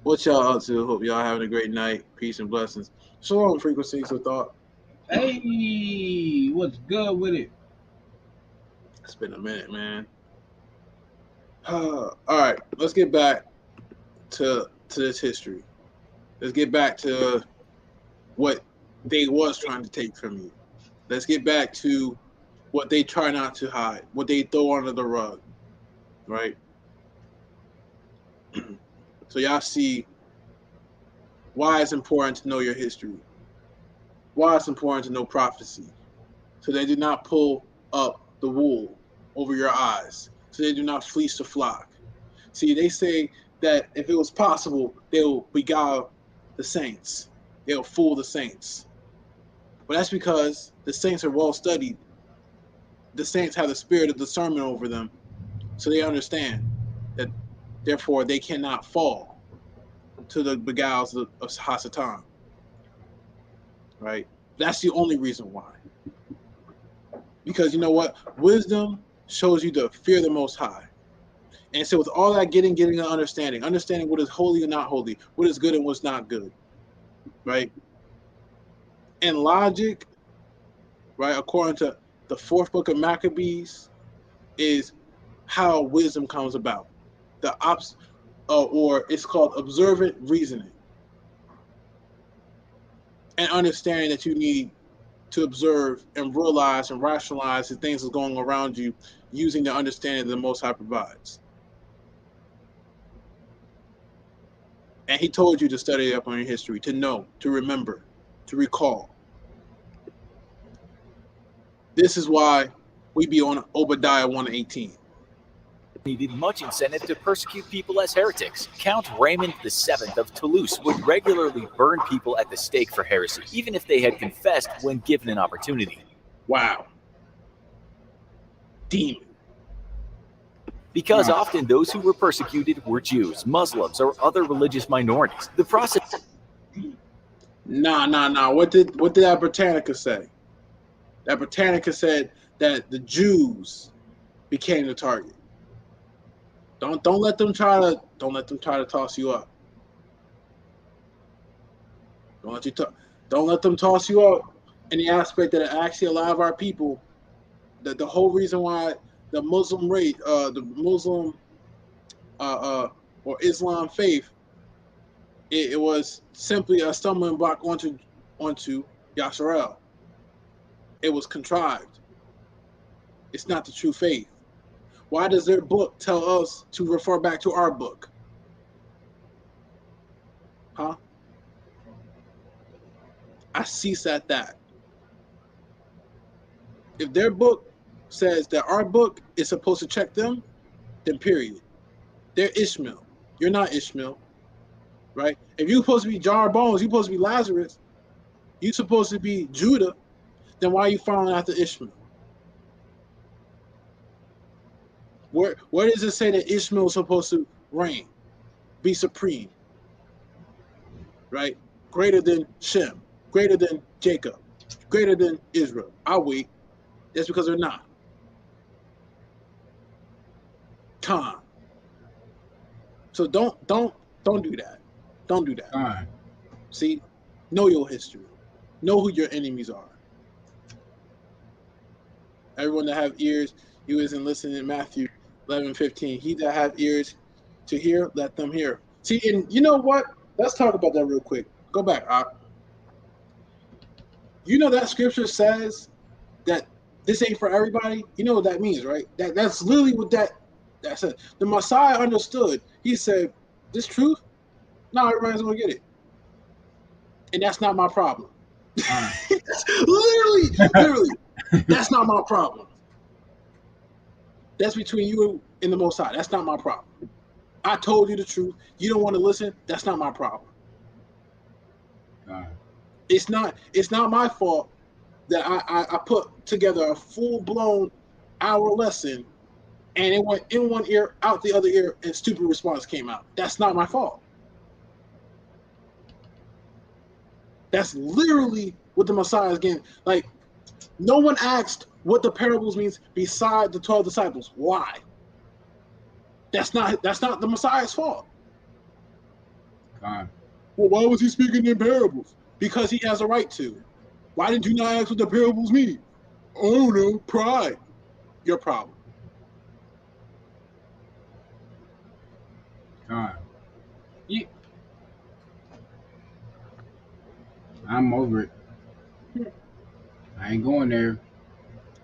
What y'all up to? Hope y'all having a great night. Peace and blessings. Shalom, frequencies of thought. Hey, what's good with it? It's been a minute, man. All right, let's get back to this history. Let's get back to what they was trying to take from you. Let's get back to what they try not to hide, what they throw under the rug, right? So y'all see why it's important to know your history, why it's important to know prophecy, so they do not pull up the wool over your eyes, so they do not fleece the flock. See, they say that if it was possible, they'll beguile the saints. They'll fool the saints. But that's because the saints are well studied. The saints have the spirit of discernment over them, so they understand that, therefore, they cannot fall to the beguiles of Hasatan. Right? That's the only reason why. Because you know what? Wisdom shows you to fear the Most High. And so with all that getting an understanding what is holy and not holy, what is good and what's not good, right? And logic, right, according to the fourth book of Maccabees, is how wisdom comes about. Or it's called observant reasoning. And understanding that you need to observe and realize and rationalize the things that's going around you using the understanding that the Most High provides. And he told you to study up on your history, to know, to remember, to recall. This is why we be on Obadiah 1:18. Needed much incentive to persecute people as heretics. Count Raymond VII of Toulouse would regularly burn people at the stake for heresy, even if they had confessed when given an opportunity. Wow. Demon. Because often those who were persecuted were Jews, Muslims, or other religious minorities. The process. Nah. What did that Britannica say? That Britannica said that the Jews became the target. Don't let them try to toss you up. Don't let them toss you up in the aspect that actually a lot of our people, that the whole reason why the Muslim rate, the Muslim or Islam faith, it was simply a stumbling block onto Yasharel. It was contrived. It's not the true faith. Why does their book tell us to refer back to our book? Huh? I cease at that. If their book says that our book is supposed to check them, then period. They're Ishmael. You're not Ishmael, right? If you're supposed to be Jar Bones, you're supposed to be Lazarus, you're supposed to be Judah, then why are you following after Ishmael? Where does it say that Ishmael is supposed to reign, be supreme, right? Greater than Shem, greater than Jacob, greater than Israel. I'll wait. That's because they're not. Khan. So don't do that. Don't do that. Khan. See, know your history. Know who your enemies are. Everyone that have ears, you isn't listening in Matthew 11:15. He that have ears to hear, let them hear. See, and you know what? Let's talk about that real quick. Go back, You know that scripture says that this ain't for everybody. You know what that means, right? That's literally what that said. The Messiah understood. He said, "This truth, not everybody's gonna get it, and that's not my problem." literally, that's not my problem. That's between you and the Most High. That's not my problem. I told you the truth. You don't want to listen. That's not my problem. It's not my fault that I put together a full-blown hour lesson and it went in one ear, out the other ear, and stupid response came out. That's not my fault. That's literally what the Messiah is getting. Like, no one asked what the parables means beside the 12 disciples. Why? That's not the Messiah's fault. Well, why was he speaking in parables? Because he has a right to. Why did you not ask what the parables mean? Oh no, pride. Your problem. Yeah. I'm over it. I ain't going there.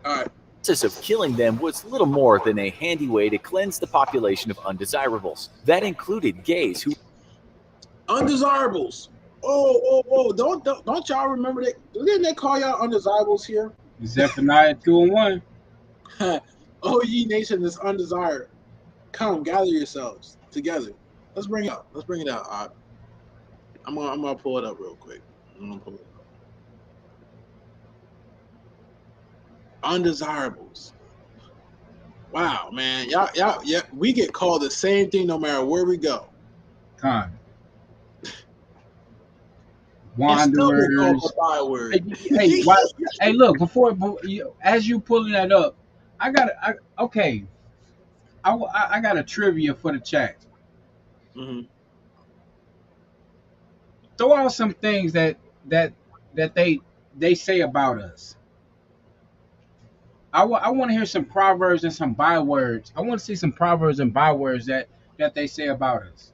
All right. The process of killing them was little more than a handy way to cleanse the population of undesirables. That included gays who... Undesirables. Oh, don't y'all remember that? Didn't they call y'all undesirables here? Zephaniah 2:1. Oh, ye nation is undesired. Come, gather yourselves together. Let's bring it up. Let's bring it out. I'm gonna pull it up real quick. I'm gonna pull it up. Undesirables. Wow, man. Y'all, yeah, we get called the same thing no matter where we go. Con. And still get called Wanderers. a byword. Hey, look, as you pulling that up, I got a trivia for the chat. Mm-hmm. Throw out some things that they say about us. I want to hear some proverbs and some bywords. I want to see some proverbs and bywords that they say about us.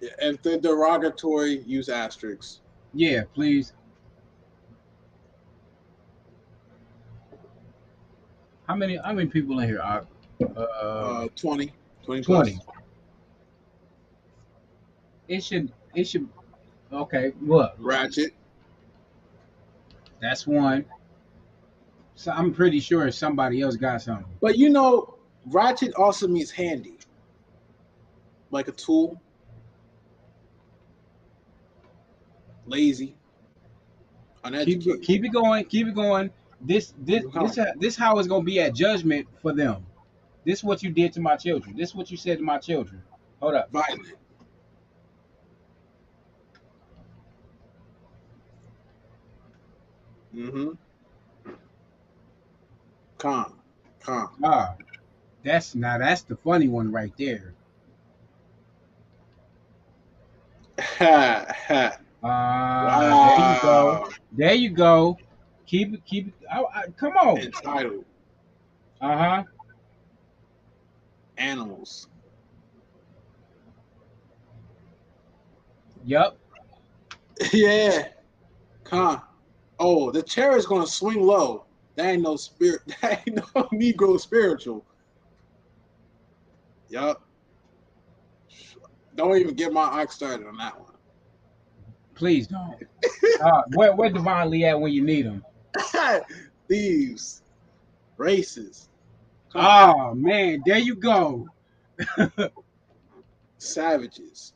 If they're derogatory, use asterisks. Yeah, please. How many people in here? 20 20. plus. It should okay, look. Ratchet. That's one. So I'm pretty sure somebody else got something. But ratchet also means handy. Like a tool. Lazy. Uneducated. Keep it going. This how it's gonna be at judgment for them. This is what you did to my children. This is what you said to my children. Hold up. Violent. Mm-hmm. Calm. Ah, that's the funny one right there. Wow. There you go. There you go. Keep it. Come on. Entitled. Uh-huh. Animals. Yep. Yeah. Oh, the chair is gonna swing low. That ain't no spirit. That ain't no Negro spiritual. Yup. Don't even get my ox started on that one. Please don't. Where Devon Lee at when you need him? Thieves. Racists. Oh man, there you go. Savages.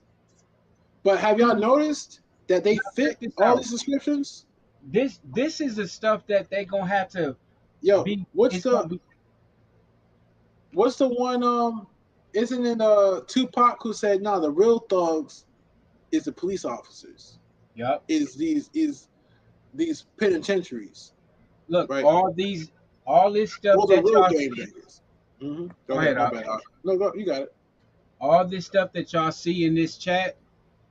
But have y'all noticed that they fit all these descriptions? This is the stuff that they gonna have to. What's the one? Isn't it Tupac who said, "No, the real thugs is the police officers." Yep. Is these penitentiaries? Look, right? all this stuff Those that are real y'all game bangers. Mm-hmm. Go ahead, my bad. No, you got it. All this stuff that y'all see in this chat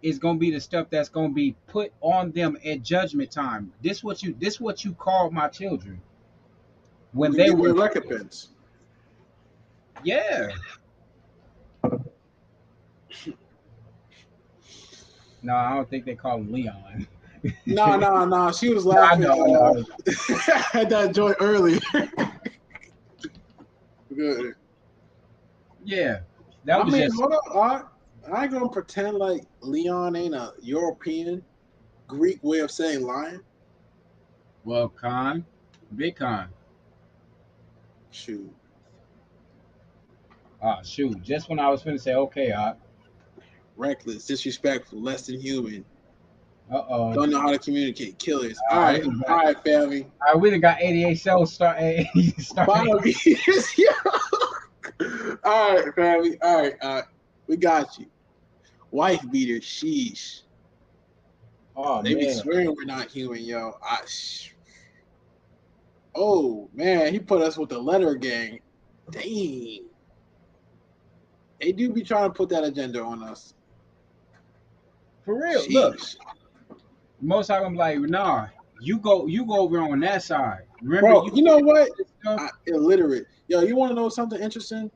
is gonna be the stuff that's gonna be put on them at judgment time. This what you called my children when they were recompense. Yeah. No, I don't think they call him Leon. No. She was laughing at that joint earlier. Good. Yeah. Hold up. I ain't gonna pretend like Leon ain't a European Greek way of saying lion. Well, big con. Shoot. Shoot. Just when I was finna say, okay, reckless, disrespectful, less than human. Don't know how to communicate. Killers. All right, family. All right, we done got 88 shows started. All right, family. All right, we got you. Wife beater, sheesh. Oh, they be man. swearing we're not human, yo. Oh man, he put us with the letter gang. Dang. They do be trying to put that agenda on us. For real, look. Most of them like, nah, you go over on that side. Remember, bro, you know what? Illiterate. Yo, you want to know something interesting?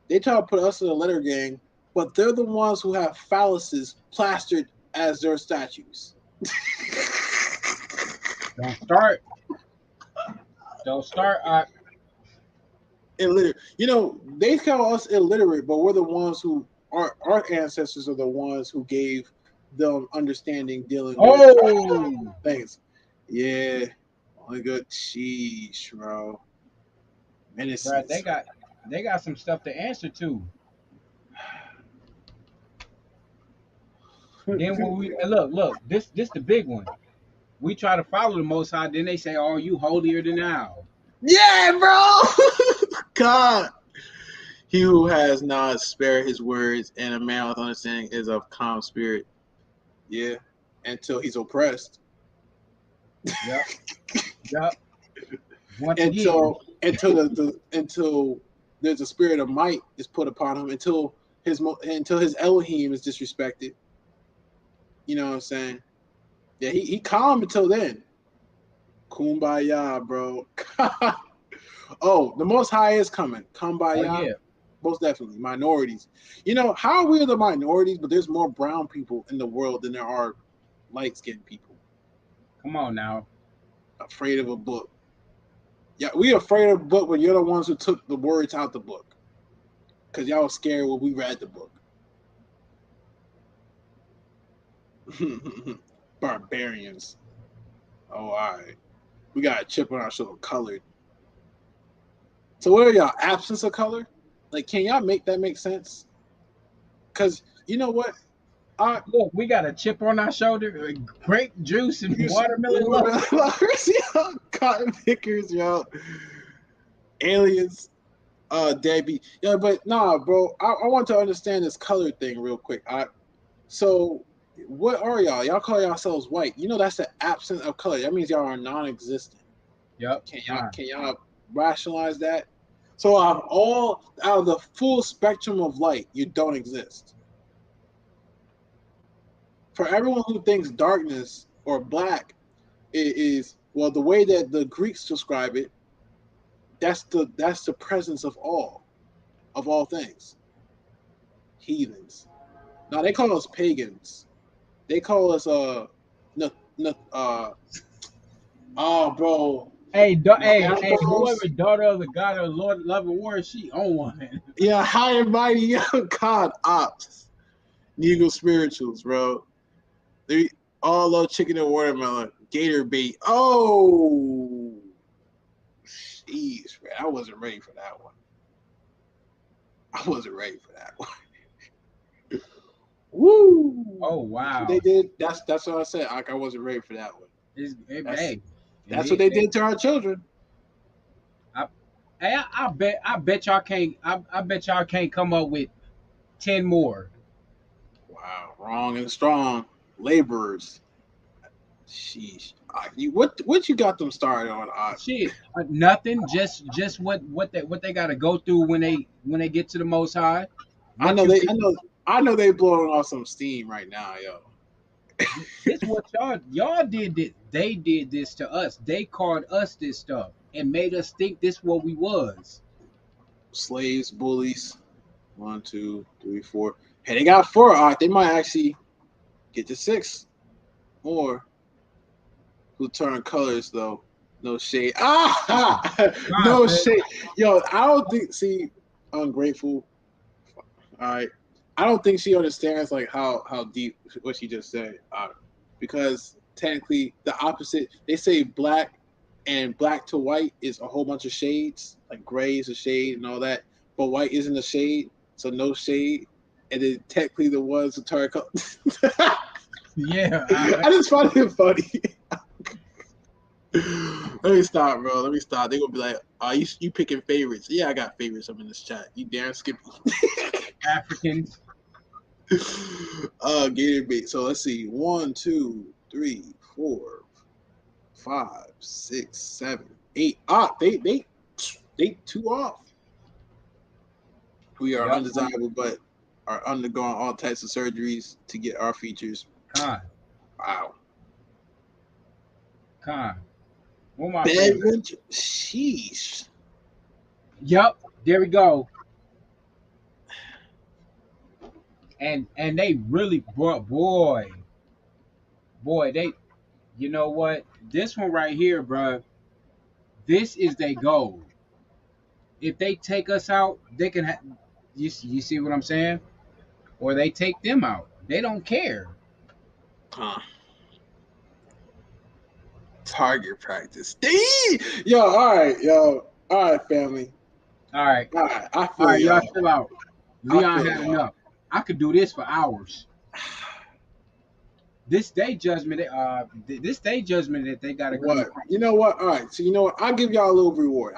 They try to put us in the letter gang, but they're the ones who have phalluses plastered as their statues. Don't start. Illiterate. You know, they call us illiterate, but we're the ones who our ancestors are the ones who gave them understanding dealing with things. Yeah. Only good. Sheesh, bro. And it's, Bruh, they got some stuff to answer to. Then when we look, this the big one. We try to follow the Most High, then they say, "Oh, you holier than thou." yeah, bro. God. He who has not spared his words, and a man with understanding is of calm spirit. Yeah, until he's oppressed. Yep. Yep. Once until again. until there's a spirit of might is put upon him, until his Elohim is disrespected. You know what I'm saying? Yeah, he calm until then. Kumbaya, bro. Oh, the Most High is coming. Kumbaya. Oh, yeah. Most definitely. Minorities. You know, how are we the minorities, but there's more brown people in the world than there are light-skinned people? Come on now. Afraid of a book. Yeah, we afraid of a book when you're the ones who took the words out the book. Because y'all was scared when we read the book. Barbarians. Oh, all right. We got a chip on our shoulder, colored. So what are y'all? Absence of color? Like, can y'all make that make sense? Because you know what? Look, we got a chip on our shoulder, grape juice and watermelon lovers, yo, cotton pickers, yo, aliens, Debbie, yeah, but nah, bro. I want to understand this color thing real quick. So what are y'all? Y'all call yourselves white? You know that's the absence of color. That means y'all are non-existent. Yep. Can y'all rationalize that? So out of the full spectrum of light, you don't exist. For everyone who thinks darkness or black is well, the way that the Greeks describe it, that's the presence of all things. Heathens. Now they call us pagans. They call us oh, bro. Hey, whoever daughter of the God of the Lord love and war, she on one. Yeah, high and mighty, young God ops. Negro spirituals, bro. They all love chicken and watermelon. Gator bait. Oh, jeez, man. I wasn't ready for that one. Woo! Oh wow! They did. That's what I said. I wasn't ready for that one. That's what they did to our children. I bet y'all can't. I bet y'all can't come up with 10 more. Wow, wrong and strong laborers. Sheesh. What you got them started on? Shit, nothing. Just what they got to go through when they get to the Most High. I know they blowing off some steam right now, yo. This what y'all did. They did this to us. They called us this stuff and made us think this what we was. Slaves, bullies. 1, 2, 3, 4. Hey, they got 4. They might actually get to 6 more. Who turn colors though? No shade. No shade. Yo, I don't think. See, ungrateful. All right, I don't think she understands like how deep what she just said. Because technically the opposite. They say black and black to white is a whole bunch of shades. Like gray is a shade and all that, but white isn't a shade, so no shade. And then technically the ones who turn colors. Yeah, I just find it funny. Let me stop, bro. Let me stop. They're gonna be like, you picking favorites. Yeah, I got favorites. I'm in this chat. You damn Skippy. Africans. Gator bait. So let's see. 1, 2, 3, 4, 5, 6, 7, 8. They 2 off. We are undesirable, but are undergoing all types of surgeries to get our features. Wow. One more. Beverage. Sheesh. Yup. There we go. And they really brought boy, they, you know what? This one right here, bro. This is their goal. If they take us out, they can. You see what I'm saying? Or they take them out. They don't care. Target practice. Yo, all right, family. All right. I feel All right, y'all y'all. chill out. Leon feel had y'all. enough. I could do this for hours. This day judgment that they got agreed. What? You know what? All right. So you know what? I'll give y'all a little reward.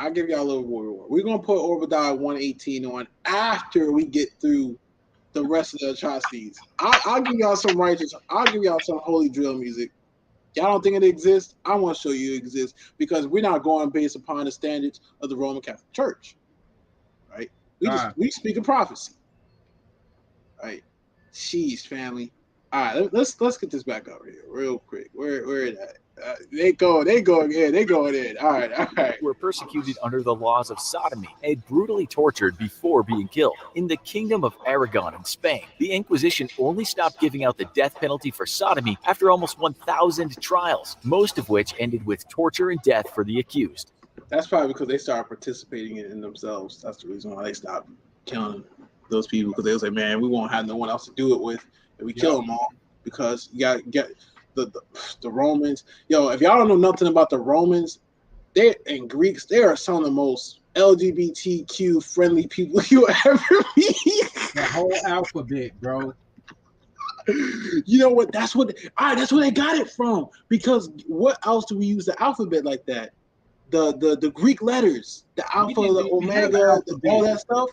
We're gonna put Obadiah 118 on after we get through the rest of the atrocities. I'll give y'all some righteous. I'll give y'all some holy drill music. Y'all don't think it exists? I want to show you it exists because we're not going based upon the standards of the Roman Catholic Church, right? We speak of prophecy, right? Sheesh, family. All right, let's get this back over here real quick. Where it at? They going in. All right. Were persecuted under the laws of sodomy and brutally tortured before being killed. In the Kingdom of Aragon in Spain, the Inquisition only stopped giving out the death penalty for sodomy after almost 1,000 trials, most of which ended with torture and death for the accused. That's probably because they started participating in it themselves. That's the reason why they stopped killing those people, because they was like, man, we won't have no one else to do it with, and we kill them all because you got to get the Romans. Yo, if y'all don't know nothing about the Romans, they and Greeks, they are some of the most LGBTQ friendly people you ever meet. The whole alphabet, bro. You know what? That's where they got it from. Because what else do we use the alphabet like that? The Greek letters, the alpha, the omega, all that stuff.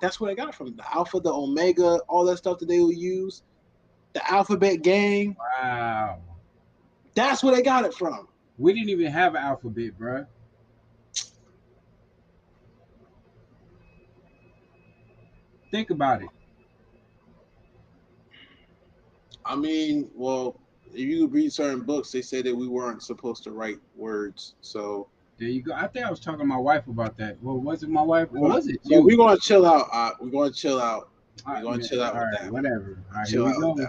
That's where they got it from. The alpha, the omega, all that stuff that they will use. The alphabet gang. Wow. That's where they got it from. We didn't even have an alphabet, bro. Think about it. I mean, well, if you read certain books, they say that we weren't supposed to write words. So there you go. I think I was talking to my wife about that. Well, was it my wife or was it you? So we're gonna chill out. We're gonna chill out. We're gonna chill out with that. Whatever. All right, chill here we out go.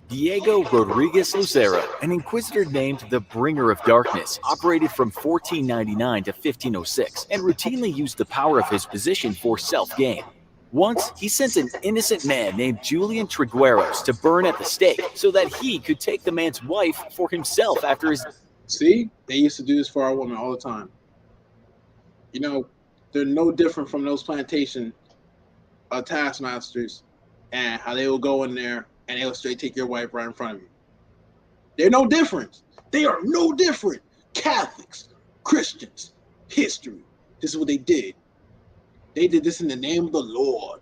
Diego Rodriguez Lucero, an inquisitor named the Bringer of Darkness, operated from 1499 to 1506 and routinely used the power of his position for self-gain. Once, he sent an innocent man named Julian Trigueros to burn at the stake so that he could take the man's wife for himself after his... See, they used to do this for our women all the time. You know, they're no different from those plantation taskmasters and how they will go in there and they'll straight take your wife right in front of you. They're no different. They are no different. Catholics, Christians, history. This is what they did. They did this in the name of the Lord.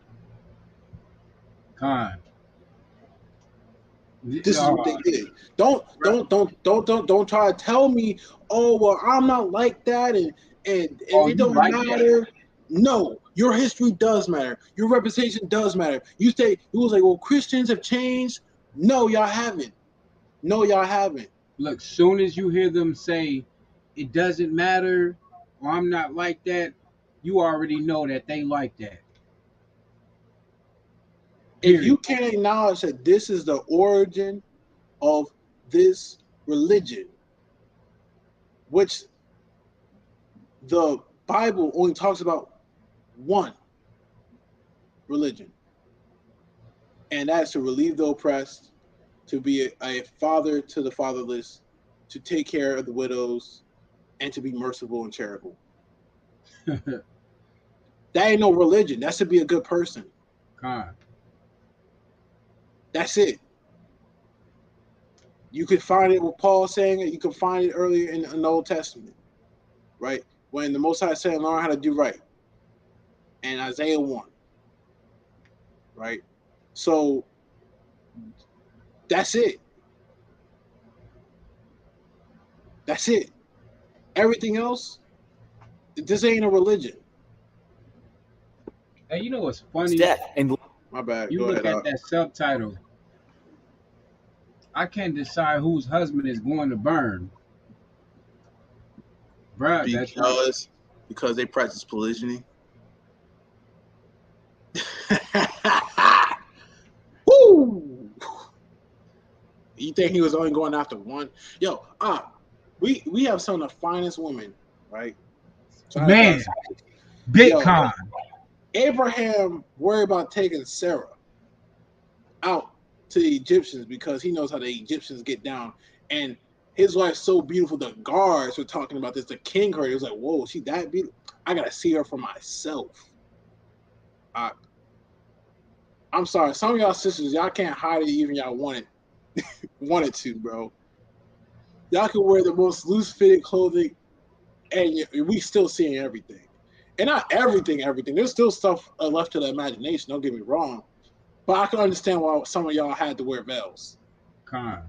This is what they did. Don't try to tell me, oh well, I'm not like that, and it don't matter. That. No, your history does matter. Your representation does matter. You say it was like, well, Christians have changed. No, y'all haven't. No, y'all haven't. Look, soon as you hear them say it doesn't matter or I'm not like that, you already know that they like that. If you can't acknowledge that this is the origin of this religion, which the Bible only talks about one religion, and that's to relieve the oppressed, to be a father to the fatherless, to take care of the widows, and to be merciful and charitable. That ain't no religion. That's to be a good person. That's it. You could find it with Paul saying it. You can find it earlier in the Old Testament, right? When the Most High said, learn how to do right. And Isaiah 1, right? So that's it. That's it. Everything else, this ain't a religion. Hey, you know what's funny? My bad. You Go look ahead, at that subtitle. I can't decide whose husband is going to burn. Bruh, because they practice polygyny. Woo! You think he was only going after one? Yo, we have some of the finest women, right? Man, Bitcoin. Abraham worried about taking Sarah out to the Egyptians because he knows how the Egyptians get down. And his wife's so beautiful. The guards were talking about this. The king heard it. It was like, whoa, she that beautiful. I gotta see her for myself. I'm sorry, some of y'all sisters, y'all can't hide it even y'all wanted to, bro. Y'all can wear the most loose fitted clothing, and we still seeing everything. And not everything. There's still stuff left to the imagination. Don't get me wrong, but I can understand why some of y'all had to wear veils. Con.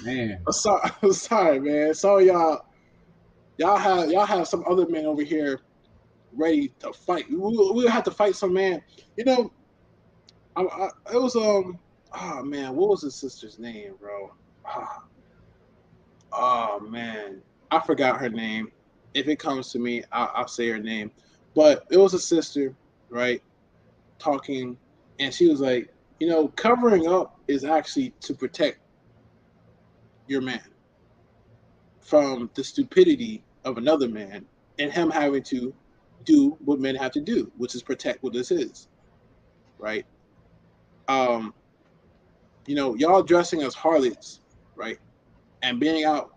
Man, I'm sorry, man. Some of y'all have some other men over here ready to fight. We'll have to fight some man. You know, it was oh man, what was his sister's name, bro? Oh man, I forgot her name. If it comes to me, I'll say her name. But it was a sister, right? Talking, and she was like, you know, covering up is actually to protect your man from the stupidity of another man and him having to do what men have to do, which is protect what this is, right? You know, y'all dressing as harlots, right? And being out,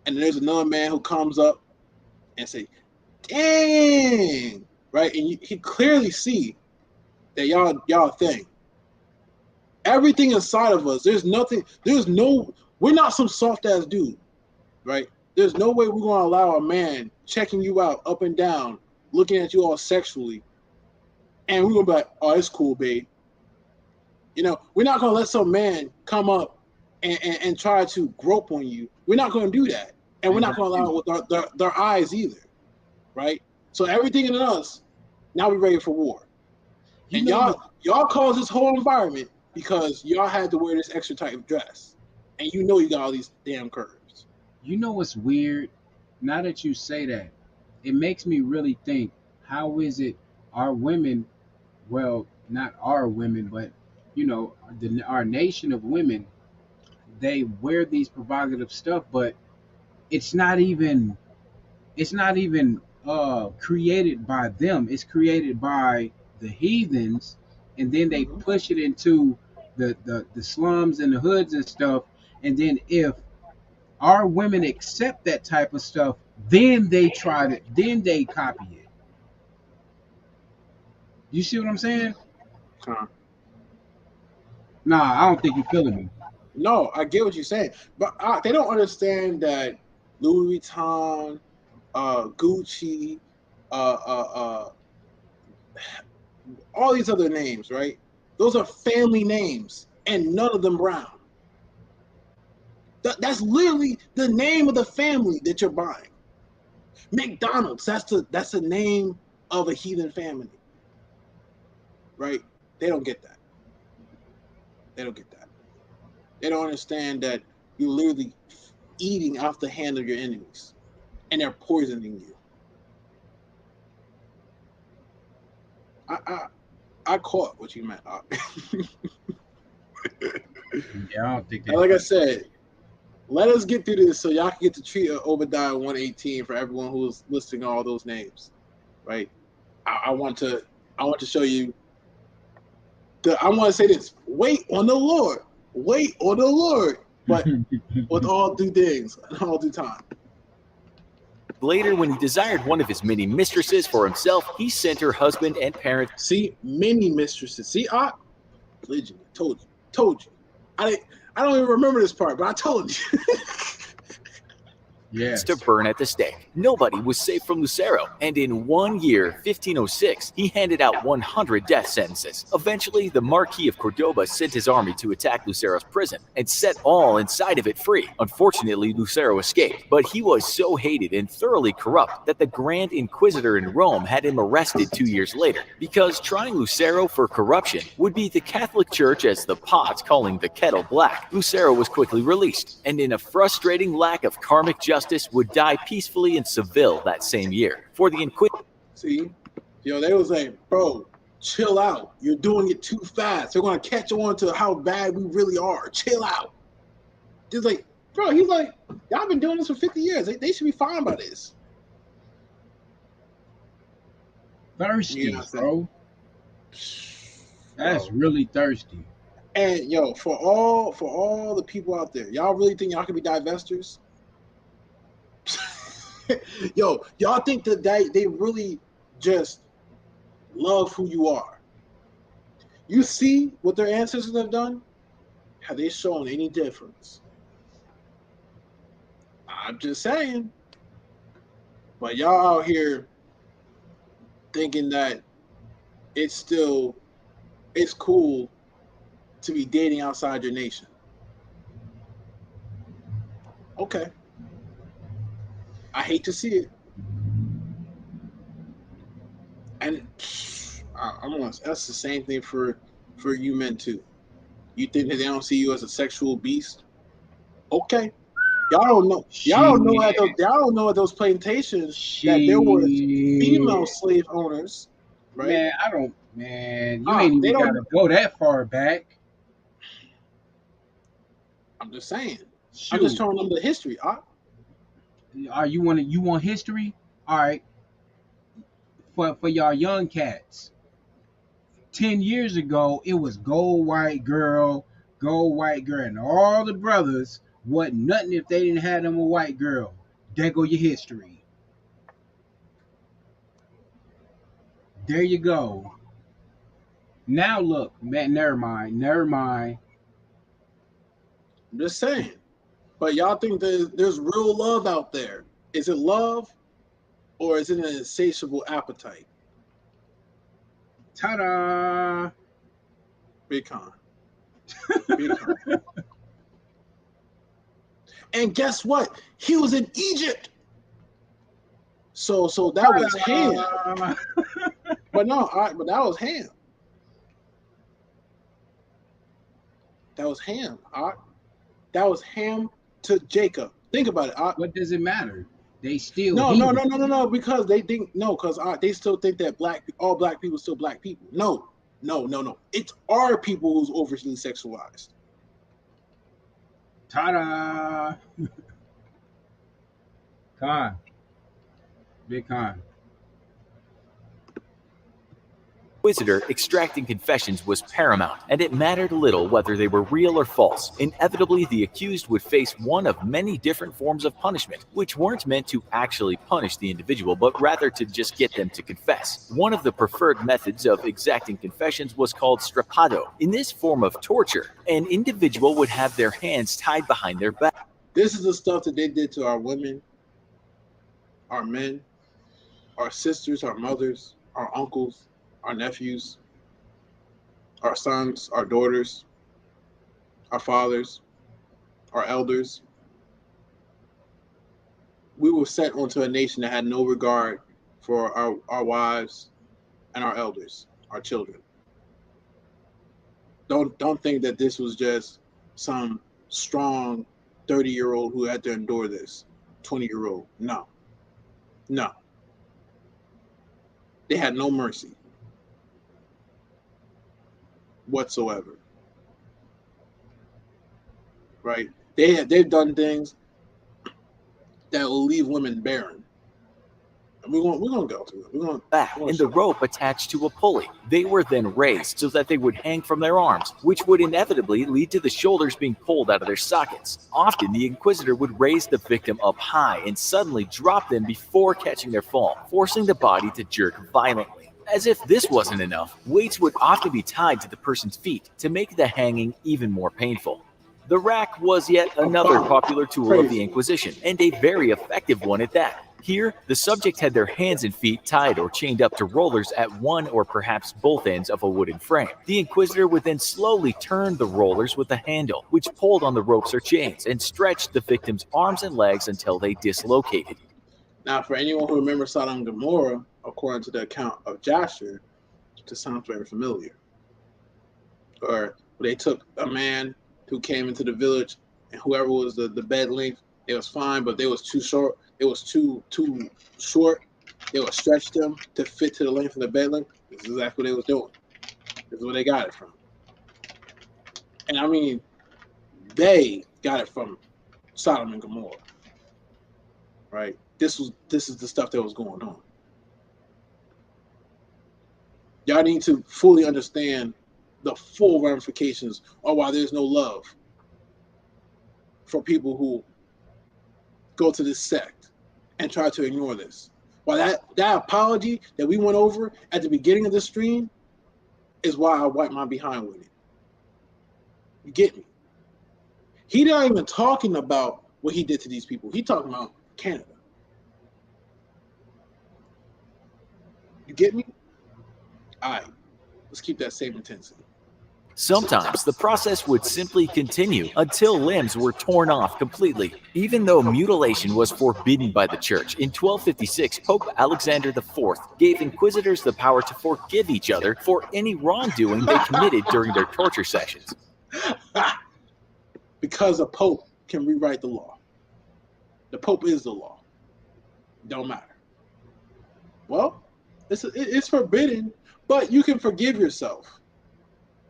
and there's another man who comes up and say, dang, right? And he clearly see that y'all thing. Everything inside of us, we're not some soft ass dude, right? There's no way we're gonna allow a man checking you out up and down, looking at you all sexually, and we're gonna be like, oh, it's cool, babe. You know, we're not gonna let some man come up and try to grope on you. We're not gonna do that, and we're not gonna allow it with their eyes either, right? So everything in us, now we're ready for war. And y'all caused this whole environment because y'all had to wear this extra tight dress, and you know you got all these damn curves. you know what's weird? Now that you say that, it makes me really think, how is it our women, well, not our women, but you know, our nation of women, they wear these provocative stuff, but it's not even created by them. It's created by the heathens, and then they push it into the slums and the hoods and stuff. And then if our women accept that type of stuff, then they then they copy it. You see what I'm saying? Nah, I don't think you're feeling me. No, I get what you're saying, but they don't understand that Louis Vuitton, Gucci, all these other names, right? Those are family names, and none of them brown. That's literally the name of the family that you're buying. McDonald's, that's the name of a heathen family, right? They don't get that. They don't get that. They don't understand that you're literally eating off the hand of your enemies, and they're poisoning you. I caught what you meant. Yeah, I don't think that. Like I said, let us get through this so y'all can get to treat Obadiah 118 for everyone who's listing all those names, right? I want to show you. I want to say this: wait on the Lord, but with all due things, all due time. Later, when he desired one of his many mistresses for himself, he sent her husband and parents. See, many mistresses. See, I told you. I don't even remember this part, but I told you. Yes. To burn at the stake. Nobody was safe from Lucero, and in 1 year, 1506, he handed out 100 death sentences. Eventually, the Marquis of Cordoba sent his army to attack Lucero's prison and set all inside of it free. Unfortunately, Lucero escaped, but he was so hated and thoroughly corrupt that the Grand Inquisitor in Rome had him arrested 2 years later, because trying Lucero for corruption would be the Catholic Church as the pot calling the kettle black. Lucero was quickly released, and in a frustrating lack of karmic justice, would die peacefully in Seville that same year. For the Inquisitor. See, they was like, bro, chill out. You're doing it too fast. They're gonna catch on to how bad we really are. Chill out. Just like, bro, he's like, y'all been doing this for 50 years. They should be fine by this. Thirsty, bro. That's really thirsty. And yo, for all the people out there, y'all really think y'all can be divestors? Yo, y'all think that they really just love who you are? You see what their ancestors have done? Have they shown any difference? I'm just saying. But y'all out here thinking that it's cool to be dating outside your nation. Okay. I hate to see it. And that's the same thing for you men too. You think that they don't see you as a sexual beast? Okay. Y'all don't know. Y'all don't know at those plantations that there was female slave owners, right? Man, I don't. Man, you ain't even got to go that far back. I'm just saying. Shoot. I'm just showing them the history. You want history? All right. For y'all young cats, 10 years ago it was gold white girl, and all the brothers wasn't nothing if they didn't have them a white girl. There go your history. There you go. Now look, man, never mind. I'm just saying. But y'all think there's real love out there. Is it love or is it an insatiable appetite? Ta-da! Big con. Big con. And guess what? He was in Egypt. So that was ham. But that was ham. That was ham. That was ham to Jacob. Think about it. What does it matter? They still no, because they think because they still think that all black people still black people. No. It's our people who's overly sexualized. Ta-da! Con. Big con. Inquisitor, extracting confessions was paramount, and it mattered little whether they were real or false. Inevitably, the accused would face one of many different forms of punishment, which weren't meant to actually punish the individual, but rather to just get them to confess. One of the preferred methods of exacting confessions was called strapado. In this form of torture, an individual would have their hands tied behind their back. This is the stuff that they did to our women, our men, our sisters, our mothers, our uncles, our nephews, our sons, our daughters, our fathers, our elders. We were set onto a nation that had no regard for our wives and our elders, our children. Don't think that this was just some strong 30-year-old who had to endure this, 20-year-old. No. They had no mercy whatsoever. Right? They've done things that will leave women barren. And we're gonna go through it. And the rope attached to a pulley. They were then raised so that they would hang from their arms, which would inevitably lead to the shoulders being pulled out of their sockets. Often, the inquisitor would raise the victim up high and suddenly drop them before catching their fall, forcing the body to jerk violently. As if this wasn't enough, weights would often be tied to the person's feet to make the hanging even more painful. The rack was yet another popular tool of the Inquisition, and a very effective one at that. Here, the subject had their hands and feet tied or chained up to rollers at one or perhaps both ends of a wooden frame. The inquisitor would then slowly turn the rollers with a handle, which pulled on the ropes or chains and stretched the victim's arms and legs until they dislocated. Now, for anyone who remembers Sodom and Gomorrah, according to the account of Jasher, this sounds very familiar. Or they took a man who came into the village, and whoever was the bed length, it was fine, but they was too short. It was too short. They would stretch them to fit to the length of the bed length. This is exactly what they was doing. This is where they got it from. And I mean, they got it from Sodom and Gomorrah. Right? This is the stuff that was going on. Y'all need to fully understand the full ramifications or why there's no love for people who go to this sect and try to ignore this. Why that apology that we went over at the beginning of the stream is why I wipe my behind with it. You get me? He not even talking about what he did to these people. He talking about Canada. You get me? All right. Let's keep that same intensity. Sometimes the process would simply continue until limbs were torn off completely. Even though mutilation was forbidden by the church, in 1256, Pope Alexander IV gave inquisitors the power to forgive each other for any wrongdoing they committed during their torture sessions. Because a pope can rewrite the law. The pope is the law. Don't matter. Well, it's forbidden, but you can forgive yourself.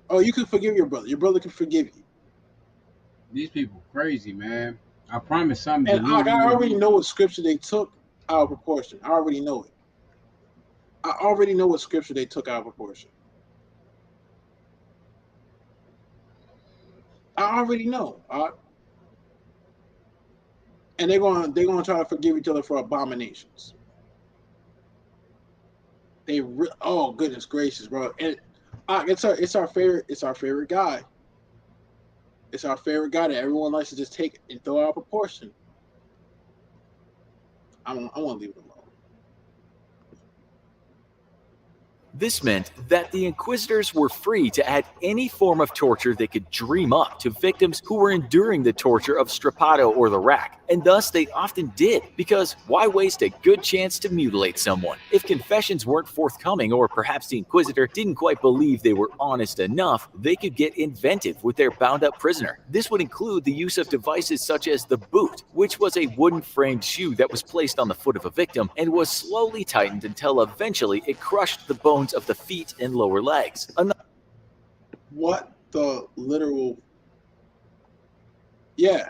Oh, you can forgive your brother. Your brother can forgive you. These people crazy, man. I promise something. And I already know what scripture they took out of proportion. I already know it. I already know what scripture they took out of proportion. I already know. And they're gonna try to forgive each other for abominations. Oh goodness gracious, bro! And it's our favorite guy. It's our favorite guy that everyone likes to just take and throw out of proportion. I want to leave it alone. This meant that the inquisitors were free to add any form of torture they could dream up to victims who were enduring the torture of strappado or the rack, and thus they often did, because why waste a good chance to mutilate someone? If confessions weren't forthcoming, or perhaps the inquisitor didn't quite believe they were honest enough, they could get inventive with their bound-up prisoner. This would include the use of devices such as the boot, which was a wooden-framed shoe that was placed on the foot of a victim and was slowly tightened until eventually it crushed the bones of the feet and lower legs. What the literal? Yeah,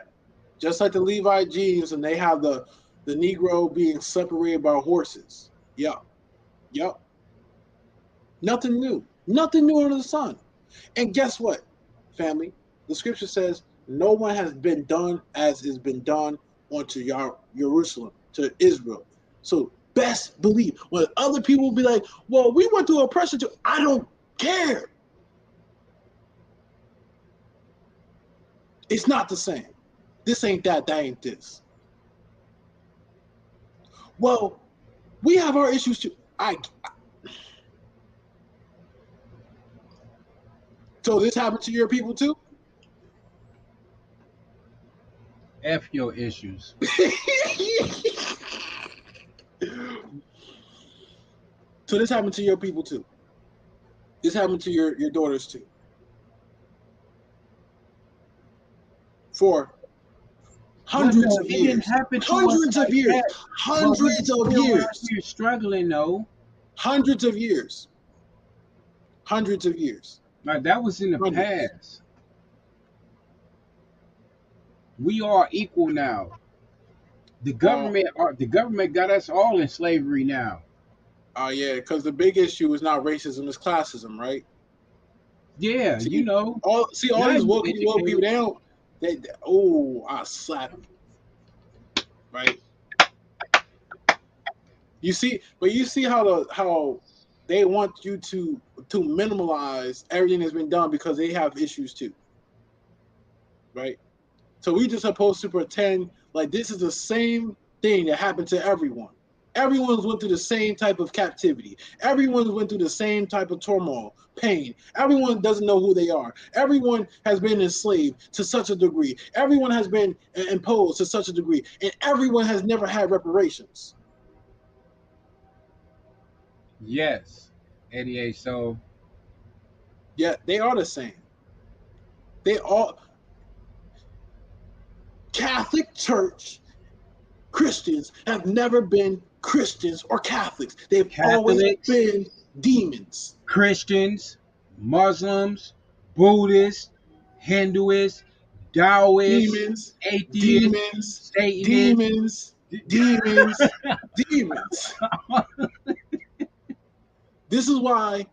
just like the Levi jeans, and they have the Negro being separated by horses. Yep. Nothing new under the sun. And guess what, family? The scripture says no one has been done as has been done unto Jerusalem, to Israel. So best believe when other people will be like, well, we went through oppression too. I don't care. It's not the same. This ain't that ain't this. Well, we have our issues too. So this happened to your people too? F your issues. So this happened to your people too. This happened to your daughters too. For hundreds of years. Hundreds of years. Hundreds of years. You're struggling though. Hundreds of years. Hundreds of years. Like that was in the past. We are equal now. The government got us all in slavery now. Oh yeah, because the big issue is not racism, it's classism, right? Yeah, see, all these woke people, I slap them. Right? You see how they want you to minimalize everything that's been done because they have issues too. Right? So we just supposed to pretend like this is the same thing that happened to everyone. Everyone's went through the same type of captivity. Everyone's went through the same type of turmoil, pain. Everyone doesn't know who they are. Everyone has been enslaved to such a degree. Everyone has been imposed to such a degree. And everyone has never had reparations. Yes, 88. So yeah, they are the same. They all Catholic Church Christians have never been Christians or Catholics. They've always been demons. Christians, Muslims, Buddhists, Hinduists, Taoists, atheists, demons. This is why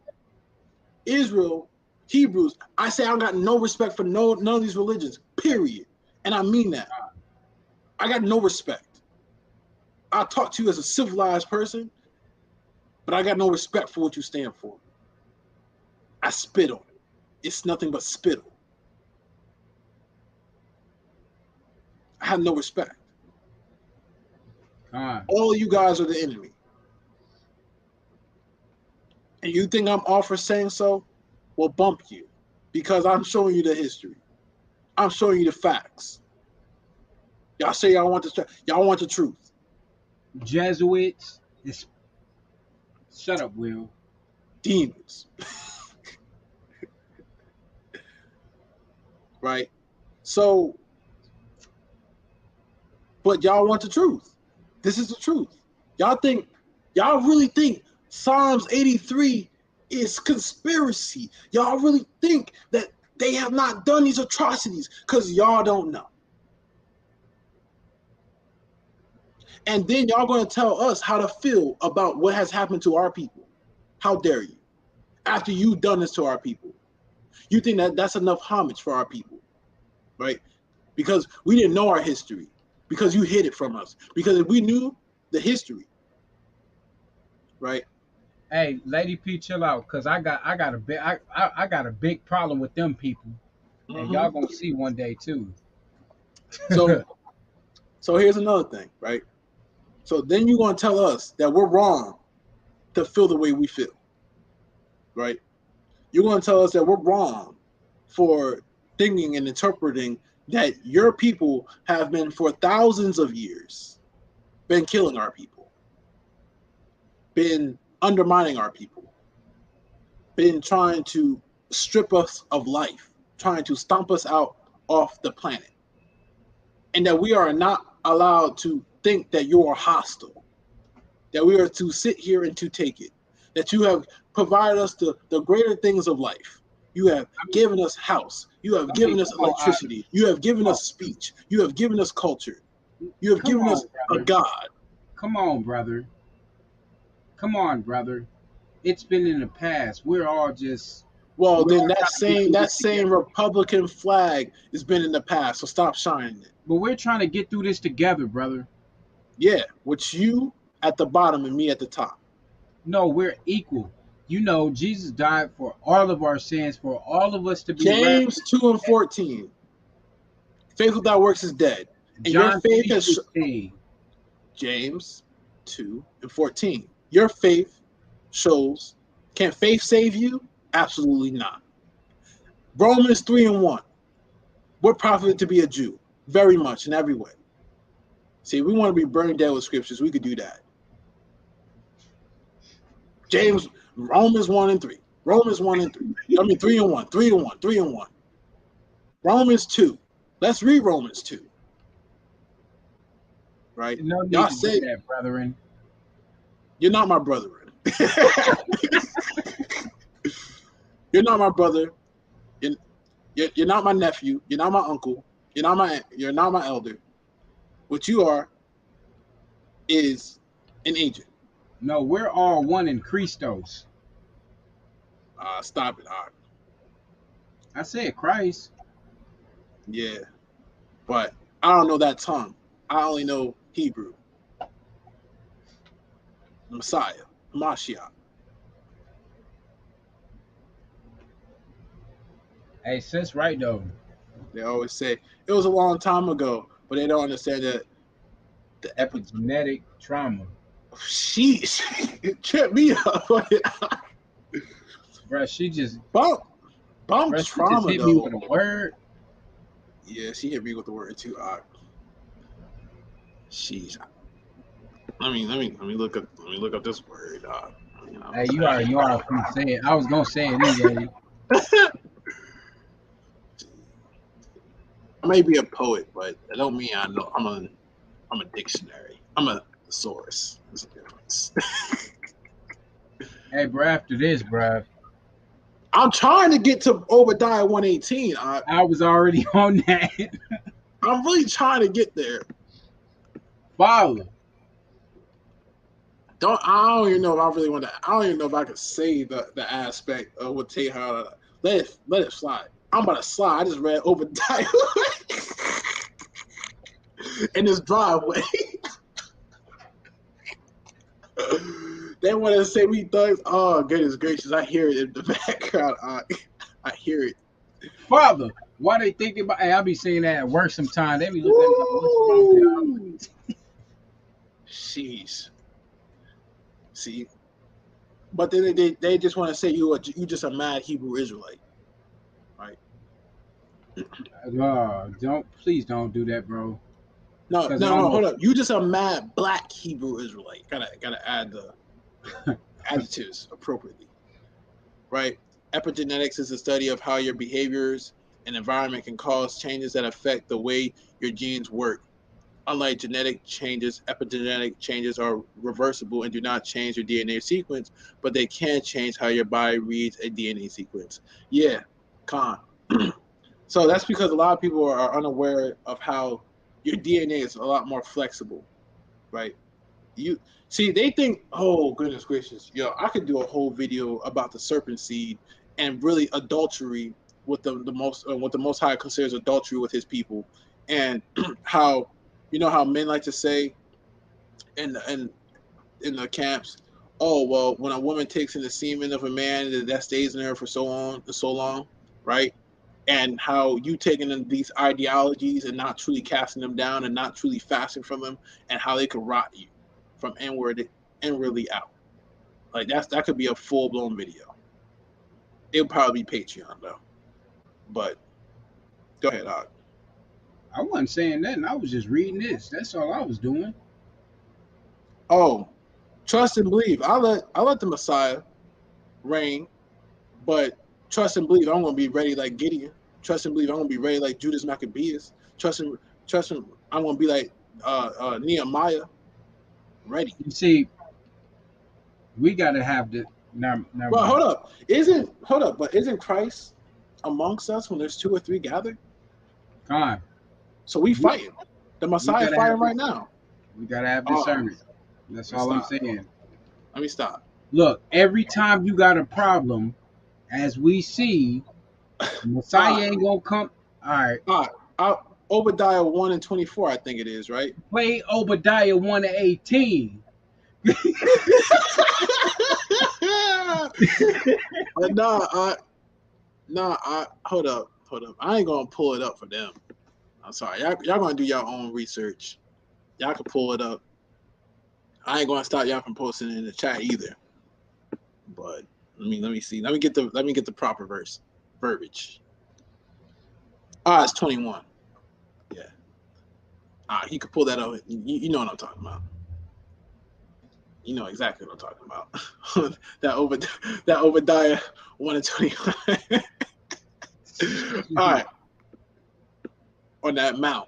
Israel Hebrews. I say I got no respect for none of these religions, period. And I mean that. I got no respect. I talk to you as a civilized person, but I got no respect for what you stand for. I spit on it. It's nothing but spittle. I have no respect. All of you guys are the enemy. And you think I'm off for saying so? Well, bump you. Because I'm showing you the history. I'm showing you the facts. Y'all say y'all want the truth. Jesuits. Shut up, Will. Demons. Right? So, but y'all want the truth. This is the truth. Y'all really think Psalms 83 is conspiracy. Y'all really think that they have not done these atrocities because y'all don't know. And then y'all going to tell us how to feel about what has happened to our people. How dare you? After you've done this to our people. You think that that's enough homage for our people, right? Because we didn't know our history. Because you hid it from us. Because if we knew the history, right? Hey, Lady P, chill out, cause I got a big problem with them people, and y'all gonna see one day too. So here's another thing, right? So then you're gonna tell us that we're wrong to feel the way we feel, right? You're gonna tell us that we're wrong for thinking and interpreting that your people have been for thousands of years been killing our people, been undermining our people, been trying to strip us of life, trying to stomp us out off the planet, and that we are not allowed to think that you are hostile, that we are to sit here and to take it, that you have provided us the greater things of life. You have given us house. You have given us electricity. You have given us speech. You have given us culture. You have given us a God. Come on, brother. Come on, brother. It's been in the past. We're all just. Well, then that same Republican flag has been in the past, so stop shining it. But we're trying to get through this together, brother. Yeah, with you at the bottom and me at the top. No, we're equal. You know, Jesus died for all of our sins, for all of us to be. James 2:14. Faith without works is dead. And John your faith has. James 2:14. Your faith shows. Can faith save you? Absolutely not. Romans 3:1. What profit it to be a Jew? Very much in every way. See, if we want to be burned down with scriptures, we could do that. Romans 1 and 3. Romans 1 and 3. I mean 3 and 1. 3 and 1. 3 and 1. Romans 2. Let's read Romans 2. Right? No need Y'all to say do that, brethren. You're not my brethren. You're not my brother. You're not my nephew. You're not my uncle. You're not my elder. What you are is an agent. No, we're all one in Christos. Stop it, Art. I said Christ. Yeah, but I don't know that tongue. I only know Hebrew. Messiah, Mashiach. Hey, sis, right though. They always say it was a long time ago, but they don't understand that the epigenetic trauma. Sheesh, it tripped me up. Bro, she just bump trauma. She just hit me with a word. Yeah, she hit me with the word too. Sheesh. Let me look up this word. Hey, you are gonna say it. I was gonna say it anyway. I may be a poet, but that don't mean I know. I'm a dictionary. I'm a thesaurus. There's a difference. Hey, bro, after this, bro. I'm trying to get to Obadiah 118. I was already on that. I'm really trying to get there. Follow. I don't even know if I really want to. I don't even know if I could say the aspect of what Tehar Let it slide. I'm about to slide. I just read Obadiah in this driveway. They want to say we thugs. Oh, goodness gracious. I hear it in the background. I hear it. Father, why they thinking about? Hey, I be saying that at work sometimes. They be looking at me like, what's wrong with you? Jeez. See, but then they just want to say you just a mad Hebrew Israelite, right? Please don't do that, bro. No, hold up. You just a mad black Hebrew Israelite. Gotta add the adjectives appropriately, right? Epigenetics is the study of how your behaviors and environment can cause changes that affect the way your genes work. Unlike genetic changes, epigenetic changes are reversible and do not change your DNA sequence, but they can change how your body reads a DNA sequence. Yeah, con. So that's because a lot of people are unaware of how your DNA is a lot more flexible, right? You see, they think, oh goodness gracious, yo, I could do a whole video about the serpent seed and really adultery with what the Most High considers adultery with His people, and how, you know how men like to say in the camps, oh well, when a woman takes in the semen of a man, that stays in her for so long, right? And how you taking in these ideologies and not truly casting them down and not truly fasting from them, and how they could rot you from inwardly out. Like that could be a full blown video. It'll probably be Patreon though. But go ahead, Og. I wasn't saying that. I was just reading this. That's all I was doing. Oh, trust and believe. I let the Messiah reign, but trust and believe I'm gonna be ready like Gideon. Trust and believe I'm gonna be ready like Judas Maccabeus. Trust and I'm gonna be like Nehemiah. Ready. You see, we gotta have the now. Well, hold up, but isn't Christ amongst us when there's 2 or 3 gathered? God. So we fighting. The Messiah fighting right now. We gotta have discernment. That's all I'm saying. Let me stop. Look, every time you got a problem, as we see, Messiah ain't gonna come. All right. Obadiah 1:24, I think it is, right? Play Obadiah 1:18. Hold up. I ain't gonna pull it up for them. I'm sorry. Y'all gonna do your own research. Y'all can pull it up. I ain't gonna stop y'all from posting it in the chat either. But let me see. Let me get the proper verbiage. It's 21. Yeah. He could pull that out. You know what I'm talking about. You know exactly what I'm talking about. that Obadiah 1:21. All right. On that mount.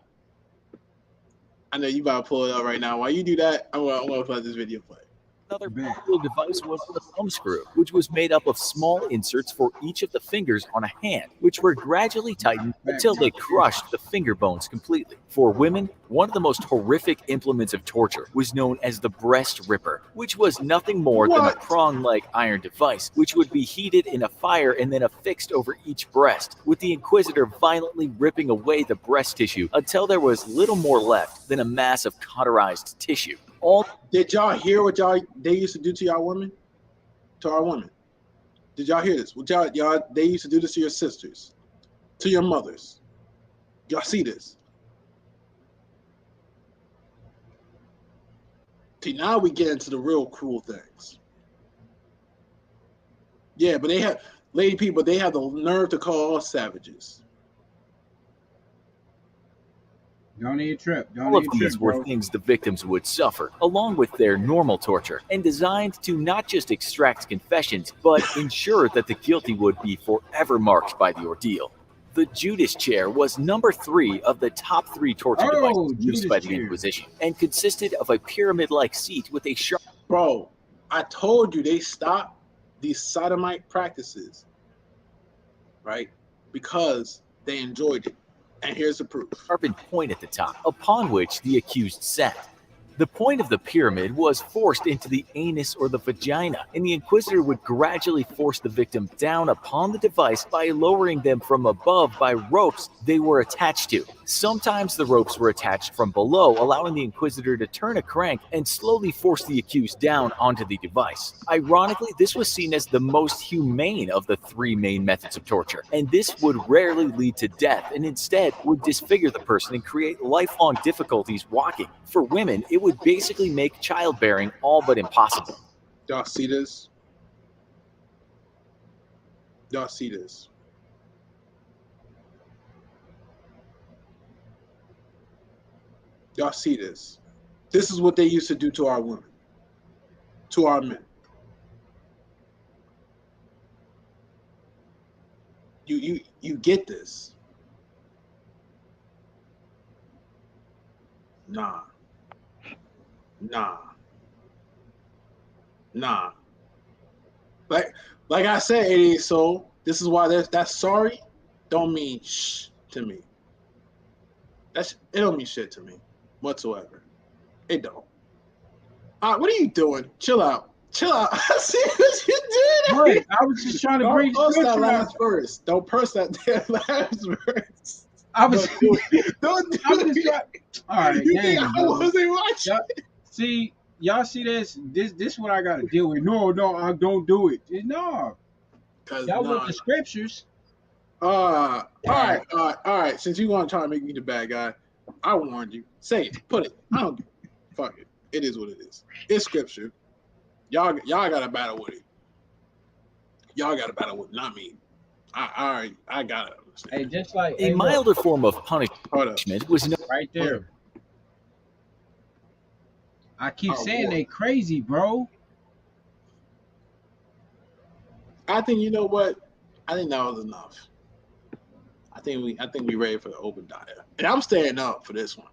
I know you about to pull it up right now. While you do that, I'm gonna let this video play. Another popular device was the thumb screw, which was made up of small inserts for each of the fingers on a hand, which were gradually tightened until they crushed the finger bones completely. For women, one of the most horrific implements of torture was known as the breast ripper, which was nothing more than a prong-like iron device, which would be heated in a fire and then affixed over each breast, with the inquisitor violently ripping away the breast tissue until there was little more left than a mass of cauterized tissue. Did y'all hear what they used to do to y'all women? To our women? Did y'all hear this? They used to do this to your sisters, to your mothers. Y'all see this? See, now we get into the real cruel things. Yeah, but they have the nerve to call us savages. Don't even trip. All of these were things the victims would suffer, along with their normal torture, and designed to not just extract confessions, but ensure that the guilty would be forever marked by the ordeal. The Judas chair was number 3 of the top 3 torture devices used by the Inquisition, and consisted of a pyramid-like seat with a sharp... Bro, I told you they stopped these sodomite practices, right? Because they enjoyed it. And here's the proof. Sharpened point at the top, upon which the accused sat. The point of the pyramid was forced into the anus or the vagina, and the inquisitor would gradually force the victim down upon the device by lowering them from above by ropes they were attached to. Sometimes the ropes were attached from below, allowing the inquisitor to turn a crank and slowly force the accused down onto the device. Ironically, this was seen as the most humane of the three main methods of torture, and this would rarely lead to death and instead would disfigure the person and create lifelong difficulties walking. For women, it would basically make childbearing all but impossible. Y'all see this? Y'all see this? Y'all see this? This is what they used to do to our women, to our men. You get this? Nah. Like I said, 88 Soul, this is why that sorry don't mean shh to me. It don't mean shit to me whatsoever. It don't. What are you doing? Chill out. See what you did? Right. I was just trying to bring that last verse. Don't press that last verse. I was don't do it. All right, damn, I wasn't watching. See, y'all see this? This what I got to deal with. No, I don't do it. No, y'all want the scriptures. All right. Since you want to try to make me the bad guy, I warned you. Say it. Put it. I don't. Fuck it. It is what it is. It's scripture. Y'all got to battle with it. Y'all got to battle with it, not me. I got it. Hey, just like a milder form of punishment was right there. I keep saying they crazy, bro. I think you know what? I think that was enough. I think we ready for the Obadiah, and I'm staying up for this one.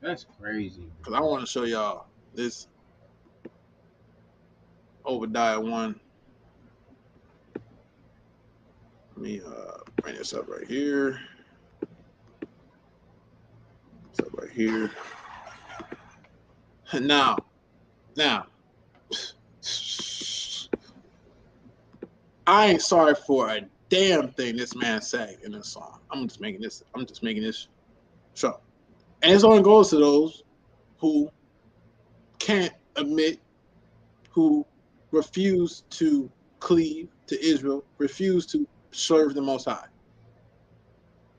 That's crazy. Cause I want to show y'all this Obadiah 1. Let me bring this up right here. It's up right here. Now, I ain't sorry for a damn thing this man sang in this song. I'm just making this show. And it's only goes to those who can't admit, who refuse to cleave to Israel, refuse to serve the Most High.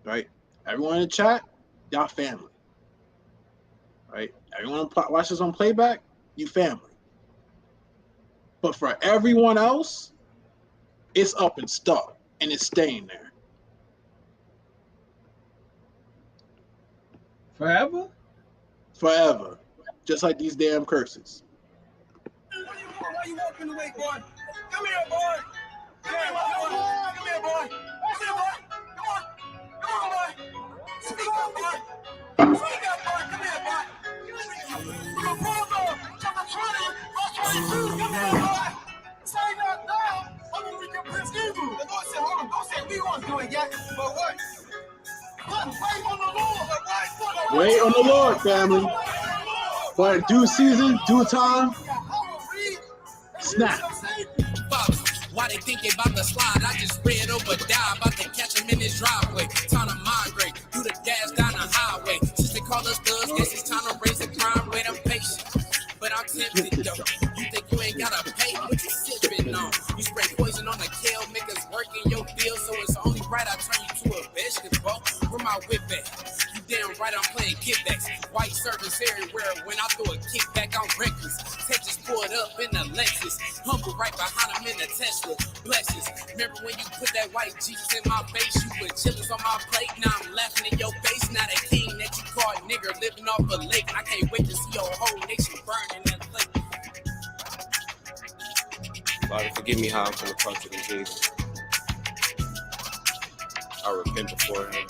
Right? Everyone in the chat, y'all family. Right? Everyone watch this on playback, you family. But for everyone else, it's up and stuck, and it's staying there. Forever? Forever. Just like these damn curses. Why you walking away, boy? Come here, boy. Come here, boy. Come here, boy. Come here, boy. Come on. Come on, boy. Speak up, boy. Speak up, boy. Come here, boy. We're going chapter 20, verse 22. Come here, boy. Say not now. I'm going to recompense evil. The Lord said, hold on. Don't say we won't do it yet. But what? But wait on the Lord. Wait on the Lord, family. But in due season, due time, snap. Why they think they about to slide? I just read Obadiah, about to catch him in his driveway. Time to migrate, do the gas down the highway. Since they call us thugs, guess it's time to raise the crime rate. I'm patient, but I'm tempted though. You think you ain't gotta pay? What you sipping on? You spray poison on the kale, make us work in your field, so it's only right I turn you to a vegetable. Where my whip at? You damn right I'm playing kickbacks. White servants everywhere. When I throw a kickback, I'm reckless. Texas pulled up in the Lexus. Humble right behind him in the Tesla. Blessings. Remember when you put that white Jesus in my face? You put chillers on my plate. Now I'm laughing in your face. Now that king that you called nigger living off a lake. I can't wait to see your whole nation burn in that lake. Father, forgive me how I'm going to approach it in Jesus. I repent before him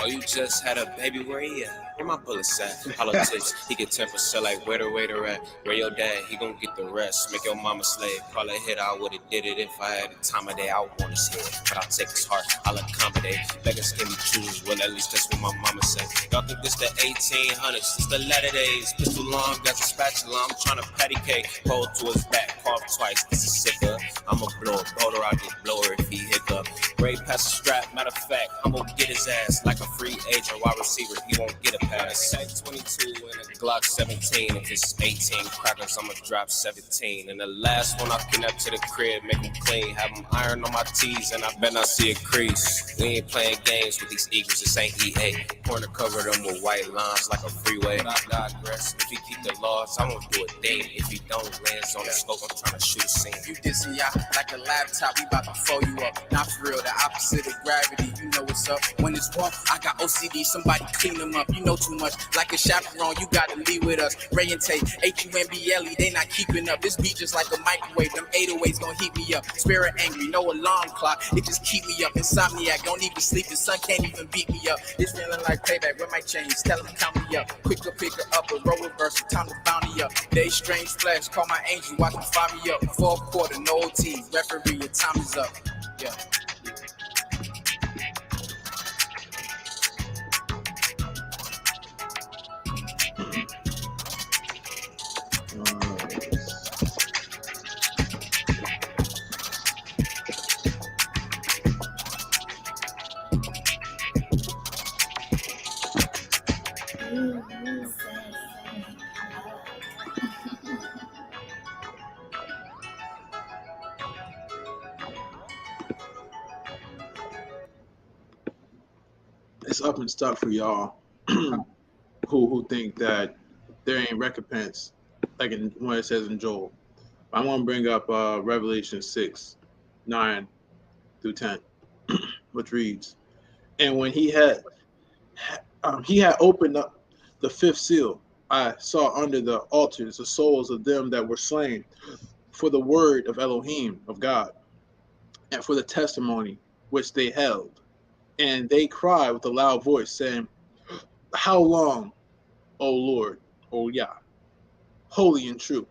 Oh, you just had a baby, where he at? Where my bullets at? Politics, he get 10% like where the waiter at? Where your dad, he gon' get the rest. Make your mama slave, call a hit, I would've did it if I had the time of day. I want his head, but I'll take his heart, I'll accommodate. Beggars can be choosers, well at least that's what my mama say. Y'all think this the 1800s, this the latter days. Pistol long, got a spatula, I'm tryna patty cake. Hold to his back, cough twice, this is sicker. I'ma blow a boulder, I'll just blow her if he hiccup. Right past the strap, matter of fact, I'm gonna get his ass like a free agent, wide receiver, he won't get a pass. Sack 22 and a Glock 17. If it's 18 crackers, I'ma drop 17. And the last one I connect to the crib, make them clean, have them iron on my T's, and I bet not see a crease. We ain't playing games with these Eagles, this ain't EA. Corner cover them with white lines like a freeway. But I digress, if he keep the laws, I won't do a thing. If he don't, lands on the scope, I'm trying to shoot a scene. You dissing y'all like a laptop, we about to fold you up. Not for real, the opposite of gravity, you know what's up. When it's wrong, I got OCD, somebody clean them up. You know too much, like a chaperone, you gotta leave with us. Ray and Tate, HUMBLE, they not keeping up. This beat just like a microwave, them 808s gon' heat me up. Spirit angry, no alarm clock, it just keep me up. Insomniac, don't even sleep, the sun can't even beat me up. It's feeling like payback with my chains, tell them count me up. Quicker pick her up, a roll reverse, time to bounty up. They strange flesh, call my angel, watch them fire me up. Fourth quarter, no OT, referee, your time is up. Yeah. It's up and stuck for y'all who think that there ain't recompense, like when it says in Joel. I'm gonna bring up Revelation 6:9 through 10, which reads, "And when he had opened up the fifth seal, I saw under the altars the souls of them that were slain for the word of Elohim of God, and for the testimony which they held. And they cried with a loud voice, saying, How long, O Lord, O Yah, holy and true,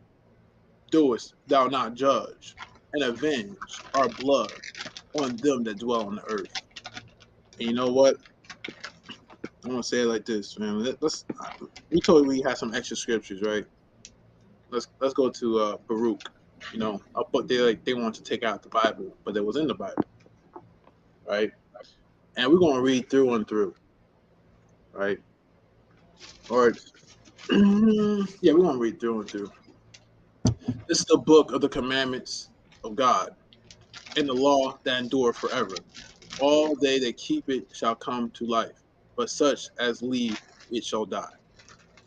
doest thou not judge and avenge our blood on them that dwell on the earth?" And you know what? I'm gonna say it like this, man. We told you we had some extra scriptures, right? Let's go to Baruch. You know, a book they want to take out the Bible, but it was in the Bible, right? And we're gonna read through and through, right? Or yeah, we're gonna read through and through. This is the book of the commandments of God, and the law that endure forever. All they that keep it shall come to life, but such as leave it shall die.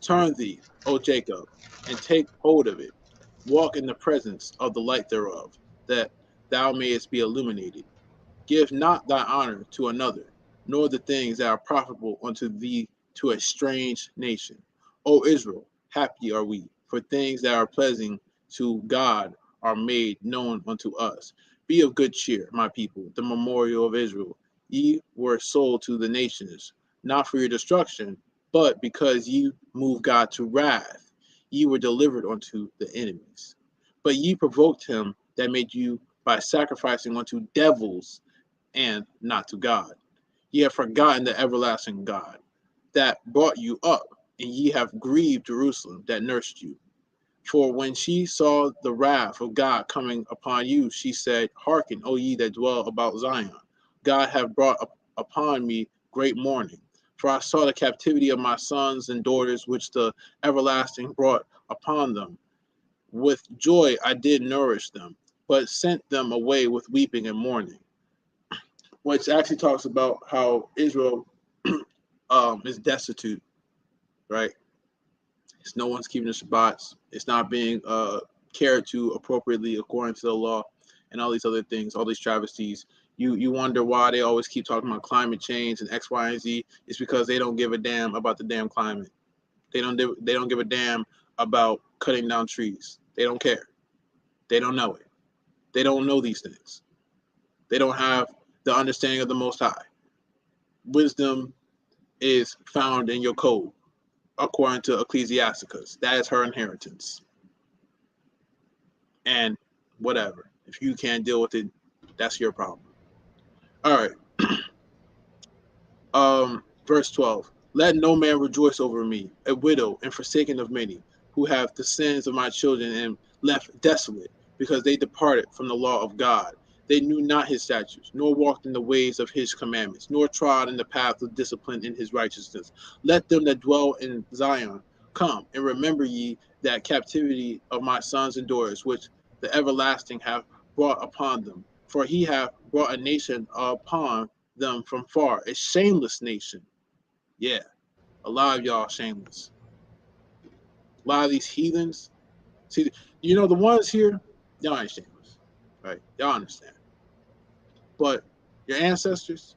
Turn thee, O Jacob, and take hold of it. Walk in the presence of the light thereof, that thou mayest be illuminated. Give not thy honor to another, nor the things that are profitable unto thee to a strange nation. O Israel, happy are we, for things that are pleasing to God are made known unto us. Be of good cheer, my people, the memorial of Israel. Ye were sold to the nations, not for your destruction, but because ye moved God to wrath. Ye were delivered unto the enemies. But ye provoked him that made you by sacrificing unto devils and not to God. Ye have forgotten the everlasting God that brought you up, and ye have grieved Jerusalem that nursed you. For when she saw the wrath of God coming upon you, she said, Hearken, O ye that dwell about Zion. God hath brought upon me great mourning. For I saw the captivity of my sons and daughters, which the everlasting brought upon them. With joy I did nourish them, but sent them away with weeping and mourning. Which actually talks about how Israel is destitute, right? It's no one's keeping the Shabbats. It's not being cared to appropriately according to the law, and all these other things, all these travesties. You wonder why they always keep talking about climate change and X, Y, and Z. It's because they don't give a damn about the damn climate. They don't give a damn about cutting down trees. They don't care. They don't know it. They don't know these things. They don't have the understanding of the Most High. Wisdom is found in your code, according to Ecclesiasticus. That is her inheritance. And whatever. If you can't deal with it, that's your problem. All right. Verse 12. Let no man rejoice over me, a widow and forsaken of many, who have the sins of my children and left desolate, because they departed from the law of God. They knew not his statutes, nor walked in the ways of his commandments, nor trod in the path of discipline in his righteousness. Let them that dwell in Zion come, and remember ye that captivity of my sons and daughters, which the everlasting have brought upon them. For he hath brought a nation upon them from far, a shameless nation. Yeah, a lot of y'all shameless. A lot of these heathens. See, you know, the ones here, y'all ain't shameless, right? Y'all understand. But your ancestors,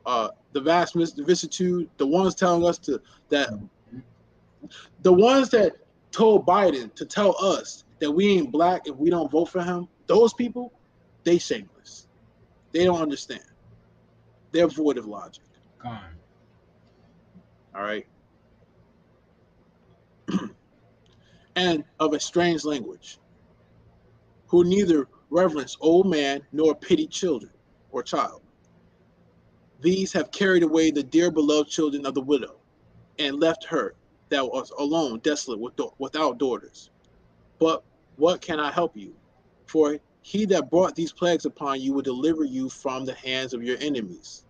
the vast vicissitude, the ones telling us the ones that told Biden to tell us that we ain't black if we don't vote for him, those people, they shameless. They don't understand. They're void of logic. Gone. All right. And of a strange language, who neither reverence old man nor pity children or child. These have carried away the dear beloved children of the widow, and left her that was alone, desolate, without daughters. But what can I help you? For he that brought these plagues upon you will deliver you from the hands of your enemies.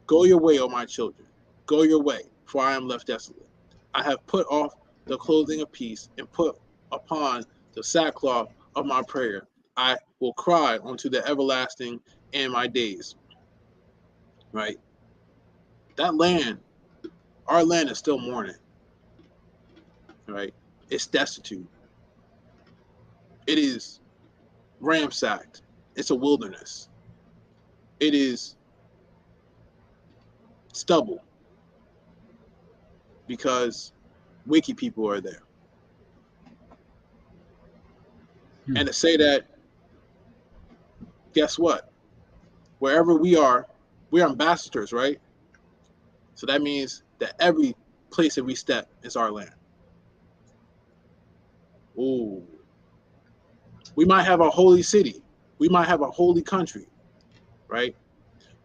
Go your way, O my children, go your way, for I am left desolate. I have put off the clothing of peace, and put upon the sackcloth of my prayer. I will cry unto the everlasting in my days. Right? That land, our land is still mourning. Right? It's destitute. It is ransacked. It's a wilderness. It is stubble because wicked people are there. And to say that, guess what? Wherever we are, we're ambassadors, right? So that means that every place that we step is our land. Ooh. We might have a holy city. We might have a holy country, right?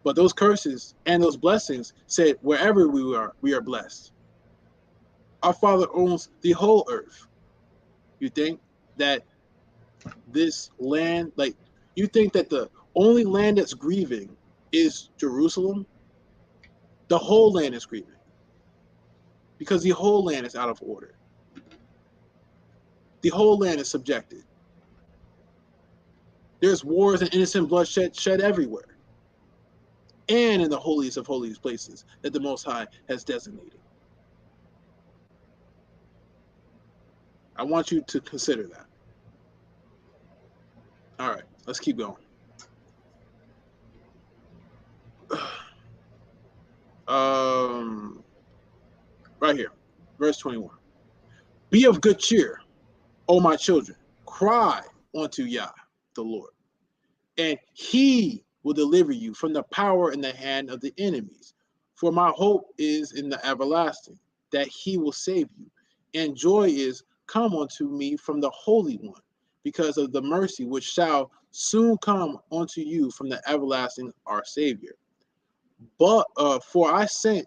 But those curses and those blessings said wherever we are blessed. Our Father owns the whole earth. You think that this land, like, you think that the only land that's grieving is Jerusalem? The whole land is grieving because the whole land is out of order. The whole land is subjected. There's wars and innocent bloodshed shed everywhere, and in the holiest of holiest places that the Most High has designated. I want you to consider that. All right, let's keep going. Right here, verse 21. Be of good cheer, O my children. Cry unto Yah, the Lord, and he will deliver you from the power and the hand of the enemies. For my hope is in the everlasting, that he will save you. And joy is come unto me from the Holy One, because of the mercy which shall soon come unto you from the everlasting our Savior. But for I sent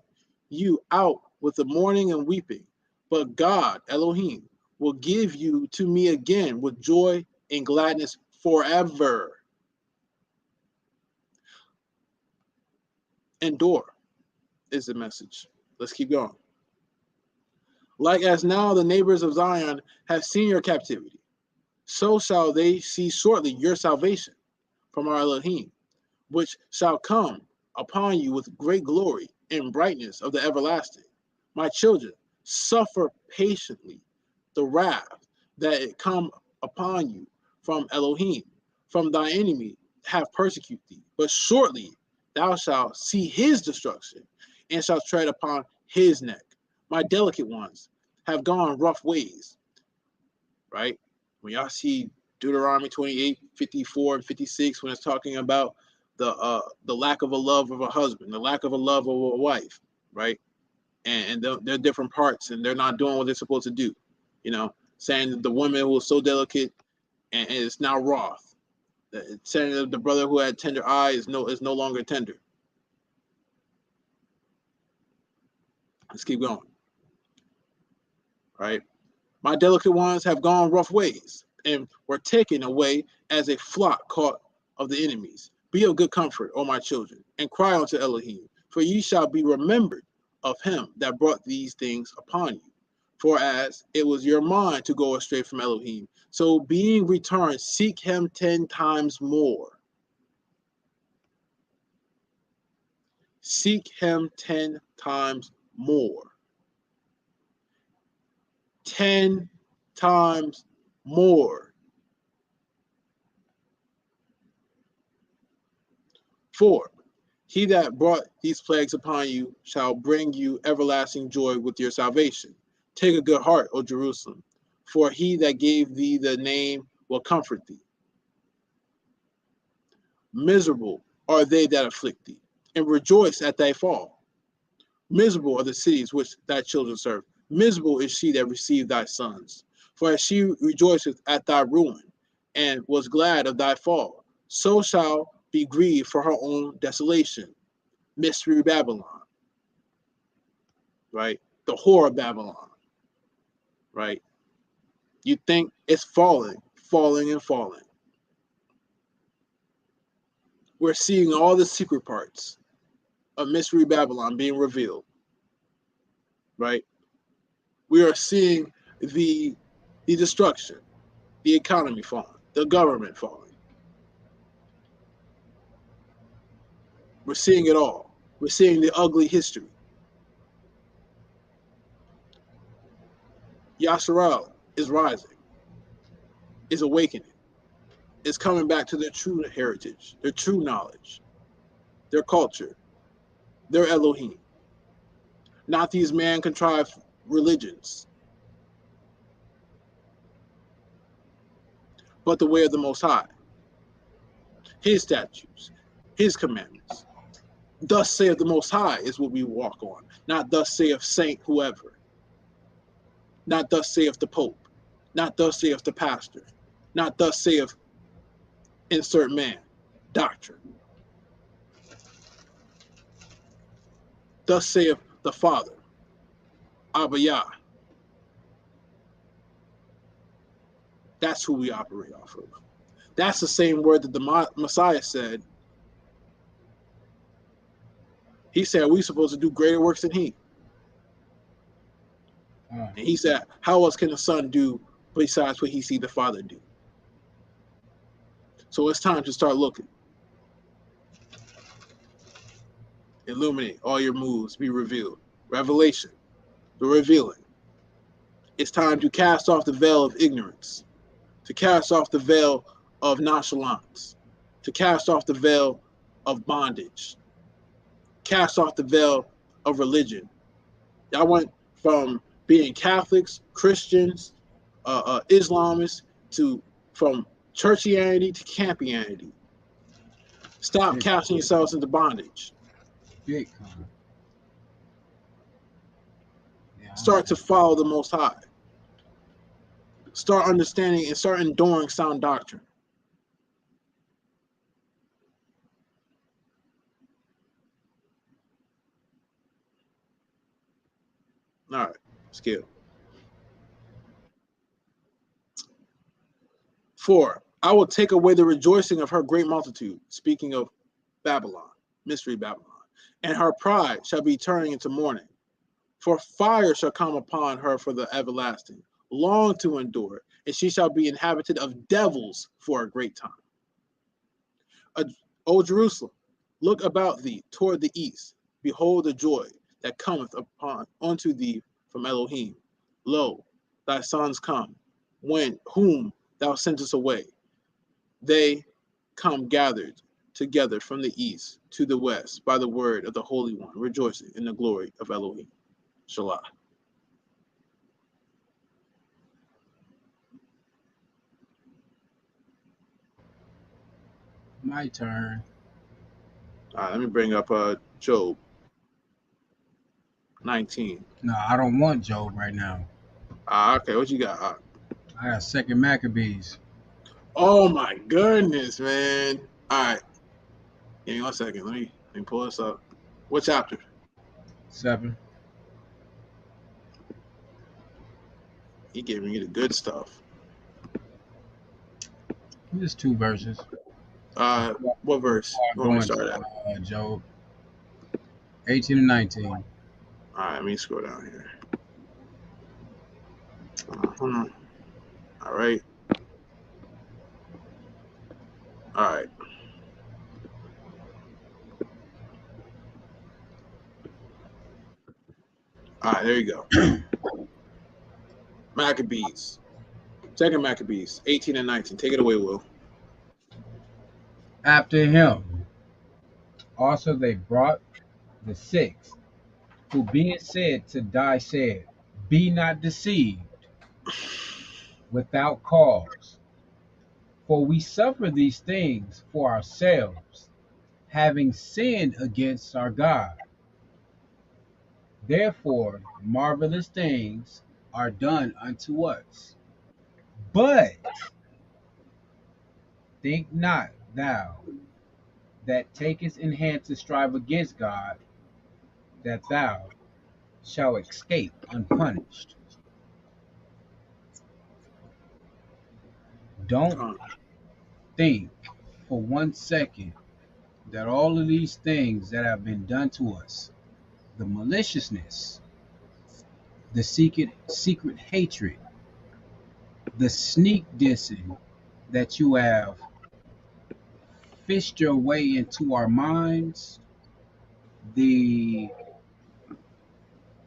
you out with the mourning and weeping, but God, Elohim, will give you to me again with joy and gladness forever. Endure is the message. Let's keep going. Like as now the neighbors of Zion have seen your captivity, so shall they see shortly your salvation from our Elohim, which shall come upon you with great glory and brightness of the everlasting. My children, suffer patiently the wrath that it come upon you from Elohim, from thy enemy have persecuted thee. But shortly thou shalt see his destruction, and shalt tread upon his neck. My delicate ones have gone rough ways. Right? When y'all see Deuteronomy 28, 54, and 56, when it's talking about the lack of a love of a husband, the lack of a love of a wife, right? and they're different parts, and they're not doing what they're supposed to do. Saying that the woman who was so delicate and is now wroth. Saying that the brother who had tender eye is no longer tender. Let's keep going. Right? My delicate ones have gone rough ways, and were taken away as a flock caught of the enemies. Be of good comfort, O my children, and cry unto Elohim, for ye shall be remembered of him that brought these things upon you. For as it was your mind to go astray from Elohim, so being returned, seek him 10 times more. Seek him 10 times more. 10 times more. For he that brought these plagues upon you shall bring you everlasting joy with your salvation. Take a good heart, O Jerusalem, for he that gave thee the name will comfort thee. Miserable are they that afflict thee, and rejoice at thy fall. Miserable are the cities which thy children serve. Miserable is she that received thy sons. For as she rejoiceth at thy ruin, and was glad of thy fall, so shall be grieved for her own desolation. Mystery Babylon, right? The whore of Babylon, right? You think it's falling, and falling. We're seeing all the secret parts of Mystery Babylon being revealed, right? We are seeing the destruction, the economy falling, the government falling. We're seeing it all. We're seeing the ugly history. Yasharal is rising, is awakening, is coming back to their true heritage, their true knowledge, their culture, their Elohim. Not these man-contrived religions, but the way of the Most High. His statutes, his commandments. Thus saith the Most High is what we walk on. Not thus saith Saint whoever. Not thus saith the Pope. Not thus saith the pastor. Not thus saith insert man. Doctrine. Thus saith the Father. Abba Yah. That's who we operate off of. That's the same word that the Messiah said. He said we're supposed to do greater works than he. And he said, how else can the Son do besides what he see the Father do? So it's time to start looking. Illuminate all your moves, be revealed. Revelation, the revealing. It's time to cast off the veil of ignorance, to cast off the veil of nonchalance, to cast off the veil of bondage, cast off the veil of religion. Y'all went from being Catholics, Christians, Islamists, from churchianity to campianity. Stop casting yourselves into bondage. Start to follow the Most High. Start understanding and start enduring sound doctrine. All right, skill. 4, I will take away the rejoicing of her great multitude, speaking of Babylon, Mystery Babylon, and her pride shall be turning into mourning. For fire shall come upon her for the everlasting, long to endure, and she shall be inhabited of devils for a great time. O Jerusalem, look about thee toward the east. Behold the joy that cometh unto thee from Elohim. Lo, thy sons come, whom thou sentest away. They come gathered together from the east to the west by the word of the Holy One, rejoicing in the glory of Elohim. Shalah. My turn. All right, let me bring up Job. 19. No, I don't want Job right now. Okay, what you got? I got Second Maccabees. Oh my goodness, man. All right. Give me 1 second. Let me pull this up. What chapter? 7. He giving you the good stuff. Just 2 verses. What verse? Go on, start at Job 18 and 19. All right, let me scroll down here. All right. All right. All right, there you go. Maccabees. Second Maccabees, 18 and 19. Take it away, Will. After him, also they brought the 6th, who being said to die said, Be not deceived without cause. For we suffer these things for ourselves, having sinned against our God. Therefore, marvelous things are done unto us. But think not thou that takest in hand to strive against God, that thou shalt escape unpunished. Don't think for 1 second that all of these things that have been done to us, the maliciousness, the secret hatred, the sneak dissing that you have fished your way into our minds, the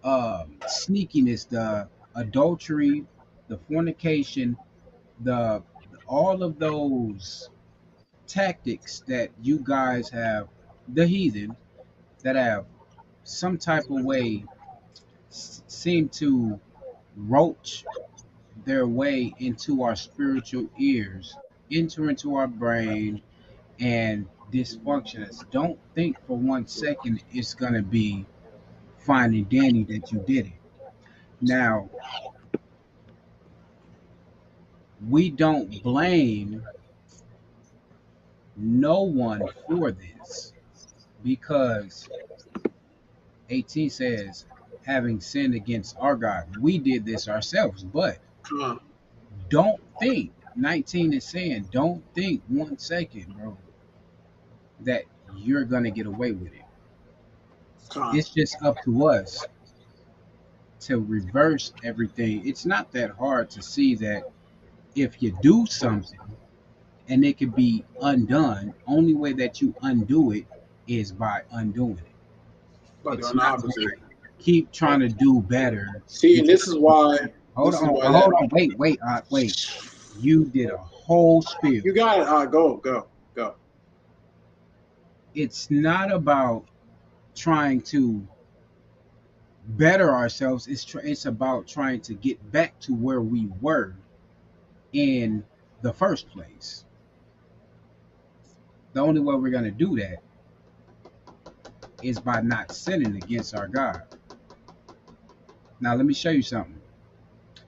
sneakiness, the adultery, the fornication, the all of those tactics that you guys have, the heathen that have some type of way seem to roach their way into our spiritual ears, enter into our brain, and dysfunction us. Don't think for 1 second it's going to be fine and dandy that you did it. Now, we don't blame no one for this because 18 says, having sinned against our God, we did this ourselves. But don't think, 19 is saying, don't think 1 second, bro, that you're going to get away with it. It's just up to us to reverse everything. It's not that hard to see that if you do something and it can be undone, only way that you undo it is by undoing it. But It's on the not opposite. like keep trying to do better. See, and this is why. Hold on, wait. You did a whole spiel. You got it. Go. It's not about trying to better ourselves. It's about trying to get back to where we were in the first place. The only way we're going to do that is by not sinning against our God. Now, let me show you something.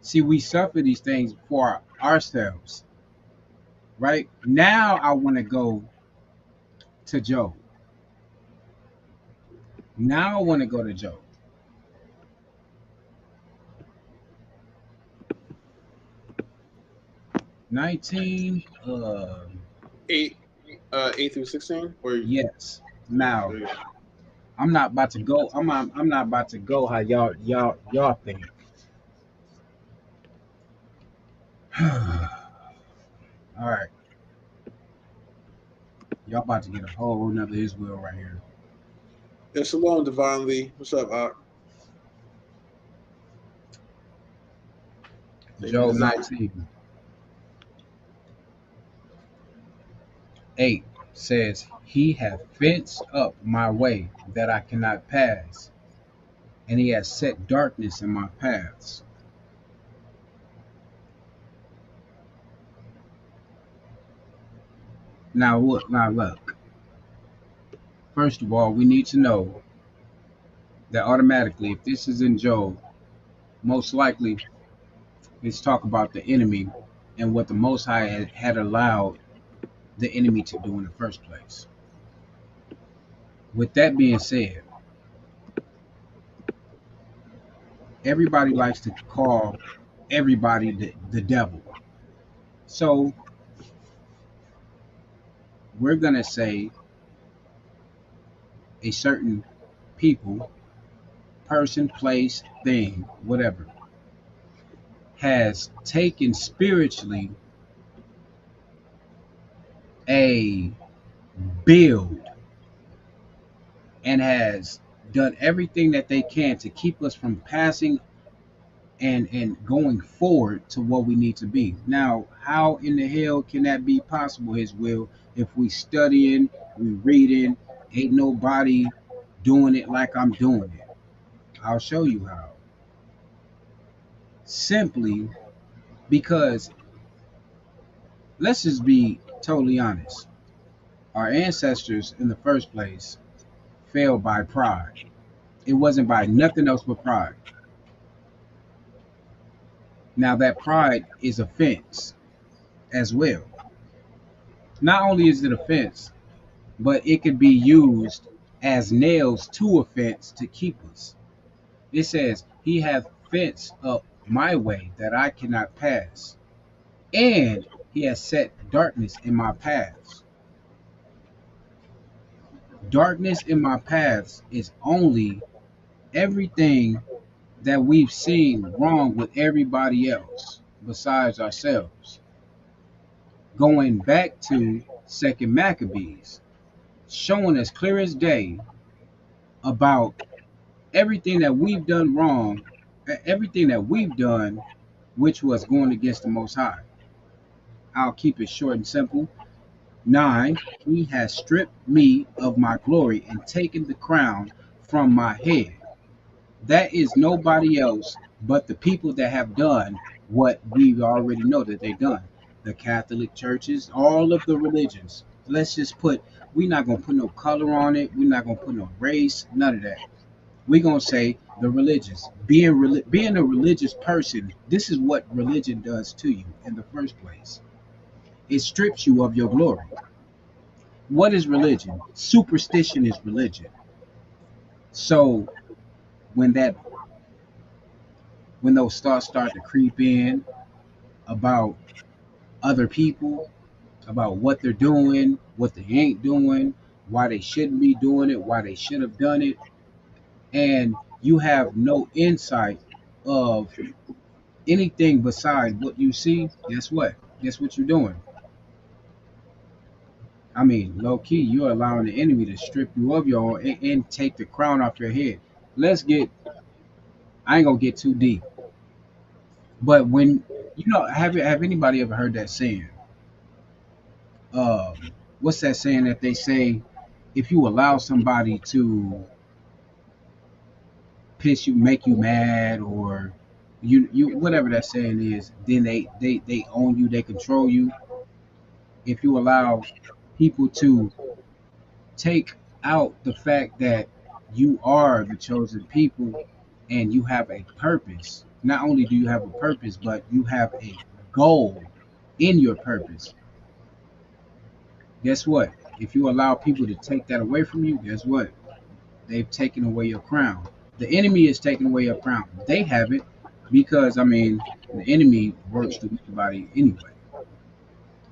See, we suffer these things for ourselves, right? Now, I want to go to Job. 19, 8 through 16. Yes. Now, I'm not about to go. I'm not about to go how y'all think. All right. Y'all about to get a whole nother Israel right here. Yeah, shalom, Divine Lee. What's up, Ak? Job 19. 8 says, He hath fenced up my way that I cannot pass, and he has set darkness in my paths. Now look. First of all, we need to know that automatically, if this is in Job, most likely it's talk about the enemy and what the Most High had allowed the enemy to do in the first place. With that being said, everybody likes to call everybody the devil. So we're going to say a certain people, person, place, thing, whatever, has taken spiritually a build and has done everything that they can to keep us from passing and going forward to what we need to be. Now, how in the hell can that be possible, his will, if we studying, we reading, ain't nobody doing it like I'm doing it? I'll show you how. Simply because, let's just be totally honest, our ancestors in the first place fell by pride. It wasn't by nothing else but pride. Now that pride is offense as well. Not only is it offense, but it could be used as nails to offense to keep us. It says, he hath fenced up my way that I cannot pass, and he has set darkness in my paths. Darkness in my paths is only everything that we've seen wrong with everybody else besides ourselves. Going back to Second Maccabees, showing us clear as day about everything that we've done wrong, everything that we've done, which was going against the Most High. I'll keep it short and simple. 9, he has stripped me of my glory and taken the crown from my head. That is nobody else but the people that have done what we already know that they've done. The Catholic churches, all of the religions. Let's just put, we're not going to put no color on it. We're not going to put no race, none of that. We're going to say the religious. Being a religious person, this is what religion does to you in the first place. It strips you of your glory. What is religion? Superstition is religion. So when those thoughts start to creep in about other people, about what they're doing, what they ain't doing, why they shouldn't be doing it, why they should have done it, and you have no insight of anything beside what you see, guess what? Guess what you're doing? I mean, low key, you're allowing the enemy to strip you of your own and take the crown off your head. I ain't gonna get too deep. But when have anybody ever heard that saying? What's that saying that they say? If you allow somebody to piss you, make you mad, or you whatever that saying is, then they own you, they control you. If you allow people to take out the fact that you are the chosen people and you have a purpose. Not only do you have a purpose, but you have a goal in your purpose. Guess what? If you allow people to take that away from you, guess what? They've taken away your crown. The enemy is taking away your crown. They have it because, I mean, the enemy works through everybody anyway.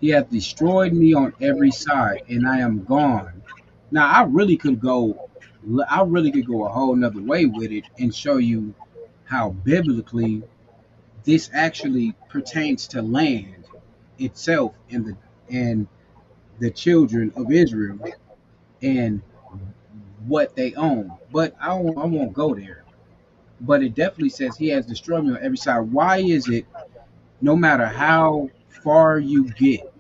He hath destroyed me on every side, and I am gone. Now, I really could go a whole nother way with it and show you how biblically this actually pertains to land itself and the children of Israel and what they own. But I won't go there. But it definitely says he has destroyed me on every side. Why is it no matter how far you get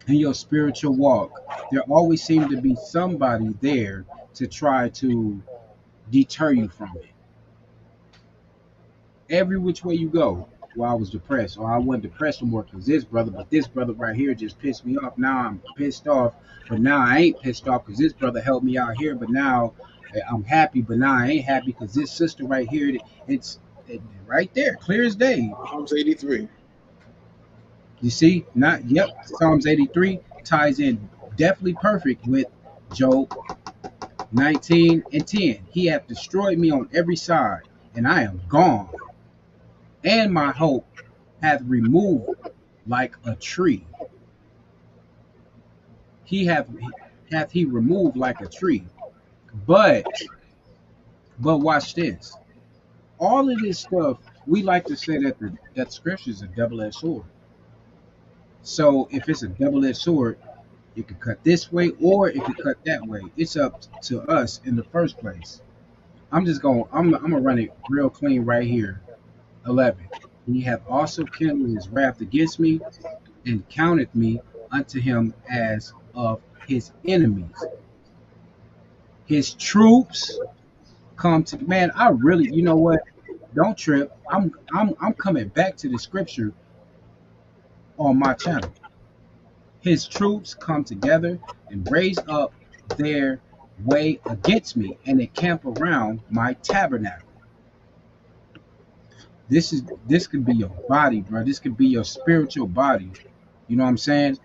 in your spiritual walk, there always seems to be somebody there to try to deter you from it? Every which way you go. Well, I was depressed, or I wasn't depressed no more because this brother, but this brother right here just pissed me off. Now I'm pissed off, but now I ain't pissed off because this brother helped me out here, but now I'm happy, but now I ain't happy because this sister right here, it's right there, clear as day. Psalms 83. You see, not yep. Psalms 83 ties in definitely perfect with Job 19 and 10. He hath destroyed me on every side, and I am gone. And my hope hath removed like a tree. Hath he removed like a tree. But watch this. All of this stuff, we like to say that scripture is a double-edged sword. So if it's a double-edged sword, it could cut this way or it could cut that way. It's up to us in the first place. I'm gonna run it real clean right here. 11. He hath also kindled his wrath against me and counted me unto him as of his enemies. His troops come to man. I really, you know what? Don't trip. I'm coming back to the scripture on my channel. His troops come together and raise up their way against me, and they camp around my tabernacle. This could be your body, bro. This could be your spiritual body. You know what I'm saying?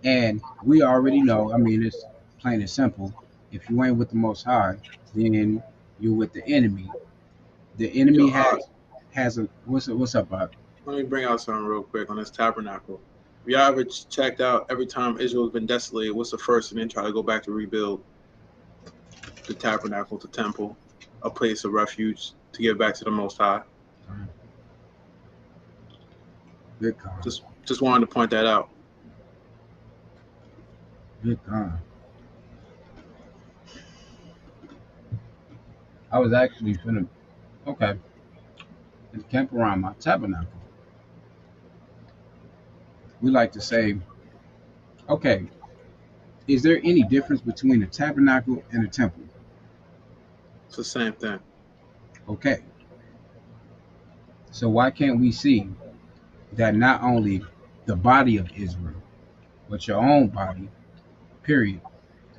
And we already know. I mean, it's plain and simple. If you ain't with the Most High, then you're with the enemy. The enemy has a what's up, Bob? Let me bring out something real quick on this tabernacle. Have y'all ever checked out every time Israel's been desolated, what's the first thing they try to go back to rebuild? The tabernacle, the temple, a place of refuge to get back to the Most High. Good God. Just wanted to point that out. Good God. I was actually finna and camp around my tabernacle. We like to say, okay, is there any difference between a tabernacle and a temple? It's the same thing. Okay. So why can't we see that not only the body of Israel, but your own body, period,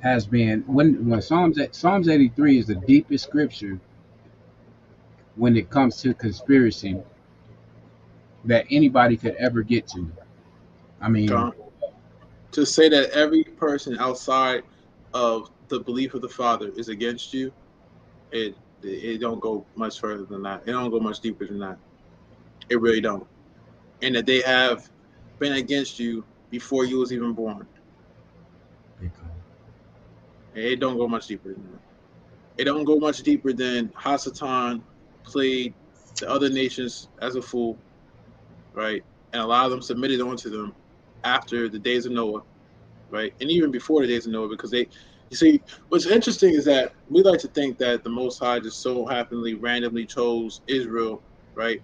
has been when Psalms 83 is the deepest scripture when it comes to conspiracy that anybody could ever get to. I mean, to say that every person outside of the belief of the Father is against you, it don't go much further than that. It don't go much deeper than that. It really don't. And that they have been against you before you was even born. It don't go much deeper than that. It don't go much deeper than Hasatan played the other nations as a fool, right? And a lot of them submitted onto them after the days of Noah, right? And even before the days of Noah, because you see, what's interesting is that we like to think that the Most High just so happenly randomly chose Israel, right?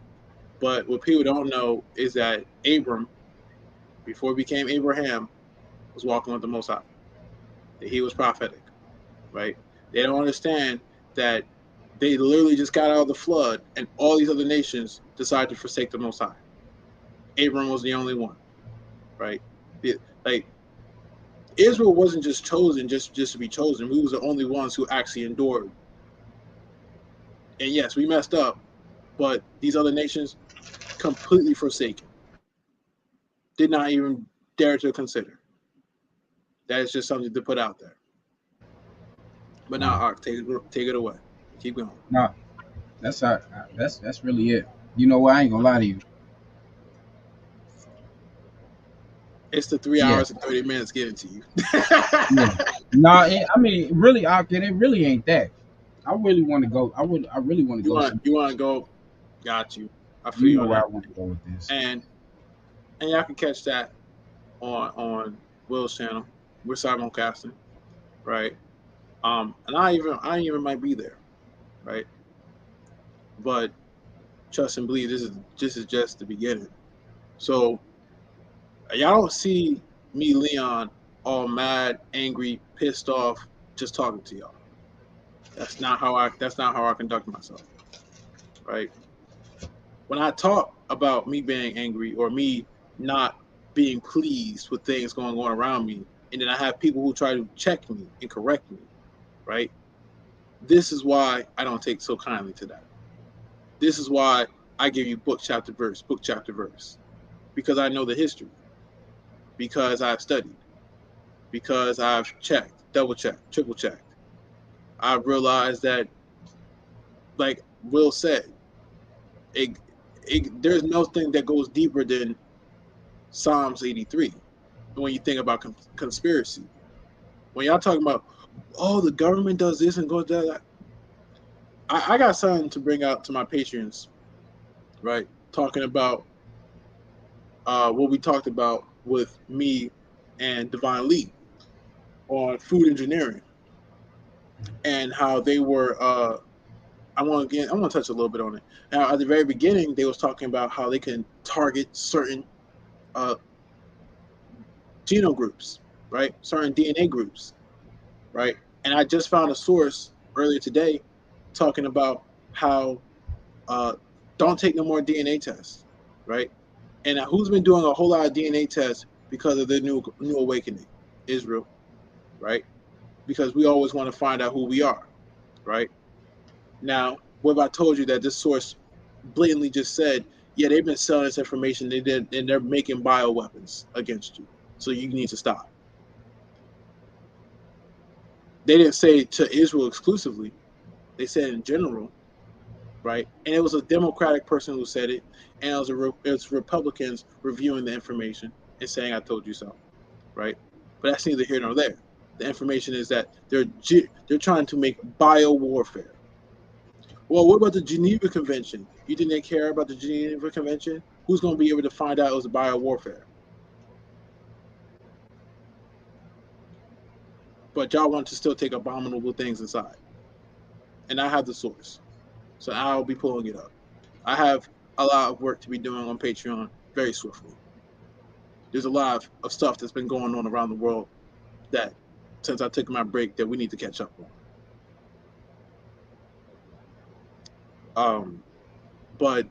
But what people don't know is that Abram, before he became Abraham, was walking with the Most High. That he was prophetic, right? They don't understand that they literally just got out of the flood and all these other nations decided to forsake the Most High. Abram was the only one, right? Like, Israel wasn't just chosen just to be chosen. We was the only ones who actually endured. And yes, we messed up, but these other nations completely forsaken. Did not even dare to consider. That is just something to put out there. But now, Ark, take it away. Keep going. No, that's really it. You know what? I ain't gonna lie to you. It's the 3 hours and 30 minutes getting to you. Yeah. No, I mean, really, Ark, it really ain't that. I really want to go. I really want to go. You want to go? Got you. I feel you know where I want to go with this. And y'all can catch that on Will's channel. We're simulcasting, right? And I even might be there, right? But trust and believe, this is just the beginning. So y'all don't see me, Leon, all mad, angry, pissed off, just talking to y'all. That's not how I conduct myself, right? When I talk about me being angry or me not being pleased with things going on around me, and then I have people who try to check me and correct me, right? This is why I don't take so kindly to that. This is why I give you book, chapter, verse, because I know the history, because I've studied, because I've checked, double checked, triple checked. I've realized that, like Will said, there's nothing that goes deeper than Psalms 83 when you think about conspiracy. When y'all talking about, oh, the government does this and goes that, I got something to bring out to my patrons, right? Talking about what we talked about with me and Divine Lee on food engineering and how they were. I want to touch a little bit on it. Now, at the very beginning, they was talking about how they can target certain genome groups, right? Certain DNA groups, right? And I just found a source earlier today talking about how don't take no more DNA tests, right? And who's been doing a whole lot of DNA tests because of the new awakening? Israel, right? Because we always want to find out who we are, right? Now, what if I told you that this source blatantly just said, yeah, they've been selling this information, and they're making bioweapons against you, so you need to stop. They didn't say to Israel exclusively. They said in general, right? And it was a Democratic person who said it, and it was Republicans reviewing the information and saying, I told you so, right? But that's neither here nor there. The information is that they're trying to make bio warfare. Well, what about the Geneva Convention? You think they care about the Geneva Convention? Who's going to be able to find out it was bio warfare? But y'all want to still take abominable things inside. And I have the source. So I'll be pulling it up. I have a lot of work to be doing on Patreon very swiftly. There's a lot of stuff that's been going on around the world that, since I took my break, that we need to catch up on. But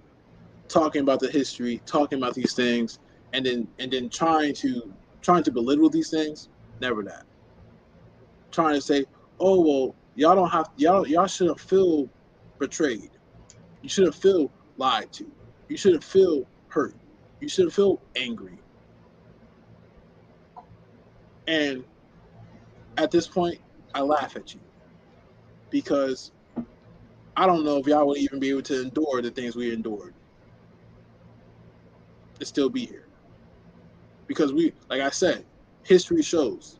talking about the history, talking about these things, and then trying to belittle these things, never that. Trying to say, oh well, y'all shouldn't feel betrayed. You shouldn't feel lied to. You shouldn't feel hurt. You shouldn't feel angry. And at this point, I laugh at you because I don't know if y'all would even be able to endure the things we endured to still be here. Because we, like I said, history shows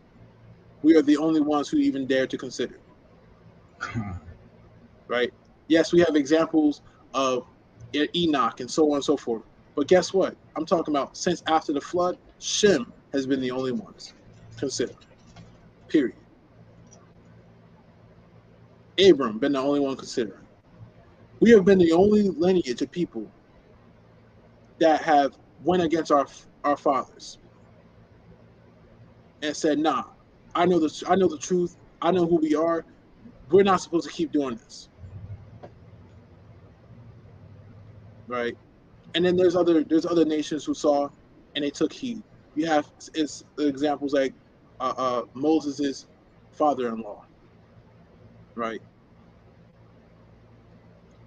we are the only ones who even dare to consider. Right? Yes, we have examples of Enoch and so on and so forth. But guess what? I'm talking about since after the flood, Shem has been the only ones considered. Period. Abram been the only one considering. We have been the only lineage of people that have went against our fathers and said, "Nah, I know the truth. I know who we are. We're not supposed to keep doing this." Right? And then there's other nations who saw and they took heed. You have examples like Moses' father-in-law, right?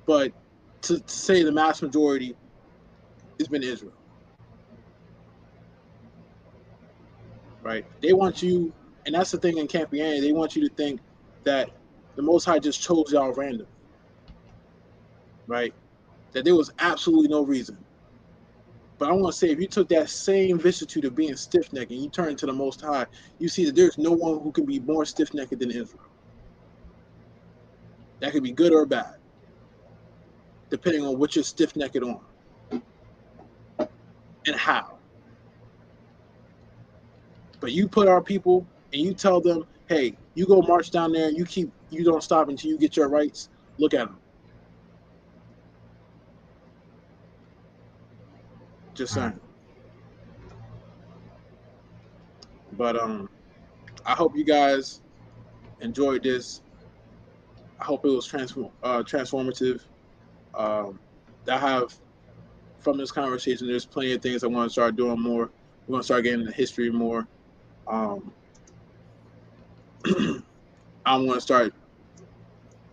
But to say the mass majority has been Israel, right? They want you, and that's the thing in Campiani, they want you to think that the Most High just chose y'all randomly, right? That there was absolutely no reason. But I want to say, if you took that same vicissitude of being stiff-necked and you turn to the Most High, you see that there's no one who can be more stiff-necked than Israel. That could be good or bad, depending on what you're stiff-necked on and how. But you put our people and you tell them, hey, you go march down there, you don't stop until you get your rights. Look at them. Just saying. But I hope you guys enjoyed this. I hope it was transformative. I have, from this conversation, there's plenty of things I want to start doing more. We're going to start getting into history more. I want to start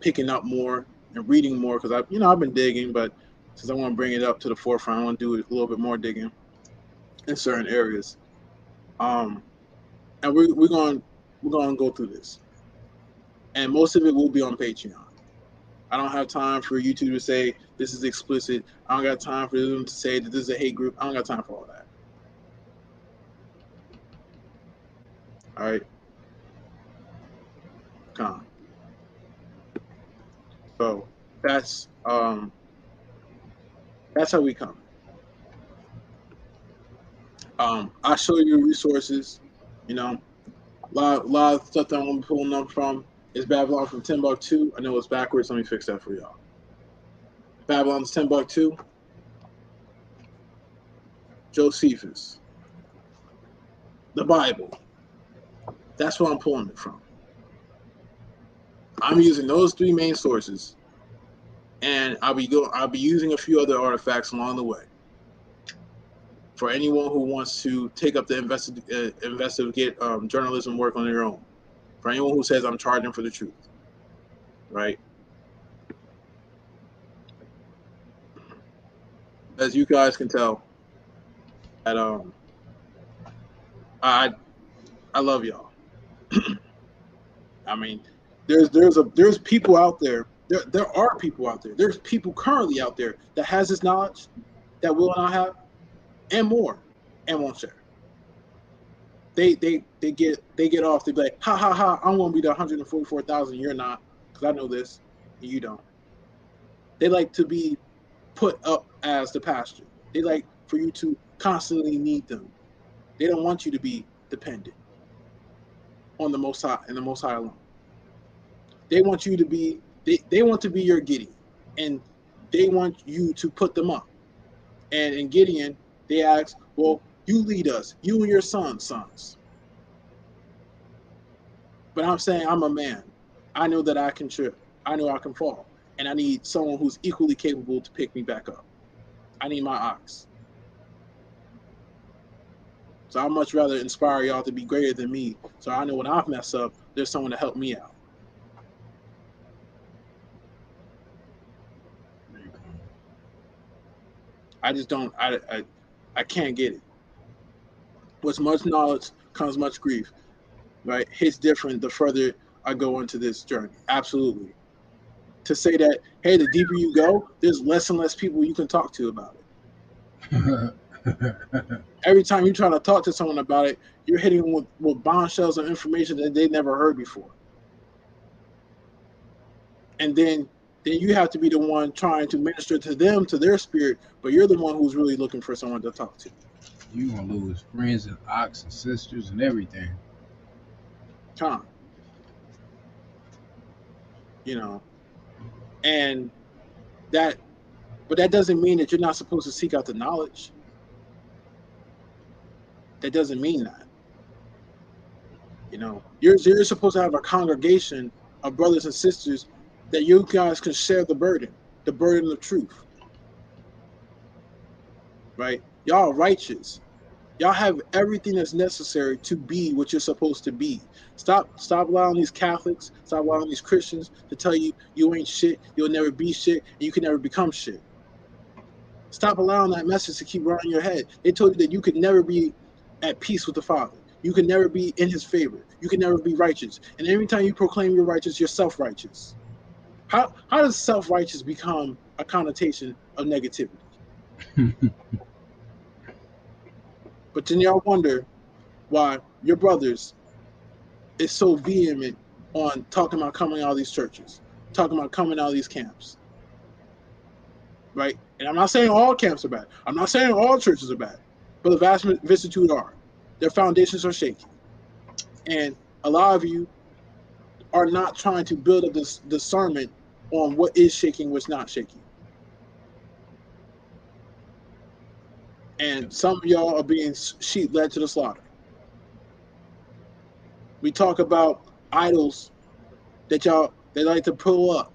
picking up more and reading more because I've been digging, but since I want to bring it up to the forefront, I want to do a little bit more digging in certain areas. And we're going to go through this, and most of it will be on Patreon. I don't have time for YouTube to say this is explicit. I don't got time for them to say that this is a hate group. I don't got time for all that. All right. Come on. So that's how we come. I show you resources, you know, a lot of stuff that I'm pulling up from is Babylon from Timbuktu. I know it's backwards. Let me fix that for y'all. Babylon's Timbuktu. Josephus. The Bible. That's where I'm pulling it from. I'm using those three main sources, and I'll be using a few other artifacts along the way. For anyone who wants to take up the investigate journalism work on their own. For anyone who says I'm charging for the truth, right? As you guys can tell, that I love y'all. I mean, there's people out there. There are people out there. There's people currently out there that has this knowledge that will not have, and more, and won't share. They get off. They be like, ha ha ha! I'm gonna be the 144,000. You're not, because I know this, and you don't. They like to be put up as the pastor. They like for you to constantly need them. They don't want you to be dependent on the Most High and the Most High alone. They want you to be. They want to be your Gideon, and they want you to put them up. And in Gideon, they ask, well, you lead us, you and your sons. But I'm saying I'm a man. I know that I can trip. I know I can fall. And I need someone who's equally capable to pick me back up. I need my ox. So I'd much rather inspire y'all to be greater than me. So I know when I mess up, there's someone to help me out. I just don't, I can't get it. With much knowledge comes much grief, right? It's different the further I go into this journey. Absolutely. To say that, hey, the deeper you go, there's less and less people you can talk to about it. Every time you try to talk to someone about it, you're hitting them with bombshells of information that they never heard before. And then you have to be the one trying to minister to them, to their spirit, but you're the one who's really looking for someone to talk to. You're going to lose friends and ox and sisters and everything. Tom. You know, and but that doesn't mean that you're not supposed to seek out the knowledge. That doesn't mean that. You know, you're supposed to have a congregation of brothers and sisters that you guys can share the burden of truth. Right? Y'all are righteous. Y'all have everything that's necessary to be what you're supposed to be. Stop allowing these Catholics, stop allowing these Christians to tell you you ain't shit, you'll never be shit, and you can never become shit. Stop allowing that message to keep running your head. They told you that you could never be at peace with the Father. You can never be in his favor. You can never be righteous. And every time you proclaim you're righteous, you're self-righteous. How does self-righteous become a connotation of negativity? But then y'all wonder why your brothers is so vehement on talking about coming out of these churches, talking about coming out of these camps. Right? And I'm not saying all camps are bad. I'm not saying all churches are bad. But the vast vicissitude are. Their foundations are shaky. And a lot of you are not trying to build up this discernment on what is shaking, what's not shaking. And some of y'all are being sheep led to the slaughter. We talk about idols that they like to pull up.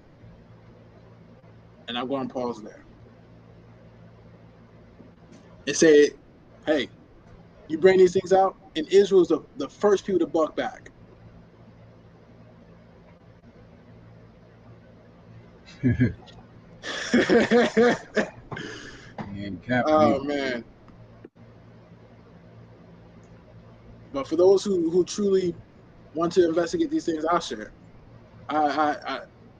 And I'm going to pause there. And say, hey, you bring these things out, and Israel is the first people to buck back. Oh man. But for those who truly want to investigate these things, I'll share.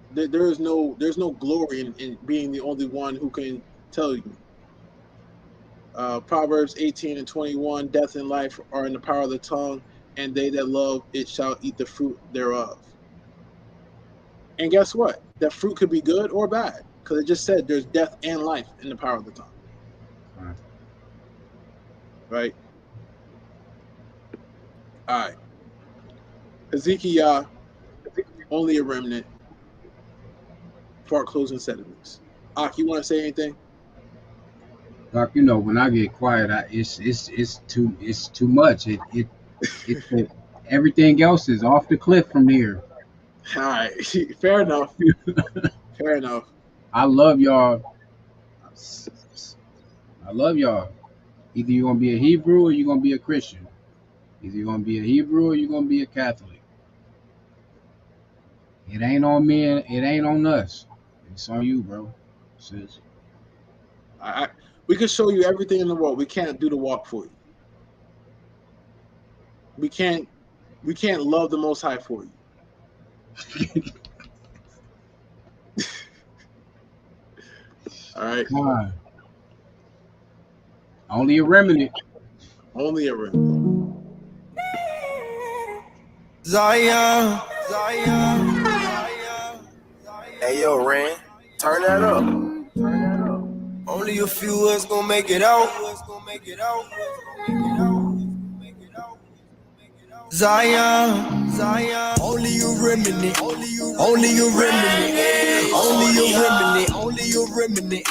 There's no glory in being the only one who can tell you. Proverbs 18:21, death and life are in the power of the tongue, and they that love it shall eat the fruit thereof. And guess what? That fruit could be good or bad, because it just said there's death and life in the power of the tongue. Right? All right. Ezekiel, only a remnant. For our closing sentiments. Ak, you want to say anything? Doc, you know, when I get quiet, it's too much. Everything else is off the cliff from here. All right, fair enough. Fair enough. I love y'all. I love y'all. Either you're gonna be a Hebrew or you're gonna be a Christian. Either you're gonna be a Hebrew or you're gonna be a Catholic. It ain't on me and it ain't on us. It's on you, bro. Sis. We can show you everything in the world. We can't do the walk for you. We can't love the Most High for you. All right. Only a remnant. Only a remnant. Zion. Hey yo, Ren, turn that up. Only a few of us gonna make it out. Zion. Only a remnant. Only a remnant. Only a remnant. Only a remnant.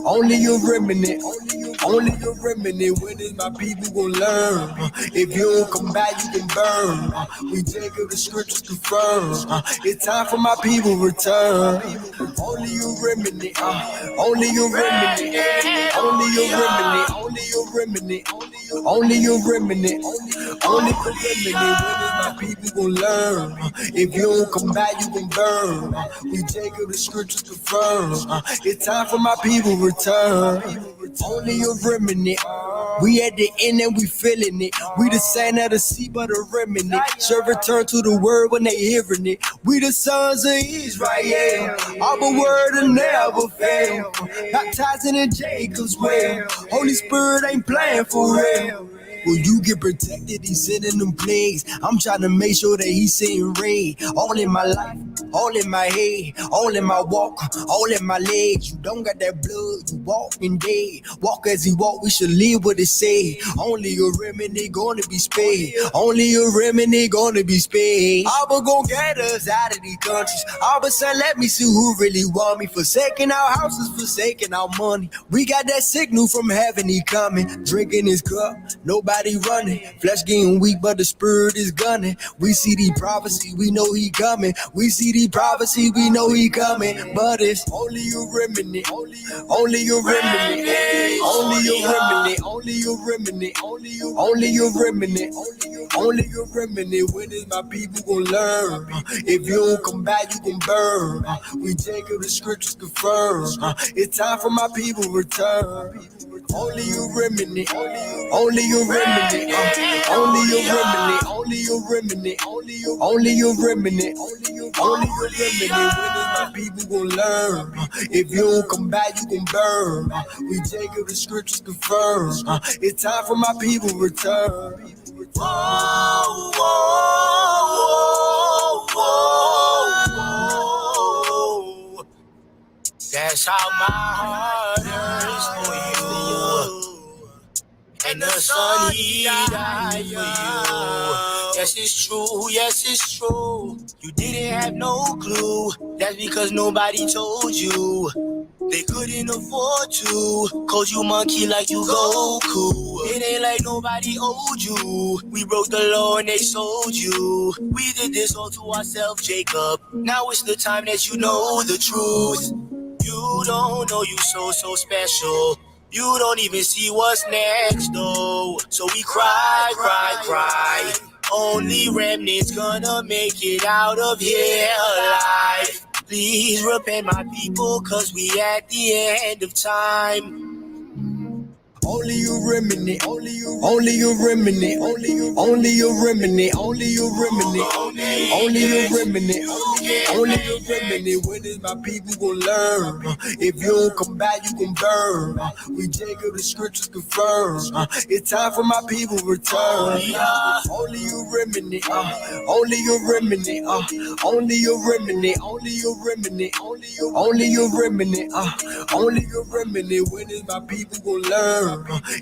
Only a remnant. Only a remnant. When is my people gonna learn? If you don't come back, you can burn. We take up the scriptures confirm. It's time for my people return. Only a remnant. Only a remnant. Only a remnant. Only a remnant. Only a remnant. Only a remnant. When is my people gonna learn? If you don't come back, you can burn. We take up the scriptures confirm. It's time for my people return. Only a remnant. We at the end and we feeling it. We the sand of the sea, but a remnant. Shall return to the word when they hearing it. We the sons of Israel. Our word will never fail. Baptizing in Jacob's well. Holy Spirit ain't playing for real. Will you get protected? He's sending them plagues. I'm trying to make sure that he's sending rain. All in my life, all in my head, all in my walk, all in my legs. You don't got that blood, you walking dead. Walk as he walk, we should live what it say. Only a remnant gonna be spared. Only a remnant gonna be spared. Abba gon' get us out of these countries. Abba said, let me see who really want me. Forsaking our houses, forsaking our money. We got that signal from heaven, he coming. Drinking his cup, nobody running. Flesh getting weak, but the spirit is gunning. We see the prophecy, we know he coming. We see the prophecy, we know he coming. But it's only a remnant. Only a remnant. Only a remnant. Only a remnant. Only a remnant. Only a remnant. When is my people gonna learn? If you don't come back, you can burn. We take up the scriptures confirm. It's time for my people return. Only a remnant. Only a remnant. Only a remnant. Only a remnant. Only a remnant. Only a remnant. When is my people gonna learn? If you don't come back, you can burn. We take up the scriptures confirm. It's time for my people return. Whoa, whoa, whoa, whoa. That's how my heart hurts for you. And the son, he died for you. Yes, it's true, yes, it's true. You didn't have no clue. That's because nobody told you. They couldn't afford to. Cause you monkey like you Goku. It ain't like nobody owed you. We broke the law and they sold you. We did this all to ourselves, Jacob. Now it's the time that you know the truth. You don't know you so special. You don't even see what's next though. So we cry, cry, cry. Only remnants gonna make it out of here alive. Please repent my people, cause we at the end of time. Only you remnant, only you remnant, only you remnant, only you remnant, only you remnant, only you remnant. When is my people gonna learn? If you don't come back, you gon' burn. We Jacob, the scriptures confirm. It's time for my people to return. Only you remnant, only you remnant, only you remnant, only you remnant, only you remnant, only you remnant. When is my people gonna learn?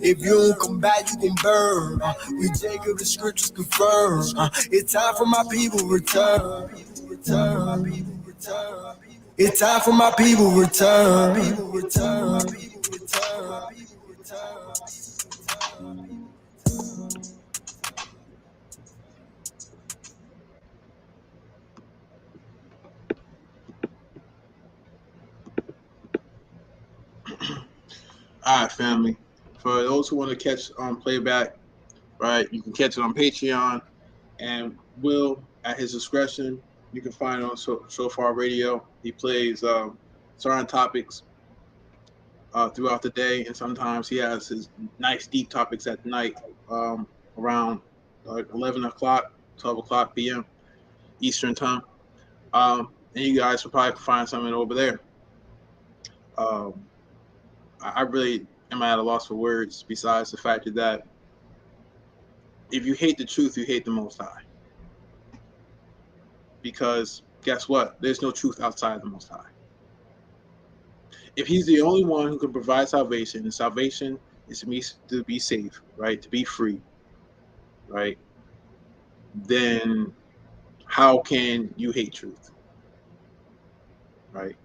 If you don't come back, you gon' burn. We Jacob, the scriptures confirm. It's time for my people to return. It's time for my people to return. All right, family. For those who want to catch playback, right, you can catch it on Patreon, and Will, at his discretion, you can find it on Shofar Radio. He plays certain topics throughout the day, and sometimes he has his nice deep topics at night around 11 o'clock, 12 o'clock p.m. Eastern time. And you guys will probably find something over there. I really am at a loss for words, besides the fact that if you hate the truth, you hate the Most High. Because guess what? There's no truth outside the Most High. If he's the only one who can provide salvation, and salvation is to be safe, right? To be free, right? Then how can you hate truth? Right?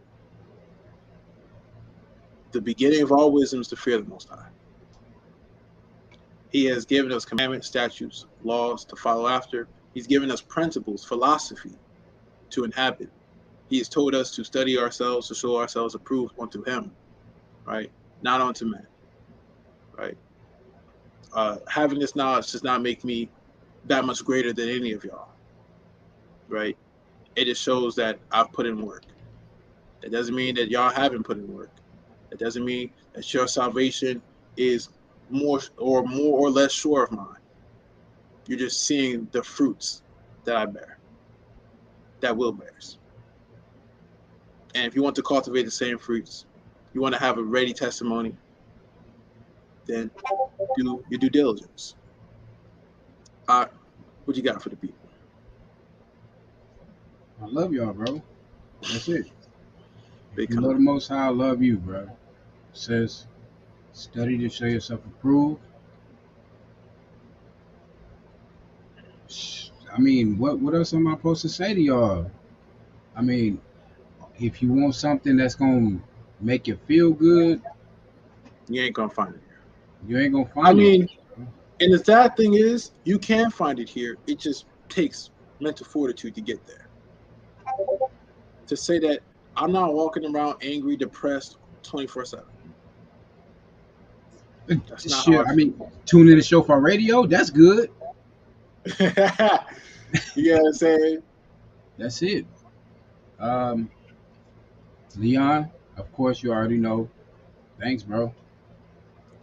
The beginning of all wisdom is to fear the Most High. He has given us commandments, statutes, laws to follow after. He's given us principles, philosophy to inhabit. He has told us to study ourselves, to show ourselves approved unto him, right? Not unto men, right? Having this knowledge does not make me that much greater than any of y'all, right? It just shows that I've put in work. That doesn't mean that y'all haven't put in work. That doesn't mean that your salvation is more or less sure of mine. You're just seeing the fruits that I bear, that Will bears. And if you want to cultivate the same fruits, you want to have a ready testimony, then do your due diligence. What you got for the people? I love y'all, bro. That's it. Big If you love the Most High, I love you, bro. It says, study to show yourself approved. I mean, what else am I supposed to say to y'all? I mean, if you want something that's gonna make you feel good, you ain't gonna find it here. You ain't gonna find I it. mean, and the sad thing is, you can find it here. It just takes mental fortitude to get there. To say that I'm not walking around angry, depressed 24/7. That's not Shit, I mean, tune in to Shofar Radio. That's good. You know what I'm saying? That's it. Leon, of course, you already know. Thanks, bro.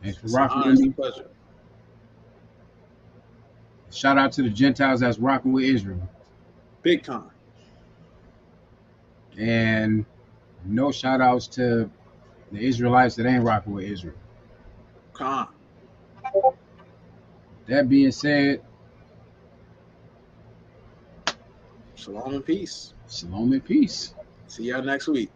Thanks for rocking with me. Pleasure. Shout out to the Gentiles that's rocking with Israel. Big time. And no shout outs to the Israelites that ain't rocking with Israel. Con. That being said, shalom and peace. Shalom and peace. See y'all next week.